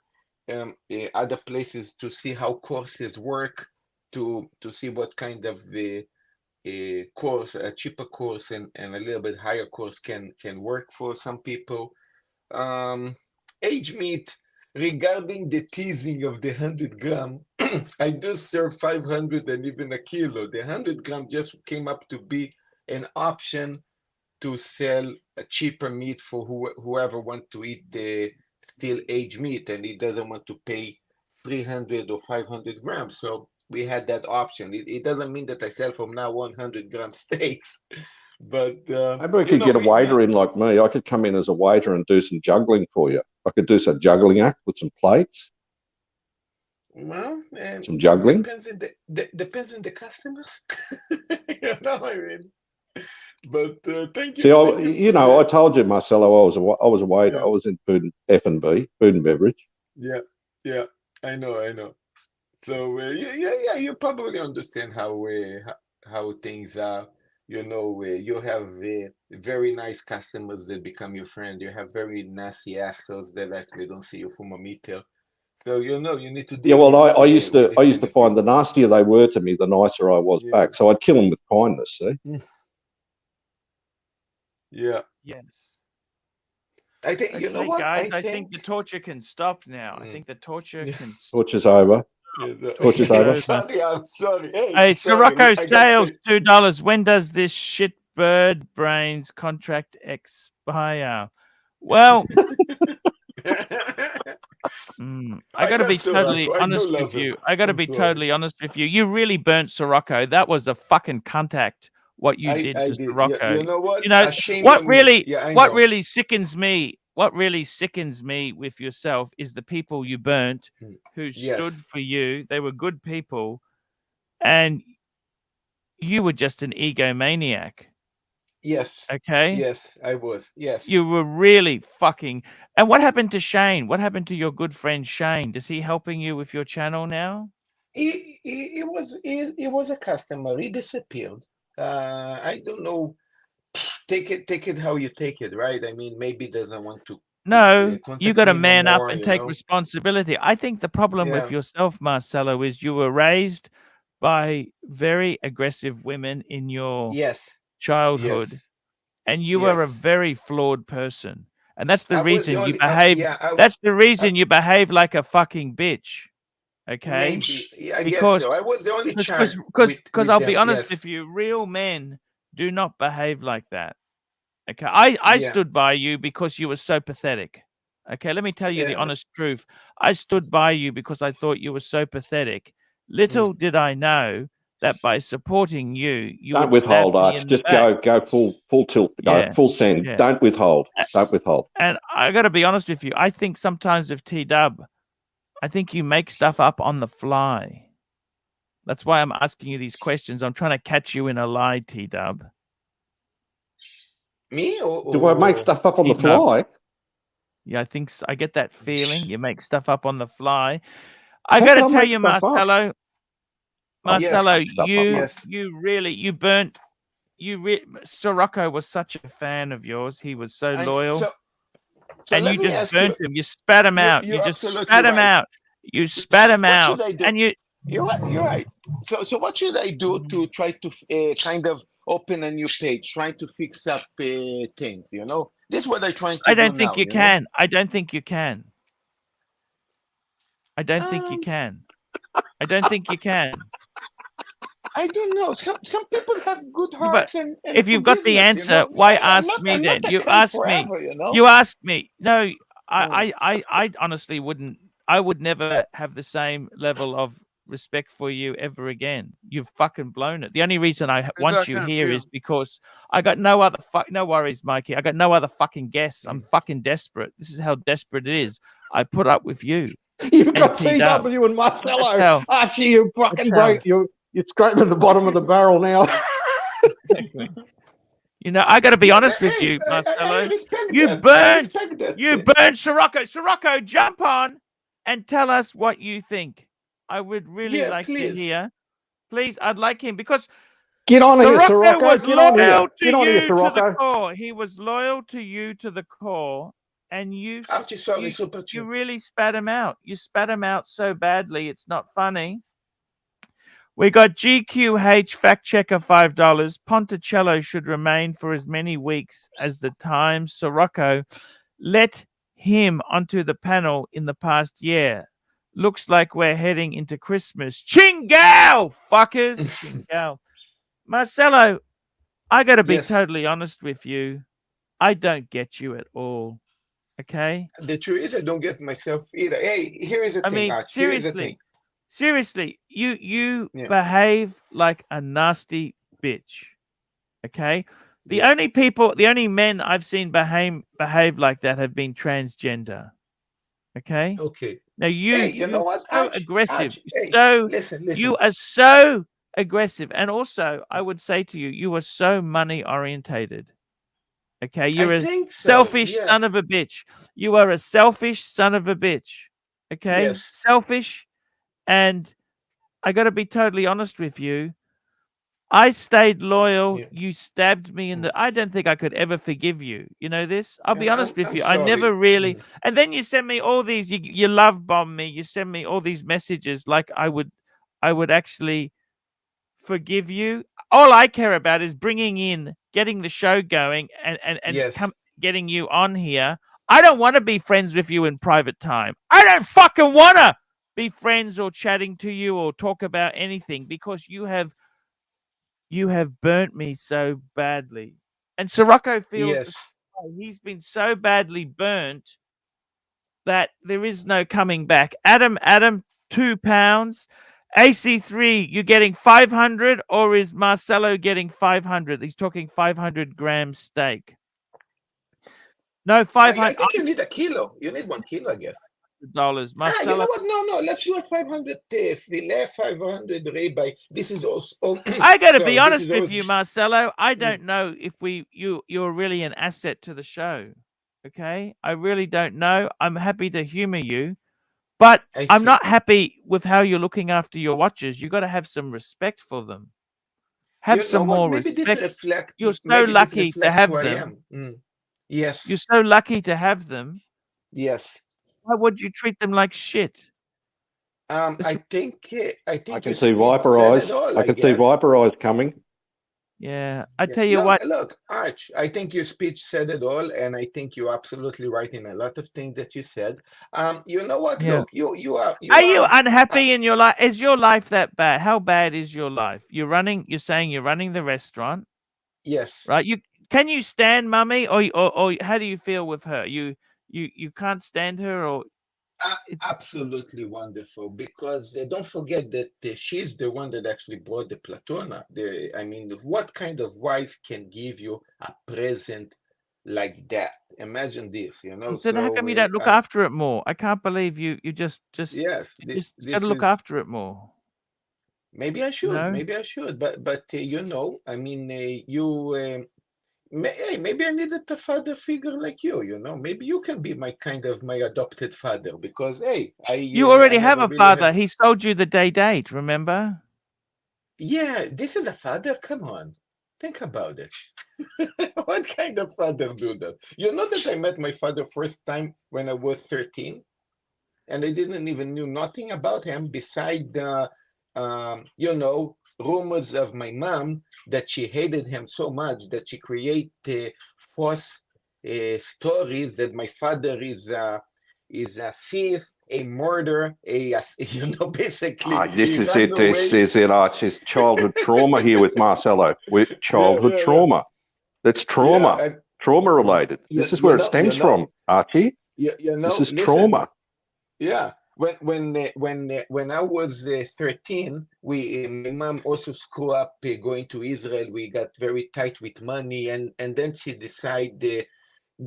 other places to see how courses work, to see what kind of a course, a cheaper course and a little bit higher course can work for some people. Age meat, regarding the teasing of the 100 gram, I do serve 500 and even a kilo. The 100 gram just came up to be an option to sell a cheaper meat for whoever wants to eat the still aged meat and he doesn't want to pay 300 or 500 grams. So we had that option. It doesn't mean that I sell from now 100-gram steaks, but maybe we could get a waiter in like me. I could come in as a waiter and do some juggling for you. I could do some juggling act with some plates. Well, some juggling depends on the customers. You know what I mean? But thank you. See, I told you, Marcelo, I was a waiter. I was in food and F&B, food and beverage. Yeah, I know. So yeah, you probably understand how things are. You have very nice customers that become your friend. You have very nasty assholes that actually don't see you from a meter. So you need to. Yeah, well, I used to find the nastier they were to me, the nicer I was back. So I'd kill them with kindness. See. Yeah. Yes. I think you know what, guys. I think the torture can stop now. I think the torture can. Torture's over. Torture's over. I'm sorry. Hey, Sirocco sales $2. When does this shit bird brains contract expire? Well, I got to be totally honest with you. I got to be totally honest with you. You really burnt Sirocco. That was a fucking contact. What you did to Sirocco. You know what? What really sickens me. What really sickens me with yourself is the people you burnt who stood for you. They were good people, and you were just an egomaniac. Yes. Okay. Yes, I was. Yes. You were really fucking. And what happened to Shane? What happened to your good friend Shane? Is he helping you with your channel now? He was a customer. He disappeared. I don't know. Take it how you take it, right? I mean, maybe doesn't want to. No, you got to man up and take responsibility. I think the problem with yourself, Marcelo, is you were raised by very aggressive women in your childhood, and you were a very flawed person, and that's the reason you behave. That's the reason you behave like a fucking bitch. Okay, maybe. I guess so. I was the only child. Because I'll be honest with you, real men do not behave like that. Okay, I stood by you because you were so pathetic. Okay, let me tell you the honest truth. I stood by you because I thought you were so pathetic. Little did I know that by supporting you, you don't would withhold, Arch. Just go full tilt, go full send. Yeah. Don't withhold. Don't withhold. And I got to be honest with you. I think sometimes with T-Dub, I think you make stuff up on the fly. That's why I'm asking you these questions. I'm trying to catch you in a lie, T-Dub. Me or do I make stuff up on the fly? Yeah, I think so. I get that feeling. You make stuff up on the fly. I got to tell you, Marcelo. Marcelo, you burnt. Sirocco was such a fan of yours. He was so loyal. And you just burnt him. You spat him out. You just spat him out. You spat him out. And you're right. So what should I do to try to kind of open a new page, trying to fix up things? This is what I'm trying to do. I don't think you can. I don't think you can. I don't think you can. I don't think you can. I don't know. Some people have good hearts. And if you've got the answer, why ask me then? You asked me. You asked me. No, I honestly wouldn't. I would never have the same level of respect for you ever again. You've fucking blown it. The only reason I want you here is because I got no other no worries, Mikey. I got no other fucking guests. I'm fucking desperate. This is how desperate it is. I put up with you. You've got TW and Marcelo. Archie, you fucking break. You're scraping the bottom of the barrel now. I got to be honest with you, Marcelo. You burned Sirocco. Sirocco, jump on and tell us what you think. I would really like to hear Please, I'd like him because Get on here, Sirocco Sirocco. was Get on here. loyal to Get on here, you to the Sirocco. core. He was loyal to you to the core, and Archie, sorry, super you chat. really spat him out. You spat him out so badly, it's not funny. We got GQH fact checker $5. Ponticello should remain for as many weeks as the time Sirocco let him onto the panel in the past year. Looks like we're heading into Christmas. Chingao, fuckers. Chingao. Marcelo, I got to be Yes. totally honest with you. I don't get you at all. Okay? The truth is, I don't get myself either. Hey, here is the I thing, mean, Arch. Here is the thing. seriously, you Yeah. behave like a nasty bitch. Okay? The only men I've seen behave like that have been transgender. Okay? Okay. Now Hey, you know you're what, so Arch? aggressive. Arch, hey, So listen. you are so aggressive. And also, I would say to you, you are so money orientated. Okay, you're I a think so. selfish Yes. son of a bitch. You are a selfish son of a bitch. Okay, Yes. selfish. And I got to be totally honest with you. I stayed loyal. Yeah. You stabbed me in the. I don't think I could ever forgive you. You know this? I'll be honest with I'm you. I never sorry. really. And then you send me all these. You love bomb me. You send me all these messages like I would actually forgive you. All I care about is getting the show going, and Yes. getting you on here. I don't want to be friends with you in private time. I don't fucking want to be friends or chatting to you or talk about anything because you have burnt me so badly. And Sirocco feels the Yes. same way. He's been so badly burnt that there is no coming back. Adam, £2. AC3, you're getting 500, or is Marcelo getting 500? He's talking 500 gram steak. No, 500. I think you need a kilo. You need 1 kilo, I guess. $500. Marcelo, You know what? No. Let's do a 500 filet, 500 ribeye. This is also. I got to sorry, be this honest is with all- you, Marcelo. I don't know if you're really an asset to the show. Okay, I really don't know. I'm happy to humor you, but I I'm see. not happy with how you're looking after your watches. You got to have some respect for them. Have You know some what? more Maybe this respect. reflect. You're so Maybe this lucky to reflect have who I them. am. Yes. You're so lucky to have them. Yes. Why would you treat them like shit? I think I your can see speech Viper said Eyes. it all, I I can see guess. Viper Eyes coming. Yeah, I tell you Look, what. look, Arch, I think your speech said it all, and I think you're absolutely right in a lot of things that you said. You know what? Yeah. Look, you are Are you unhappy in your life? Is your life that bad? How bad is your life? You're saying you're running the restaurant, yes. right? Can you stand Mummy, or how do you feel with her? You can't stand her, or Absolutely wonderful, because don't forget that she's the one that actually brought the Platona. I mean, what kind of wife can give you a present like that? Imagine this, you know. then how come you don't look after it more? I can't believe you just yes, got to this look is. after it more. Maybe I should. No? Maybe I should. But you know, I mean, you. Maybe I needed a father figure like you. You know, maybe you can be my adopted father, because hey, You already I have never a really father. had. He sold you the date. Remember? Yeah, this is a father. Come on, think about it. What kind of father do that? You know that I met my father first time when I was 13, and I didn't even knew nothing about him beside you know, rumors of my mom that she hated him so much that she created false stories that my father is a thief, a murderer, you know, basically This he is ran it. This away. is it, Arch. It's childhood trauma here with Marcelo. With childhood trauma. That's trauma. Yeah, and Trauma related. This is where it stems from, Archie. you know, This is listen. trauma. Yeah, when I was 13, my mom also screwed up going to Israel. We got very tight with money, and then she decided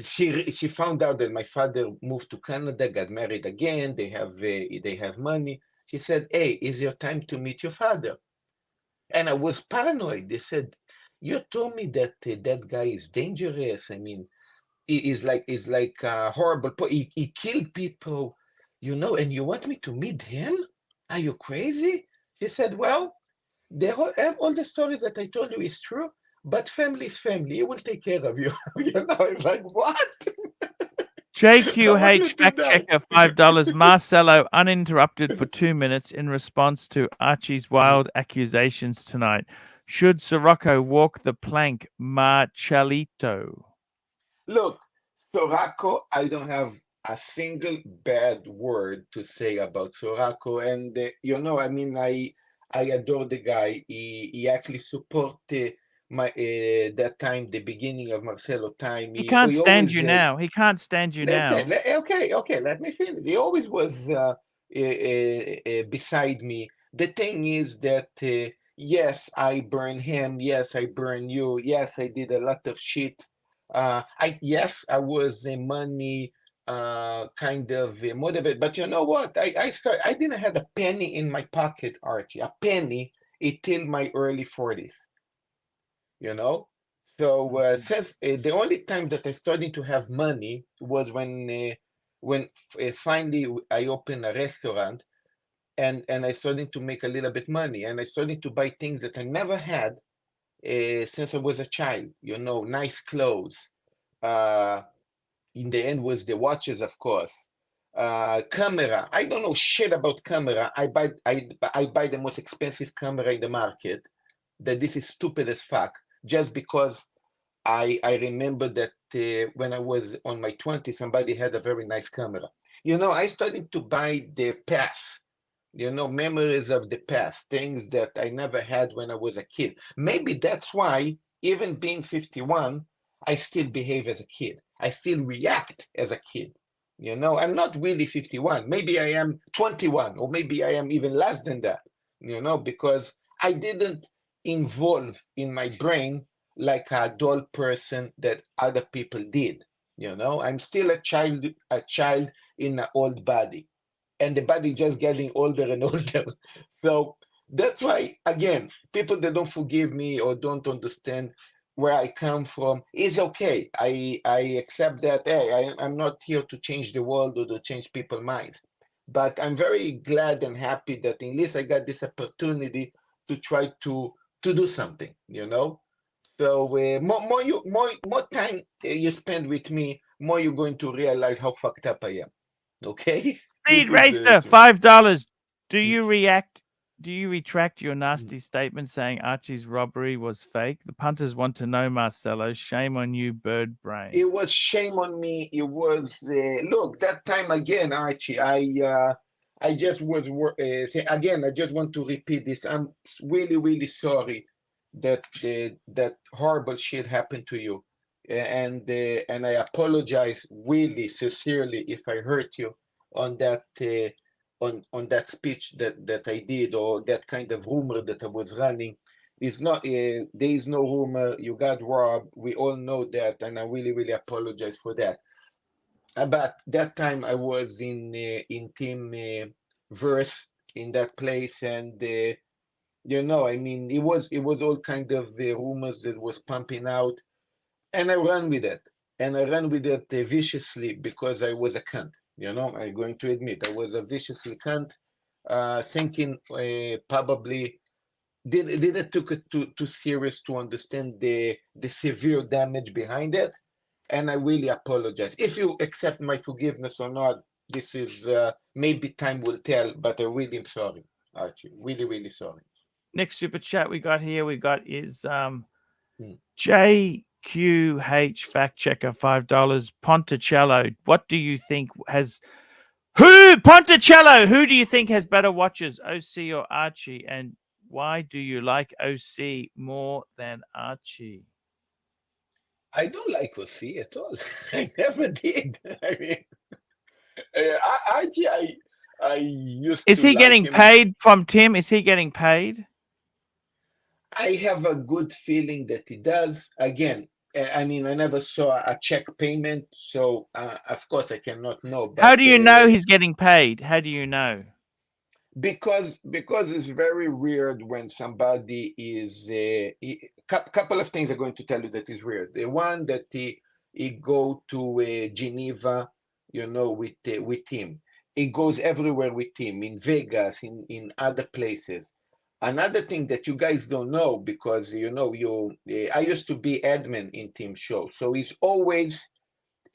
she found out that my father moved to Canada, got married again. They have money. She said, "Hey, is your time to meet your father?" And I was paranoid. They said, "You told me that that guy is dangerous. I mean, he's like horrible. He killed people, you know, and you want me to meet him? Are you crazy?" She said, "Well, all the stories that I told you is true, but family is family. It will take care of you. You know, it's like, what? I want you JQH to fact die. checker $5. Marcelo uninterrupted for 2 minutes in response to Archie's wild accusations tonight. Should Sirocco walk the plank, Marchalito? Look, Sorako, I don't have a single bad word to say about Sorako, and you know, I mean, I adore the guy. He actually supported my that time, the beginning of Marcelo time. He can't He stand always you now. He can't stand you listen. now. Okay, let me finish. He always was beside me. The thing is that yes, I burn him. Yes, I burn you. Yes, I did a lot of shit. I was a money kind of motivated, but you know what? I didn't have a penny in my pocket, Archie. A penny until my early 40s. You know. So since the only time that I started to have money was when finally I opened a restaurant and I started to make a little bit money and I started to buy things that I never had since I was a child. You know, nice clothes. In the end was the watches, of course. Camera. I don't know shit about camera. I buy the most expensive camera in the market. That this is stupid as fuck. Just because I remember that when I was on my 20s, somebody had a very nice camera. You know, I started to buy the past. You know, memories of the past, things that I never had when I was a kid. Maybe that's why, even being 51, I still behave as a kid. I still react as a kid. You know, I'm not really 51. Maybe I am 21, or maybe I am even less than that, you know, because I didn't involve in my brain like a adult person that other people did. You know, I'm still a child in an old body, and the body just getting older and older. So that's why, again, people that don't forgive me or don't understand where I come from is okay. I accept that. Hey, I'm not here to change the world or to change people's minds, but I'm very glad and happy that at least I got this opportunity to try to do something. You know. So more time you spend with me, more you're going to realize how fucked up I am. Okay. Speed This is Racer, true. $5. Do you retract your nasty statement saying Archie's robbery was fake? The punters want to know, Marcelo. Shame on you, bird brain. It was shame on me. It was look, that time again, Archie. I just was again. I just want to repeat this. I'm really sorry that that horrible shit happened to you, and I apologize really sincerely if I hurt you on that on that speech that I did, or that kind of rumor that I was running. It's not there is no rumor. You got robbed. We all know that, and I really apologize for that. But that time I was in team verse in that place, and you know, I mean, it was all kind of rumors that was pumping out, and I ran with it, and I ran with it viciously because I was a cunt. You know, I'm going to admit I was a viciously cunt, thinking probably didn't took it too serious to understand the severe damage behind it, and I really apologize. If you accept my forgiveness or not, this is maybe time will tell, but I really am sorry, Archie. Really sorry. Next super chat we got here, is JQH fact checker, $5. Ponticello, what do you think has Ponticello, who do you think has better watches, OC or Archie? And why do you like OC more than Archie? I don't like OC at all. I never did. I mean, Archie, I used Is to he like getting him. paid from Tim? Is he getting paid? I have a good feeling that he does. Again, I mean, I never saw a check payment, so of course I cannot know. But How do you know he's getting paid? How do you know? Because it's very weird when somebody is couple of things are going to tell you that is weird. The one that he go to Geneva, you know, with him. He goes everywhere with him, in Vegas, in other places. Another thing that you guys don't know, because I used to be admin in Tim show, so it's always,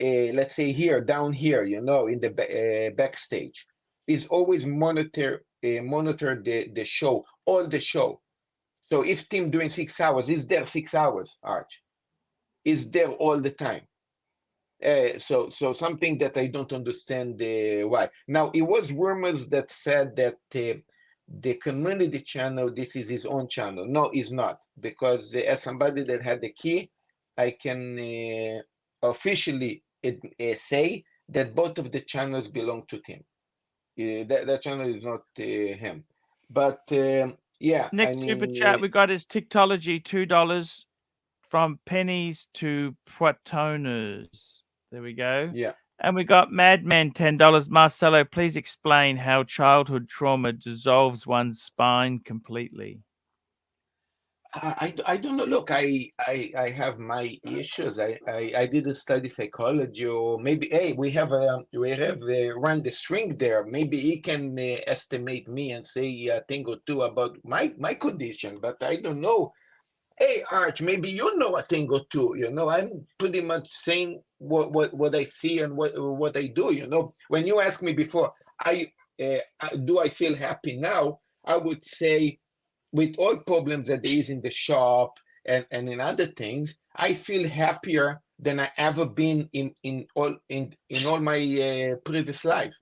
let's say here, down here, in the backstage, is always monitor the show, all the show. So if Tim doing 6 hours, is there 6 hours, Arch? Is there all the time? So something that I don't understand why. Now, it was rumors that said that the community channel, this is his own channel. No, it's not, because as somebody that had the key, I can officially say that both of the channels belong to Tim. That channel is not him. But yeah, Next super chat we got is Tiktology, $2 from pennies to Poitoners. There we go. Yeah. And we got Madman, $10. Marcelo, please explain how childhood trauma dissolves one's spine completely. I don't know. Look, I have my issues. I didn't study psychology, or maybe we have run the string there. Maybe he can estimate me and say a thing or two about my condition, but I don't know. Hey, Arch, maybe you know a thing or two. I'm pretty much saying what I see and what I do. When you asked me before, do I feel happy now? I would say, with all problems that there is in the shop and in other things, I feel happier than I ever been in all my previous life.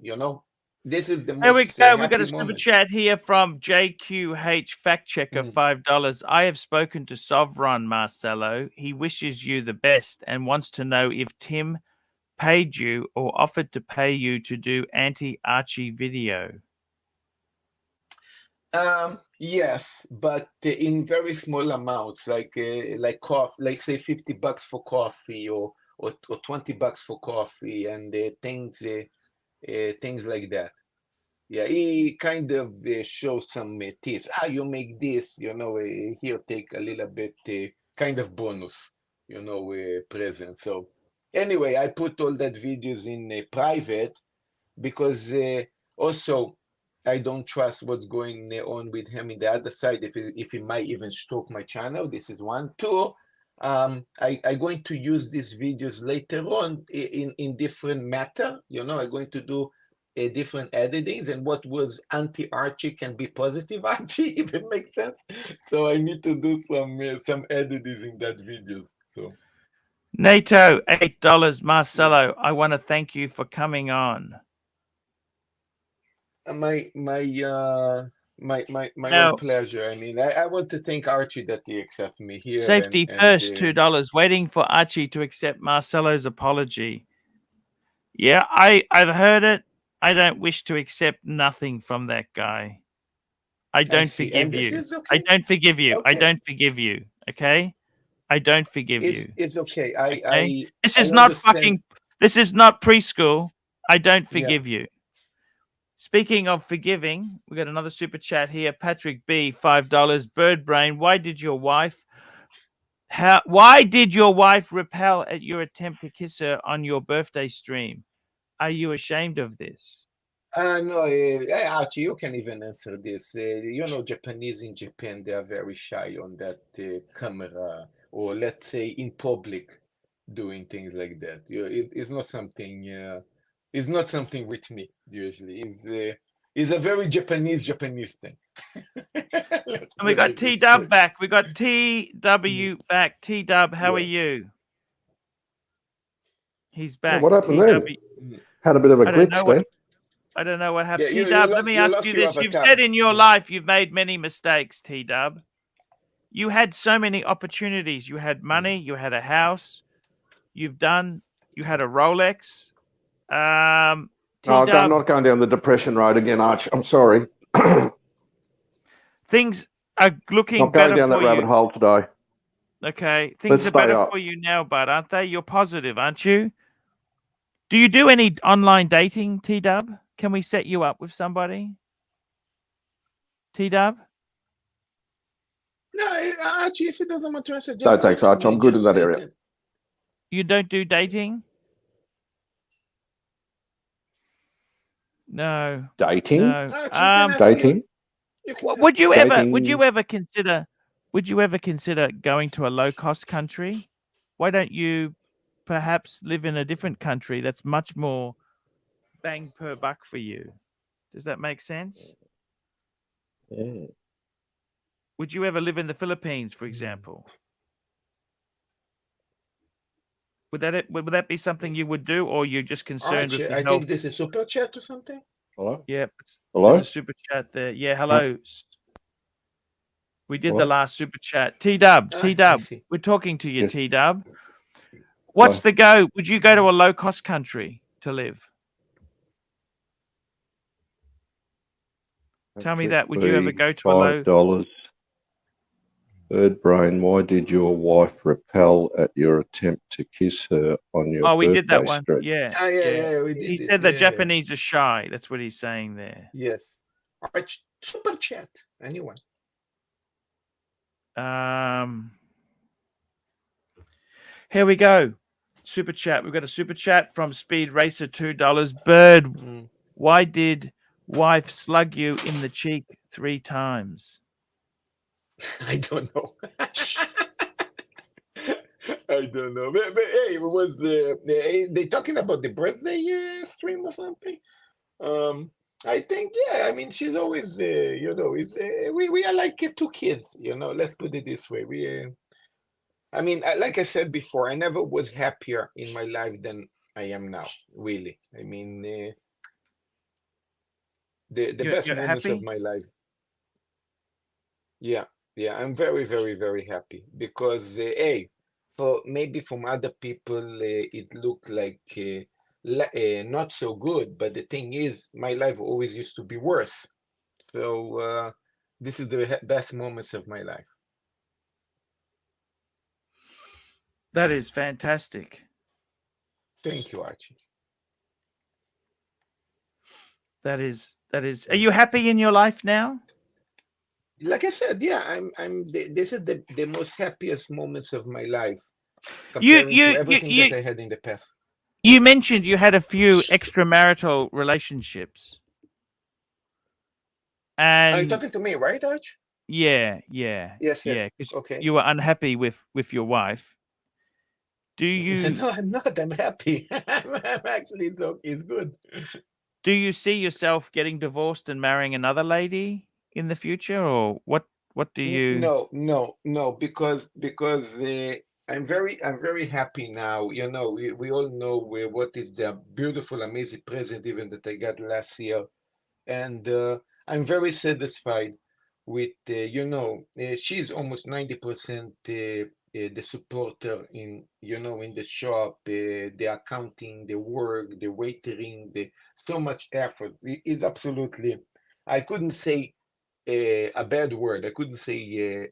This is the most There we go. We got happy a super moment. chat here from JQH Fact Checker, $5. I have spoken to Sovereign Marcelo. He wishes you the best and wants to know if Tim paid you or offered to pay you to do anti-Archie video. Yes, but in very small amounts, like coffee, like say $50 for coffee or $20 for coffee, and things like that. Yeah, he kind of shows some tips. You make this, here, take a little bit, kind of bonus, present. So anyway, I put all that videos in private because also I don't trust what's going on with him in the other side. If he might even stalk my channel, this is one. Two, I'm going to use these videos later on in different matter. I'm going to do different editings, and what was anti-Archie can be positive Archie, if it makes sense. So I need to do some editing in that video. So NATO, $8. Marcelo, I want to thank you for coming on. My Now- own pleasure. I mean, I want to thank Archie that he accepted me here. Safety and, first, $2. Waiting for Archie to accept Marcelo's apology. Yeah, I've heard it. I don't wish to accept nothing from that guy. I don't see. forgive And this you. is okay. I don't forgive you. I Okay. don't forgive you. Okay? I don't forgive you. It's okay. Okay? This I is not understand. fucking. This is not preschool. I don't Yeah. forgive you. Speaking of forgiving, we got another super chat here. Patrick B, $5. Bird Brain, why did your wife repel at your attempt to kiss her on your birthday stream? Are you ashamed of this? No, Archie, you can even answer this. Japanese in Japan, they are very shy on that camera, or let's say in public, doing things like that. It's not something. It's not something with me usually. It's a very Japanese thing. And we got T Dub back. We got TW back. T Dub, how are you? He's back. What happened there? Had a bit of a I don't glitch know there. I don't know what happened. Yeah, T-Dub, let me ask you this. You've said in your life you've made many mistakes, T-Dub. You had so many opportunities. You had money. You had a house. You had a Rolex. I'm T-Dub, not going down the depression road again, Arch. I'm sorry. things are looking Not going better down that for rabbit you. hole today. Okay. Things Let's are stay better up. for you now, bud, aren't they? You're positive, aren't you? Do you do any online dating, T-Dub? Can we set you up with somebody? T-Dub? No, Archie, if it doesn't matter, just No, write thanks, to Arch. me, I'm good just in that say area. that- You don't do dating? No. Dating? No. Archie, you can ask me. Dating? Would you ever Taking- consider going to a low cost country? Why don't you perhaps live in a different country that's much more bang per buck for you? Does that make sense? Yeah. Would you ever live in the Philippines, for example? Would that be something you would do, or you're just concerned with Archie, the I health? think this is super chat or something. Hello? Yeah, Hello? there's a super chat there. Yeah, hello. We did the Hello? last super chat. T-Dub, I T-Dub, see. we're talking to you, Yes. T-Dub. What's the go? Would you go to a low cost country to live? Tell me that. Would you ever go to a low? $5. Bird brain, why did your wife repel at your attempt to kiss her on your Oh, we birthday did that one. street? Yeah, Yeah, we did He this. said the Yeah. Japanese are shy. That's what he's saying there. Yes. Arch, super chat. Anyone? Here we go. Super chat. We've got a super chat from Speed Racer, $2. Bird, why did wife slug you in the cheek 3 times? I don't know. I don't know. But hey, it was they talking about the birthday stream or something? I think I mean she's always it's we are like 2 kids. Let's put it this way. I mean, like I said before, I never was happier in my life than I am now. Really, I mean, the best You're moments of happy? my life. Yeah, I'm very, very, very happy because for maybe from other people it looked like not so good, but the thing is, my life always used to be worse. So this is the best moments of my life. That is fantastic. Thank you, Archie. That is. Are you happy in your life now? Like I said, this is the most happiest moments of my life You comparing to everything that I had in the past. You mentioned you had a few extramarital relationships. And Are you talking to me, right, Arch? Yeah. Yes. Yeah, 'cause Okay. you were unhappy with your wife. Do you No, I'm not. I'm happy. I'm actually it's good. do you see yourself getting divorced and marrying another lady in the future, or what do you? No, because I'm very happy now. We all know what is the beautiful, amazing present even that I got last year, and I'm very satisfied with she's almost 90% the supporter in in the shop, the accounting, the work, the waitering, the so much effort. It's absolutely, I couldn't say a bad word. I couldn't say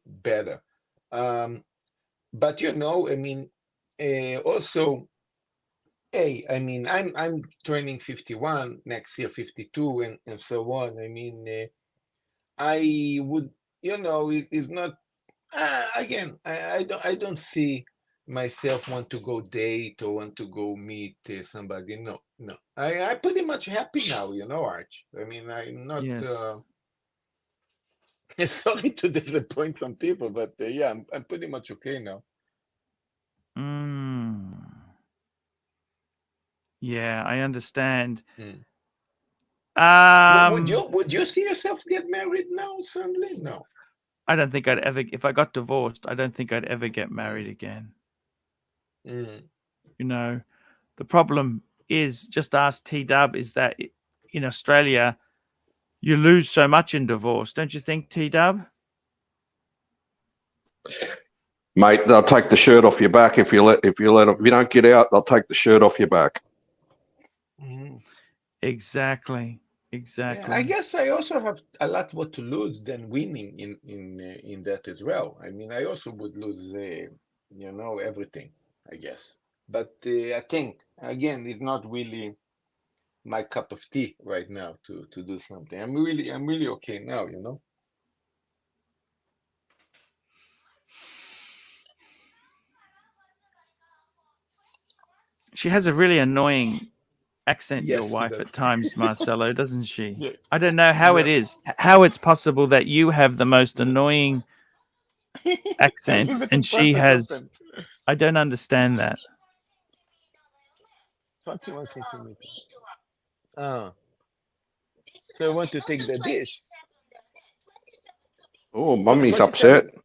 better. But I mean, also, hey, I mean, I'm turning 51 next year, 52, and so on. I mean, I would, it's not. Again, I don't see myself want to go date or want to go meet somebody. No. I pretty much happy now. Arch. I mean, I'm not. Yes. Sorry to disappoint some people, but I'm pretty much okay now. Yeah, I understand. Would you see yourself get married now suddenly? No. I don't think I'd ever. If I got divorced, I don't think I'd ever get married again. The problem is, just ask T-Dub, is that in Australia, you lose so much in divorce, don't you think, T-Dub? Mate, they'll take the shirt off your back if you let them. If you don't get out, they'll take the shirt off your back. Exactly. Yeah, I guess I also have a lot more to lose than winning in that as well. I mean, I also would lose, everything, I guess. But I think again, it's not really my cup of tea right now to do something. I'm really okay now. She has a really annoying accent Yes, your she wife does. at times, Marcelo, doesn't she? Yeah. I don't know how it is, how it's possible that you have the most annoying accent Leave it and in she purpose has. open. I don't understand that. 21 centimeters. Ah. So I want to take the dish. Oh, mummy's 27. upset.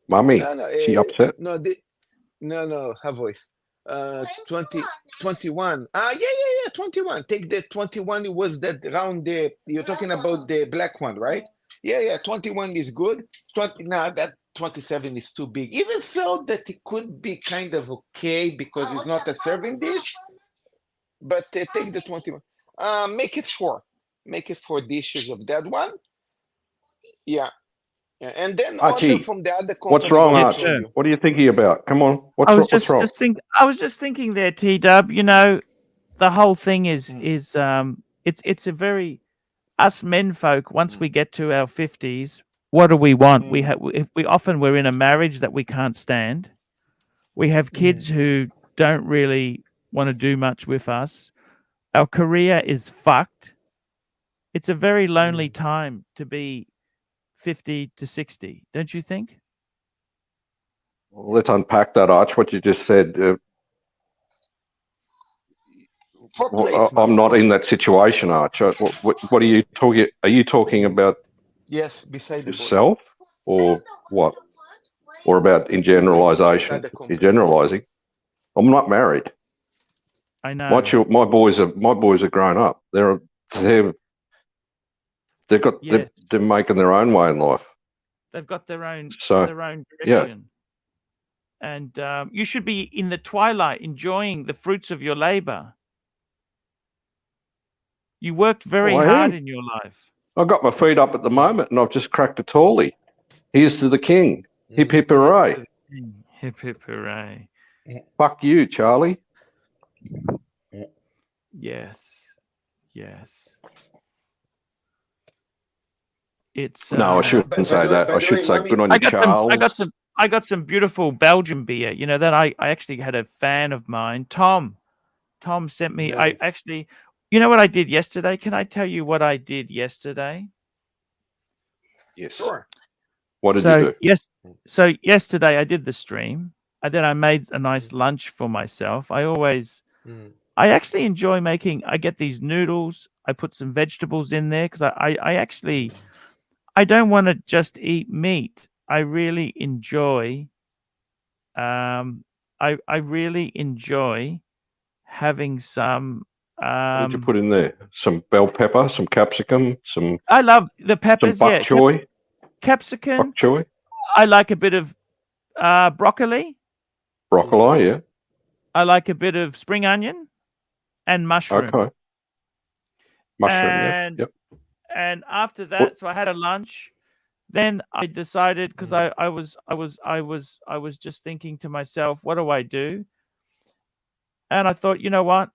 Mummy, No, she upset? no, her voice. 20, 21. Yeah, 21. Take the 21. It was that round there. You're talking about the black one, right? Yeah, 21 is good. 20, now that 27 is too big. Even so that it could be kind of okay because it's not a serving dish. But take the 21. Make it 4. Make it 4 dishes of that one. Yeah. And then order Archie, from the other what's companies wrong, I Arch? told you. What are you thinking about? Come on, I was what's wrong? I was just thinking there, T-Dub, you know, the whole thing is it's a very us men folk, once we get to our 50s, what do we want? We often we're in a marriage that we can't stand. We have kids who don't really want to do much with us. Our career is fucked. It's a very lonely time to be 50 to 60, don't you think? Well, let's unpack that, Arch. What you just said. I'm not in that situation, Arch. What are you talking? Are you talking about Yes, beside the board. yourself, or what? Or about in generalization? You're generalizing. I'm not married. I know. My boys are grown up. They're making their own way in life. They've got their own So, direction. And you should be in the twilight enjoying the fruits of your labor. You worked very hard in your life. I've got my feet up at the moment and I've just cracked a tally. Here's to the king. Hip hip hooray. Hip hip hooray. Fuck you, Charlie. Yes. It's no, I shouldn't say that. I should say good on you, Charles. I got some beautiful Belgian beer. You know that I actually had a fan of mine, Tom. Tom sent me. Nice. I actually, you know what I did yesterday? Can I tell you what I did yesterday? Yes. Sure. What did you do? So yesterday I did the stream, and then I made a nice lunch for myself. I actually enjoy making. I get these noodles. I put some vegetables in there because I don't want to just eat meat. I really enjoy. I really enjoy having some. What did you put in there? Some bell pepper, some capsicum, some. I love the peppers. Some bok choy. Capsicum. Bok choy. I like a bit of broccoli. Broccoli, yeah. I like a bit of spring onion and mushroom. Okay. Mushroom, yep. And after that, so I had a lunch. Then I decided, because I was just thinking to myself, what do I do? And I thought, you know what?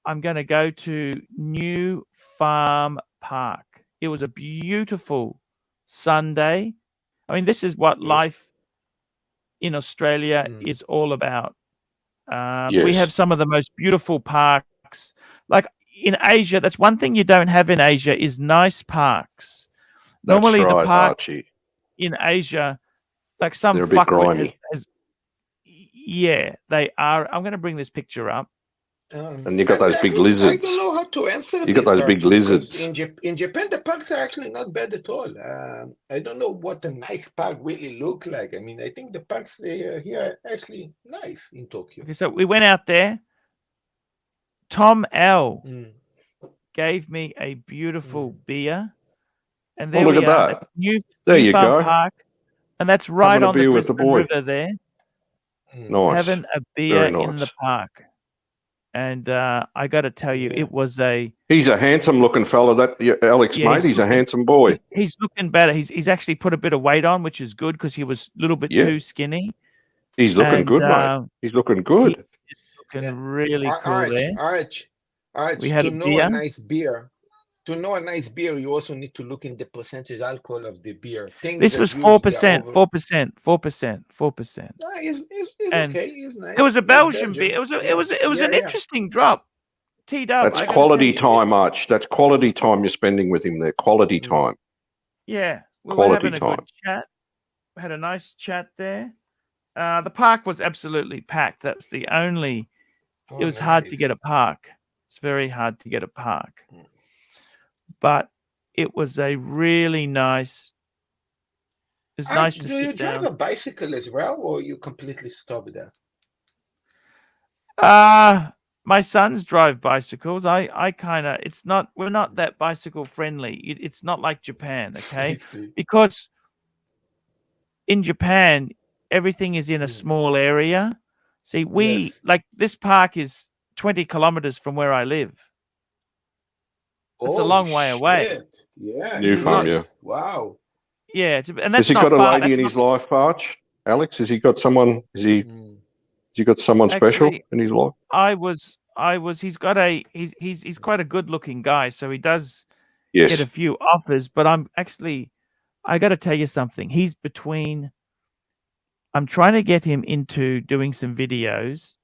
I'm going to go to New Farm Park. It was a beautiful Sunday. I mean, this is what life in Australia is all about. We have some of the most beautiful parks. Like in Asia, that's one thing you don't have in Asia is nice parks. Normally the parks in Asia, like some they're a bit grimy. Mm. They are. I'm going to bring this picture up. And you got those big lizards. I don't know how to answer You got those big lizards. In Japan, the parks are actually not bad at all. I don't know what a nice park really look like. I mean, I think the parks here are actually nice in Tokyo. Okay, so we went out there. Tom L gave me a beautiful beer. And there look we at are. that. There you Farm go. Park. And that's right Having a on the beer with the Brisbane boy. River there. Nice. Having a beer Very in the nice. park. And I got to tell you, it was He's a handsome looking fella, that Alex, mate. He's a handsome boy. He's looking better. He's actually put a bit of weight on, which is good because he was a little bit too skinny. He's looking good, mate. He's looking good. He's looking really cool there. Arch, We had to a know beer. a nice beer. To know a nice beer, you also need to look in the percentage alcohol of the beer. This was 4%, 4%. No, it's And okay. It's nice. it was a It's Belgian beer. It was an Yeah. interesting drop, T-Dub, That's I gotta quality tell you, time, Arch. That's quality time you're spending with him there. Quality time. yeah, we were Quality having a good time. chat. We had a nice chat there. The park was absolutely packed. That's the only. It was hard to get a park. It's very hard to get a park. But it was a really nice. It's nice to Do you sit drive down. a bicycle as well, or you completely stop that? My sons drive bicycles. I kind of. It's not. We're not that bicycle friendly. It's not like Japan, okay? Because in Japan, everything is in a small area. See, we like this park is 20 kilometers from where I live. It's a long way away. Yeah, New farm, yeah. Wow. Yeah, and Has that's he not got a far. lady That's in not, his life, Arch? Alex, has he got someone? Has he got someone special actually, in his life? He's got a he's quite a good looking guy, so he does Yes. get a few offers. But I got to tell you something. He's between. I'm trying to get him into doing some videos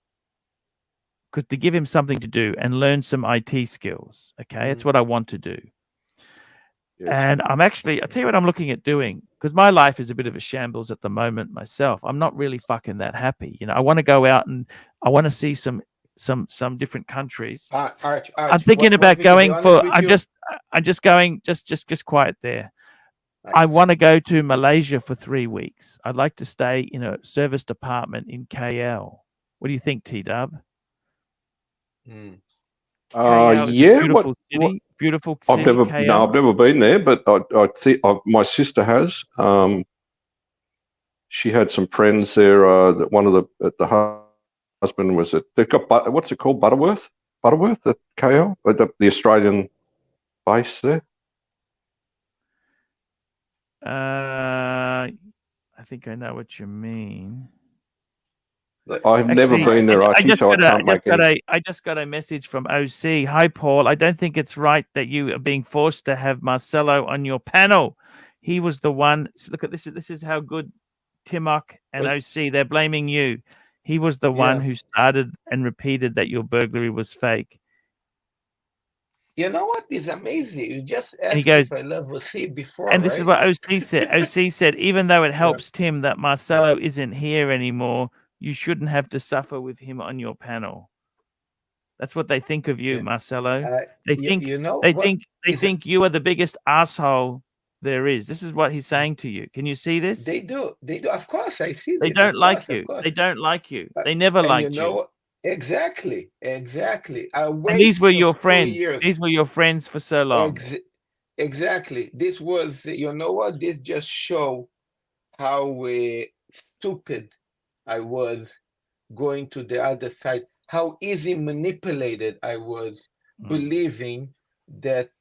because to give him something to do and learn some IT skills. Okay, that's what I want to do. Yes. And I'll tell you what I'm looking at doing, because my life is a bit of a shambles at the moment myself. I'm not really fucking that happy. You know, I want to go out and I want to see some different countries. Arch, I'm thinking about going for, I'm just going, just quiet there. I want to go to Malaysia for 3 weeks. I'd like to stay in a service department in KL. What do you think, T-Dub? KL is a Yeah. beautiful city. Beautiful city. I've never been there, but I think my sister has. She had some friends there. That one of the husband was at. They've got what's it called? Butterworth at KL, the Australian base there. I think I know what you mean. I've never been there, Archie, so I can't make any. I just got a message from OC. Hi, Paul. I don't think it's right that you are being forced to have Marcelo on your panel. He was the one. Look at this. This is how good Timok and OC. They're blaming you. He was the one who started and repeated that your burglary was fake. You know what is amazing? You just And he asked goes, if I love OC before, and this is right? what OC said. OC said, even though it helps Tim that Marcelo isn't here anymore, you shouldn't have to suffer with him on your panel. That's what they think of you, Marcelo. They think they think you are the biggest asshole there is. This is what he's saying to you. Can you see this? They do. Of course, I see They this. don't like you. They don't like you. They never liked you. Exactly. And these were your friends. These were your friends for so long. Exactly. This was, you know what? This just show how stupid I was going to the other side. How easy manipulated I was, believing that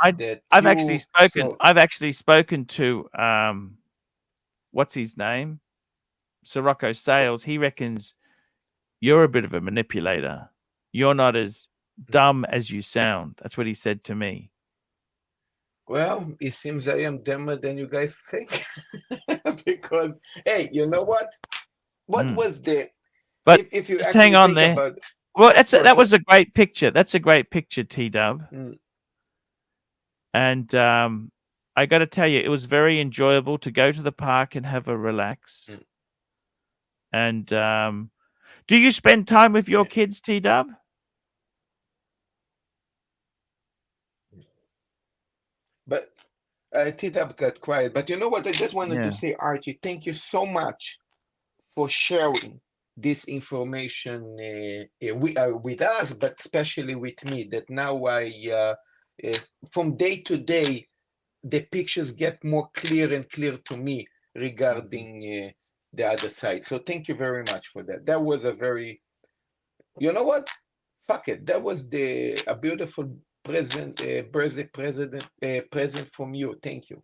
I've actually spoken to what's his name? Sirocco Sales. He reckons you're a bit of a manipulator. You're not as dumb as you sound. That's what he said to me. Well, it seems I am dumber than you guys think. Because, hey, you know what? What was the... But if you just hang on there. Well, that was a great picture. That's a great picture, T-Dub. And I got to tell you, it was very enjoyable to go to the park and have a relax. And do you spend time with your kids, T-Dub? But T-Dub got quiet. But you know what? I just wanted to say, Archie, thank you so much for sharing this information with us, but especially with me, that now from day to day, the pictures get more clear and clear to me regarding the other side. So thank you very much for that. That was a very, you know what? Fuck it. That was a beautiful present, birthday present from you. Thank you.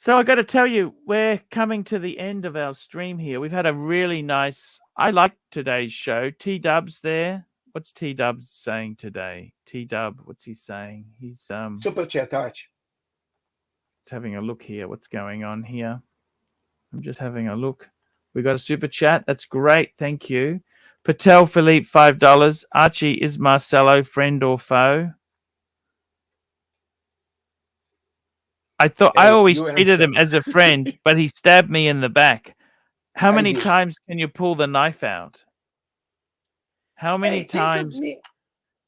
So I got to tell you, we're coming to the end of our stream here. We've had a really nice. I like today's show. T-Dub's there. What's T-Dub saying today? T-Dub, what's he saying? He's Super chat, Arch. Let's having a look here. What's going on here? I'm just having a look. We got a super chat. That's great. Thank you. Patek Philippe, $5. Archie, is Marcelo friend or foe? I thought I Hey, always you treated answer. him as a friend, but he stabbed me in the back. How I many did. times can you pull the knife out? How many Hey, think of times? me.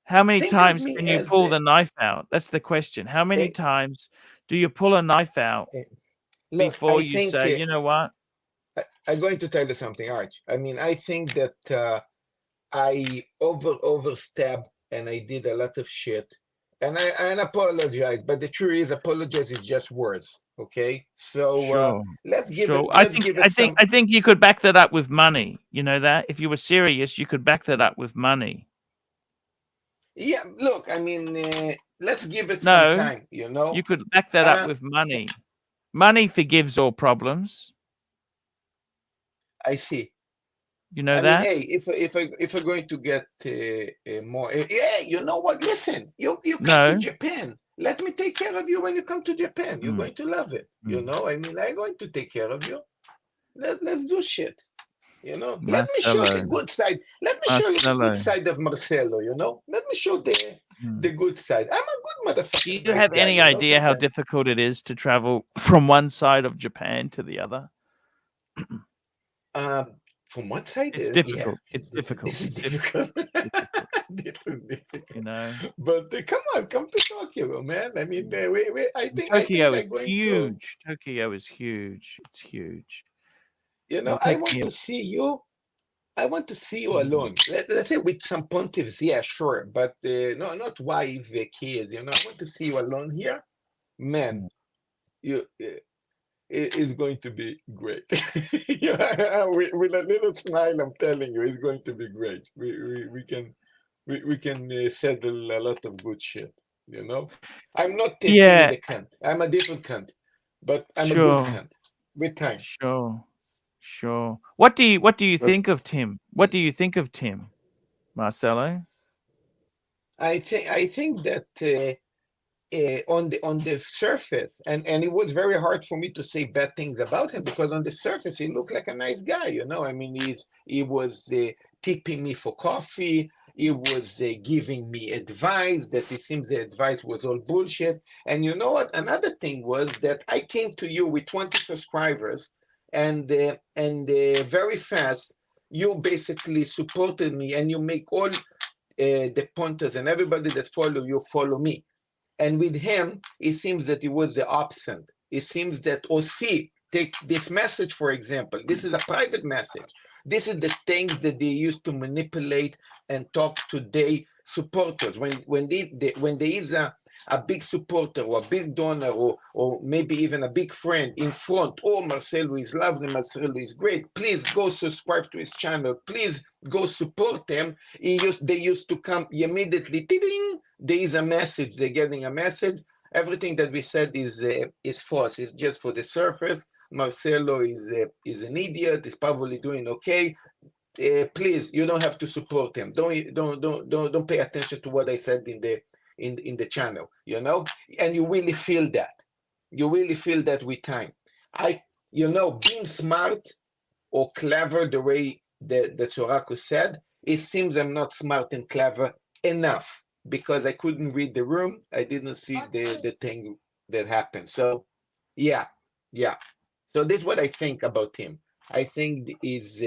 How many Think of times me can you as pull the knife out? That's the question. How many hey, times do you pull a knife out look. before I you think say, you know what? I'm going to tell you something, Arch. I mean, I think that I overstepped and I did a lot of shit, and I apologize. But the truth is, apologize is just words. Okay, so Sure. let's give Sure. it. Let's give it some. I think you could back that up with money. You know that? If you were serious, you could back that up with money. Yeah, look. I mean, let's give it some No, time. You know. you could back that up with money. Money forgives all problems. I see. You know I mean, that? hey, if we're going to get more, yeah, you know what? Listen, you come to No. Japan. Let me take care of you when you come to Japan. You're going to love it. You know, I mean, I'm going to take care of you. Let's do shit. You know, let me show the Marcelo. good side. Let me show you the Marcelo. good side of Marcelo. You know, let me show the good side. I'm a good Do motherfucker. you have any idea how difficult it is to travel from one side of Japan to the other? From one side, It's yeah, difficult. It's difficult. this is It's difficult. difficult. You know, But come on, come to Tokyo, man. I mean, I think Tokyo is I'm going to. huge. Tokyo is huge. It's huge. You know, It'll I take want me. to see you. I want to see you alone. Let's say with some pontiffs, yeah, sure, but no, not wife, kids. You know, I want to see you alone here, man. You. It is going to be great. Yeah, with a little smile, I'm telling you, it's going to be great. We can settle a lot of good shit. You know, I'm not taking Yeah. the cunt. I'm a different cunt, but I'm a Sure. good cunt with time. Sure. Sure. What do you think of Tim? What do you think of Tim, Marcelo? I think that on the surface, and it was very hard for me to say bad things about him, because on the surface he looked like a nice guy. You know, I mean, he was tipping me for coffee. He was giving me advice that it seems the advice was all bullshit. And you know what? Another thing was that I came to you with 20 subscribers, and very fast you basically supported me, and you make all the punters and everybody that follow me. And with him, it seems that it was the opposite. It seems that, take this message, for example. This is a private message. This is the things that they used to manipulate and talk to their supporters. When there is a big supporter or a big donor or maybe even a big friend in front, oh, Marcelo is lovely, Marcelo is great, please go subscribe to his channel, please go support them. They used to come immediately, ding, there is a message, they're getting a message. Everything that we said is false. It's just for the surface. Marcelo is an idiot. He's probably doing okay. Please, you don't have to support him. Don't pay attention to what I said in the channel. You know, and you really feel that. You really feel that with time. Being smart or clever, the way that Soraku said, it seems I'm not smart and clever enough, because I couldn't read the room. I didn't see the thing that happened. So, yeah. So this is what I think about him. I think is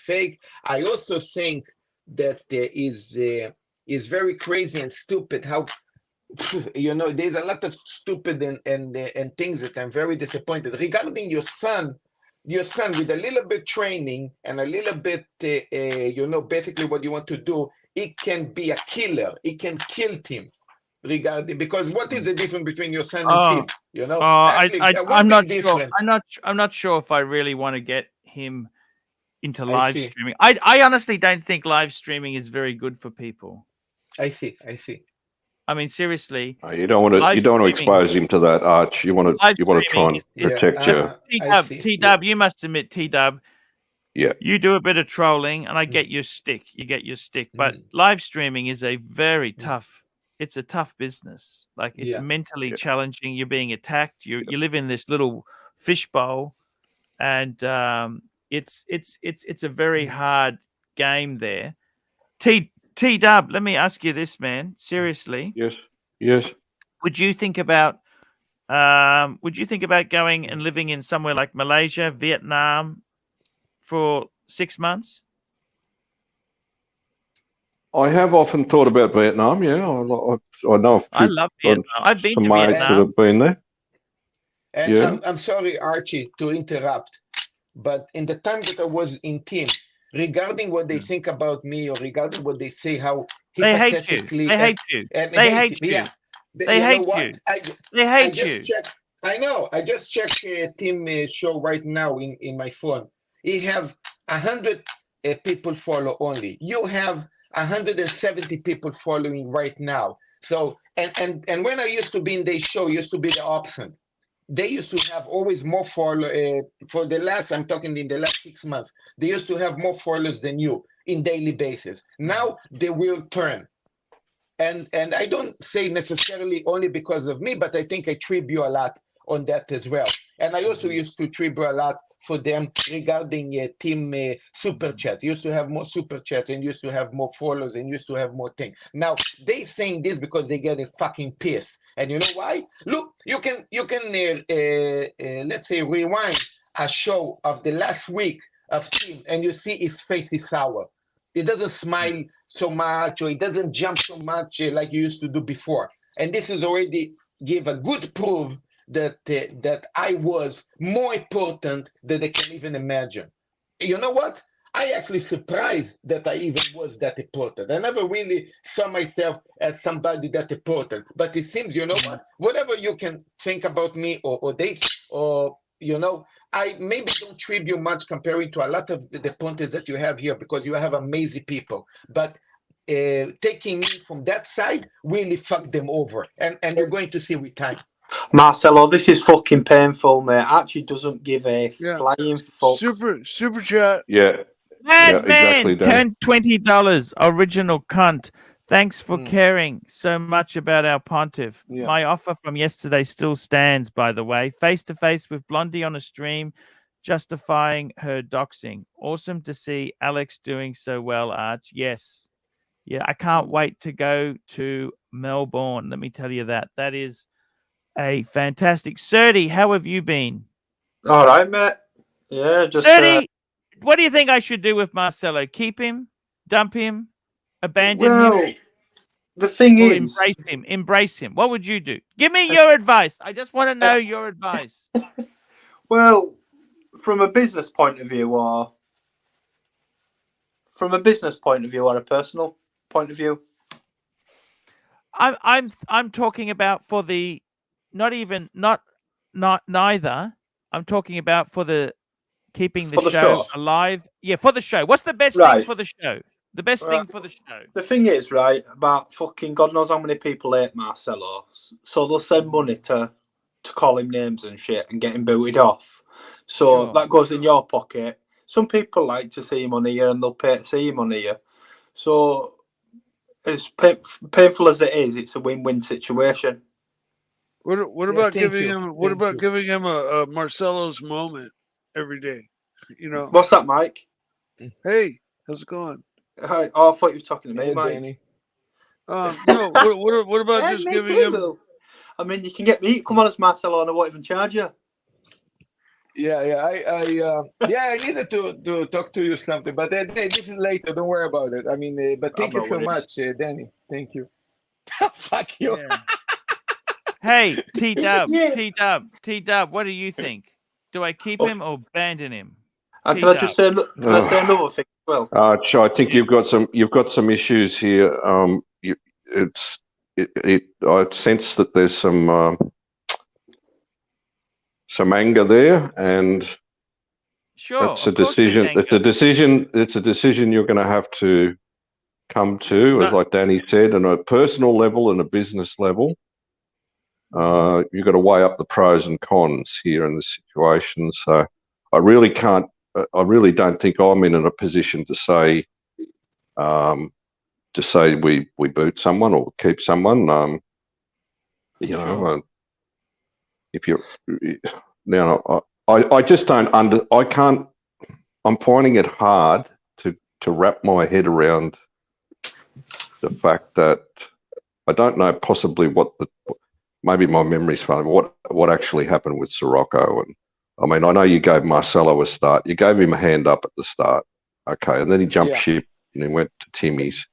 fake. I also think that is very crazy and stupid. How there's a lot of stupid and things that I'm very disappointed regarding your son. Your son, with a little bit training and a little bit, basically what you want to do, it can be a killer. It can kill Tim. Because what is the difference between your son and Tim? I'm not sure. I'm not sure if I really want to get him into live streaming. I honestly don't think live streaming is very good for people. I see. I mean, seriously. You don't want to expose him to that, Arch. You want to try and protect you. T-Dub, you must admit, T-Dub. Yeah. You do a bit of trolling, and I get your stick. You get your stick, but live streaming is a very tough. It's a tough business. Like, it's mentally challenging. You're being attacked. You live in this little fishbowl, and it's a very hard game there. T-Dub, let me ask you this, man. Seriously. Yes. Yes. Would you think about going and living in somewhere like Malaysia, Vietnam for 6 months? I have often thought about Vietnam. Yeah, I know. I love Vietnam. I've been to mates Vietnam. that have been there. And Yeah. I'm sorry, Archie, to interrupt, but in the time that I was in team, regarding what they think about me or regarding what they say, how They hate you. hypothetically They hate you. and They hate you. yeah. They You know hate what? you. I They hate just you. checked. I know. I just checked team show right now in my phone. He have 100 people follow only. You have 170 people following right now. So and when I used to be in their show, used to be the opposite. They used to have always more follow for the last. I'm talking in the last 6 months. They used to have more followers than you in daily basis. Now they will turn. And I don't say necessarily only because of me, but I think I tribute a lot on that as well. And I also used to tribute a lot for them regarding team super chat. Used to have more super chat and used to have more followers and used to have more things. Now they saying this because they get a fucking piss. And you know why? Look, you can let's say rewind a show of the last week of team, and you see his face is sour. It doesn't smile so much, or it doesn't jump so much like you used to do before. And this is already give a good proof that that I was more important than they can even imagine. You know what? I actually surprised that I even was that important. I never really saw myself as somebody that important. But it seems, you know what? Whatever you can think about me or they or you know, I maybe don't tribute much comparing to a lot of the punters that you have here because you have amazing people. But taking me from that side really fucked them over. And you're going to see with time. Marcelo, this is fucking painful, mate. Archie doesn't give a flying fuck. Super chat. Yeah. Man, exactly, Danny. $20. Original cunt. Thanks for caring so much about our pontiff. Yeah. My offer from yesterday still stands, by the way. Face to face with Blondie on a stream, justifying her doxing. Awesome to see Alex doing so well, Arch. Yes. Yeah, I can't wait to go to Melbourne. Let me tell you that. That is a fantastic. Serdi, how have you been? All right, mate. Yeah, just. Serdi, what do you think I should do with Marcelo? Keep him? Dump him? Abandon him? The thing or is, embrace him. What would you do? Give me your advice. I just want to know your advice. Well, from a business point of view, or a personal point of view. I'm talking about for the not neither. I'm talking about for the keeping the show alive. Yeah, for the show. What's the best thing for the show? The best thing for the show. The thing is, right, about fucking God knows how many people hate Marcelo, so they'll send money to call him names and shit and get him booted off. So that goes in your pocket. Some people like to see him on here and they'll pay to see him on here. So as painful as it is, it's a win-win situation. What about giving him? What about giving him a Marcelo's moment every day? You know. What's that, Mike? Hey, how's it going? Hi. Oh, I thought you were talking to me, Mike. Danny. No. What about just giving him? I mean, you can get me. Come on, it's Marcelo, and I won't even charge you. Yeah. I needed to talk to you something, but this is later. Don't worry about it. I mean, but thank you so much, Danny. Thank you. Fuck you. Yeah. Hey, T-Dub, T-Dub, what do you think? Do I keep him or abandon him? And can I just say, say another thing as well? Archie, I think you've got some issues here. I sense that there's some anger there, and that's a decision. It's a decision you're going to have to come to, as like Danny said, on a personal level and a business level. You've got to weigh up the pros and cons here in this situation. So I really don't think I'm in a position to say we boot someone or keep someone. If you're now, I just don't I'm finding it hard to wrap my head around the fact that I don't know possibly maybe my memory's failing, what actually happened with Sirocco. And I mean, I know you gave Marcelo a start. You gave him a hand up at the start. Okay. And then he jumped ship and he went to Timmy's.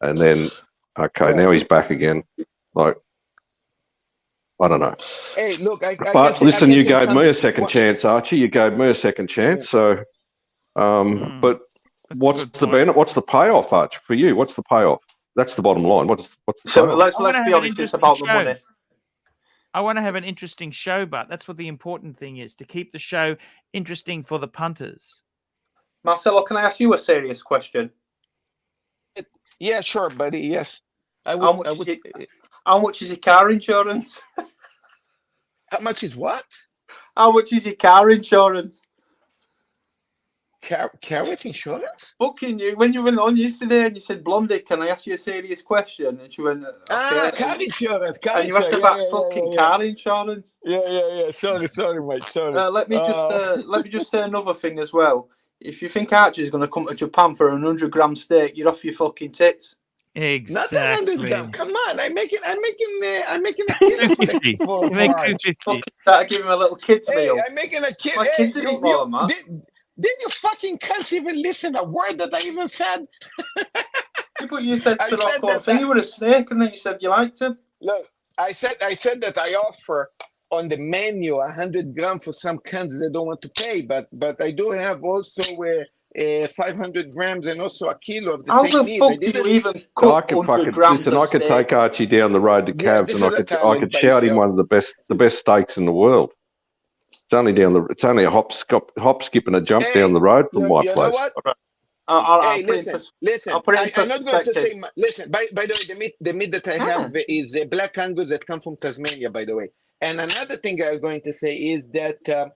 And then, now he's back again. Like, I don't know. Hey, look, But listen, you gave me a second chance, Archie. You gave me a second chance. So, but what's the benefit? What's the payoff, Archie, for you? What's the payoff? That's the bottom line. What's the payoff? Let's be honest. It's about the money. I want to have an interesting show, but that's what the important thing is, to keep the show interesting for the punters. Marcelo, can I ask you a serious question? Yeah, sure, buddy. Yes. How much is your car insurance? How much is what? How much is your car insurance? Car insurance? Fucking you. When you went on yesterday and you said, Blondie, can I ask you a serious question? And she went, okay. Car insurance. And you asked about fucking car insurance. Yeah. Sorry, mate. Sorry. Let me just say another thing as well. If you think Archie's going to come to Japan for 100-gram steak, you're off your fucking tits. Exactly. Not 100 gram. Come on, I'm making a kid 250. for You make Arch. 250. Start giving him a little kid's Hey, meal. I'm making a kid. My kids eat more than that. Then you fucking can't even listen a word that I even said. But you said Sirocco thing. You were a snake, and then you said you liked him. Look, I said that I offer on the menu 100 grams for some cans that don't want to pay, but I do have also 500 grams and also a kilo of the How same the meat. fuck do you even cook 100 grams listen, of I could steak? take Archie down the road to Cabs and I could shout him one of the best steaks in the world. It's only a hop, skip, and a jump down the road from my place. Know what? Listen. I'm not going to say. Listen. By the way, the meat that I have is a black Angus that comes from Tasmania. By the way, and another thing I'm going to say is that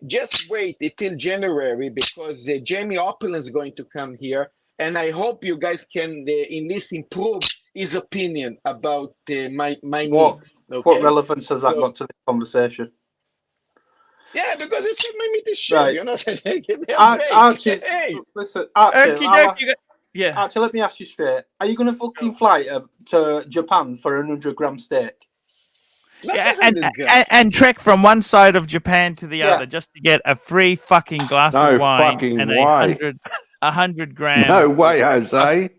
just wait until January because Jamie Opel is going to come here, and I hope you guys can at least improve his opinion about my meat. Okay? What relevance has that got to the conversation? Yeah, because it's my meat is shit. Right. You know, give me a Archie, break. Hey. listen, Archie, Yeah. Archie, let me ask you straight. Are you going to fucking fly to Japan for a 100-gram steak? Yeah, and trek from one side of Japan to the other just to get a free fucking glass of wine and 100 gram. No way, Jose.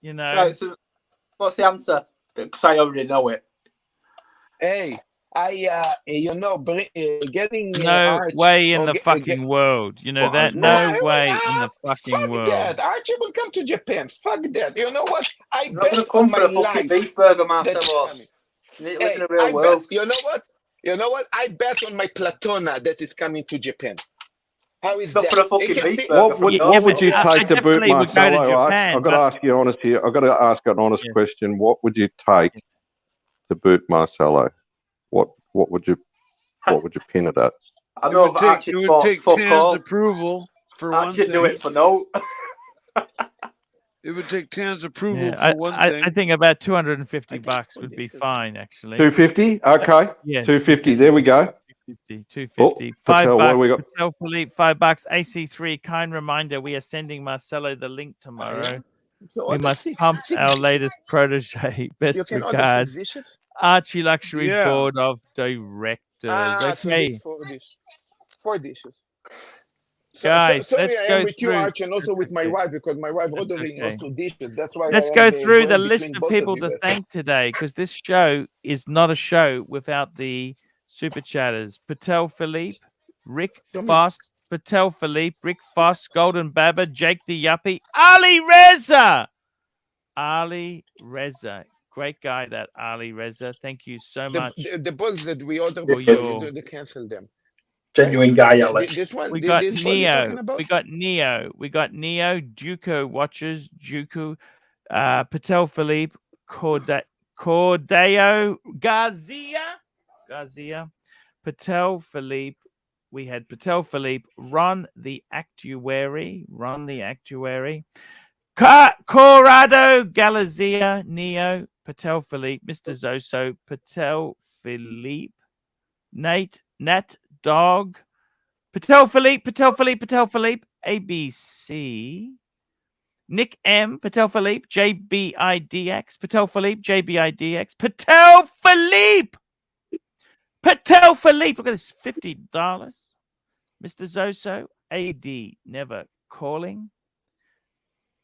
You know. Right, so what's the answer? Because I already know it. Hey, getting no way in the fucking world. You know that? No way in the fucking world. That. Archie will come to Japan. Fuck that. You know what? I'm not going to come for a fucking beef burger, Marcelo. You know what? I bet on my Platona that is coming to Japan. How is that? For a fucking beef What would you take to boot Marcelo? Japan, I've got to ask you honest here. I've got to ask an honest question. What would you take to boot Marcelo? What would you pin it at? I know it would take Tan's approval for one thing. do it for no. It would take Tan's approval for one thing. I think about $250 would be fine, actually. 250? Okay. Yeah. 250. There we go. 250. $5. Patel Philippe, $5. AC3. Kind reminder: we are sending Marcelo the link tomorrow. We must pump our latest protege. Best regards, ArchieLuxury Board of Directors. Okay. So 4 dishes. Guys, sorry, let's I go am with through. you, Archie, and also with my wife because my wife ordering also dishes. That's why. Let's go through the list of people to thank today, because this show is not a show without the super chatters. Patel Philippe, Rick Foss, Patel Philippe, Rick Foss, Golden Baba, Jake the Yuppie, Ali Reza. Ali Reza. Great guy, that Ali Reza. Thank you so much. The balls that we ordered, they cancel them. Genuine guy, Alex. We got Neo. We got Neo. We got Neo. Juco watches. Juco. Patel Philippe. Cordeo. Garcia. Patel Philippe. We had Patel Philippe. Ron the Actuary. Corrado Galazia. Neo. Patel Philippe. Mr. Zoso. Patel Philippe. Nat Dog, Patel Philippe, ABC. Nick M, Patel Philippe, JBIDX, Patel Philippe, JBIDX, Patel Philippe! Patel Philippe, look at this, $50. Mr. Zoso, AD, never calling.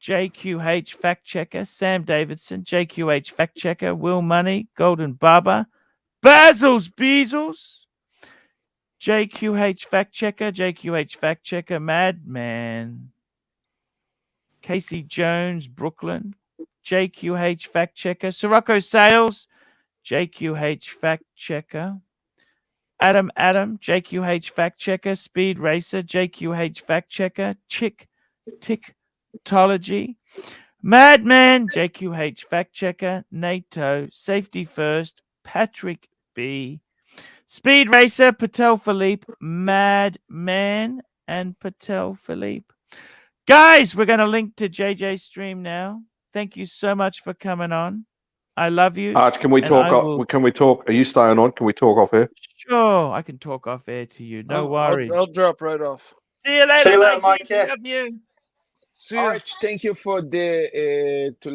JQH Fact Checker, Sam Davidson, JQH Fact Checker, Will Money, Golden Baba, Basil's Beezels, JQH Fact Checker, Madman, Casey Jones, Brooklyn, JQH Fact Checker, Sirocco Sales, JQH Fact Checker, Adam, JQH Fact Checker, Speed Racer, JQH Fact Checker, Chick, Tickology, Madman, JQH Fact Checker, NATO, Safety First, Patrick B, Speed Racer, Patel Philippe, Madman, and Patel Philippe. Guys, we're going to link to JJ's stream now. Thank you so much for coming on. I love you. Arch, can we talk? Can we talk? Are you staying on? Can we talk off air? Sure, I can talk off air to you. No worries. I'll drop right off. See you later, Mike. Love you. See you. Arch, thank you for the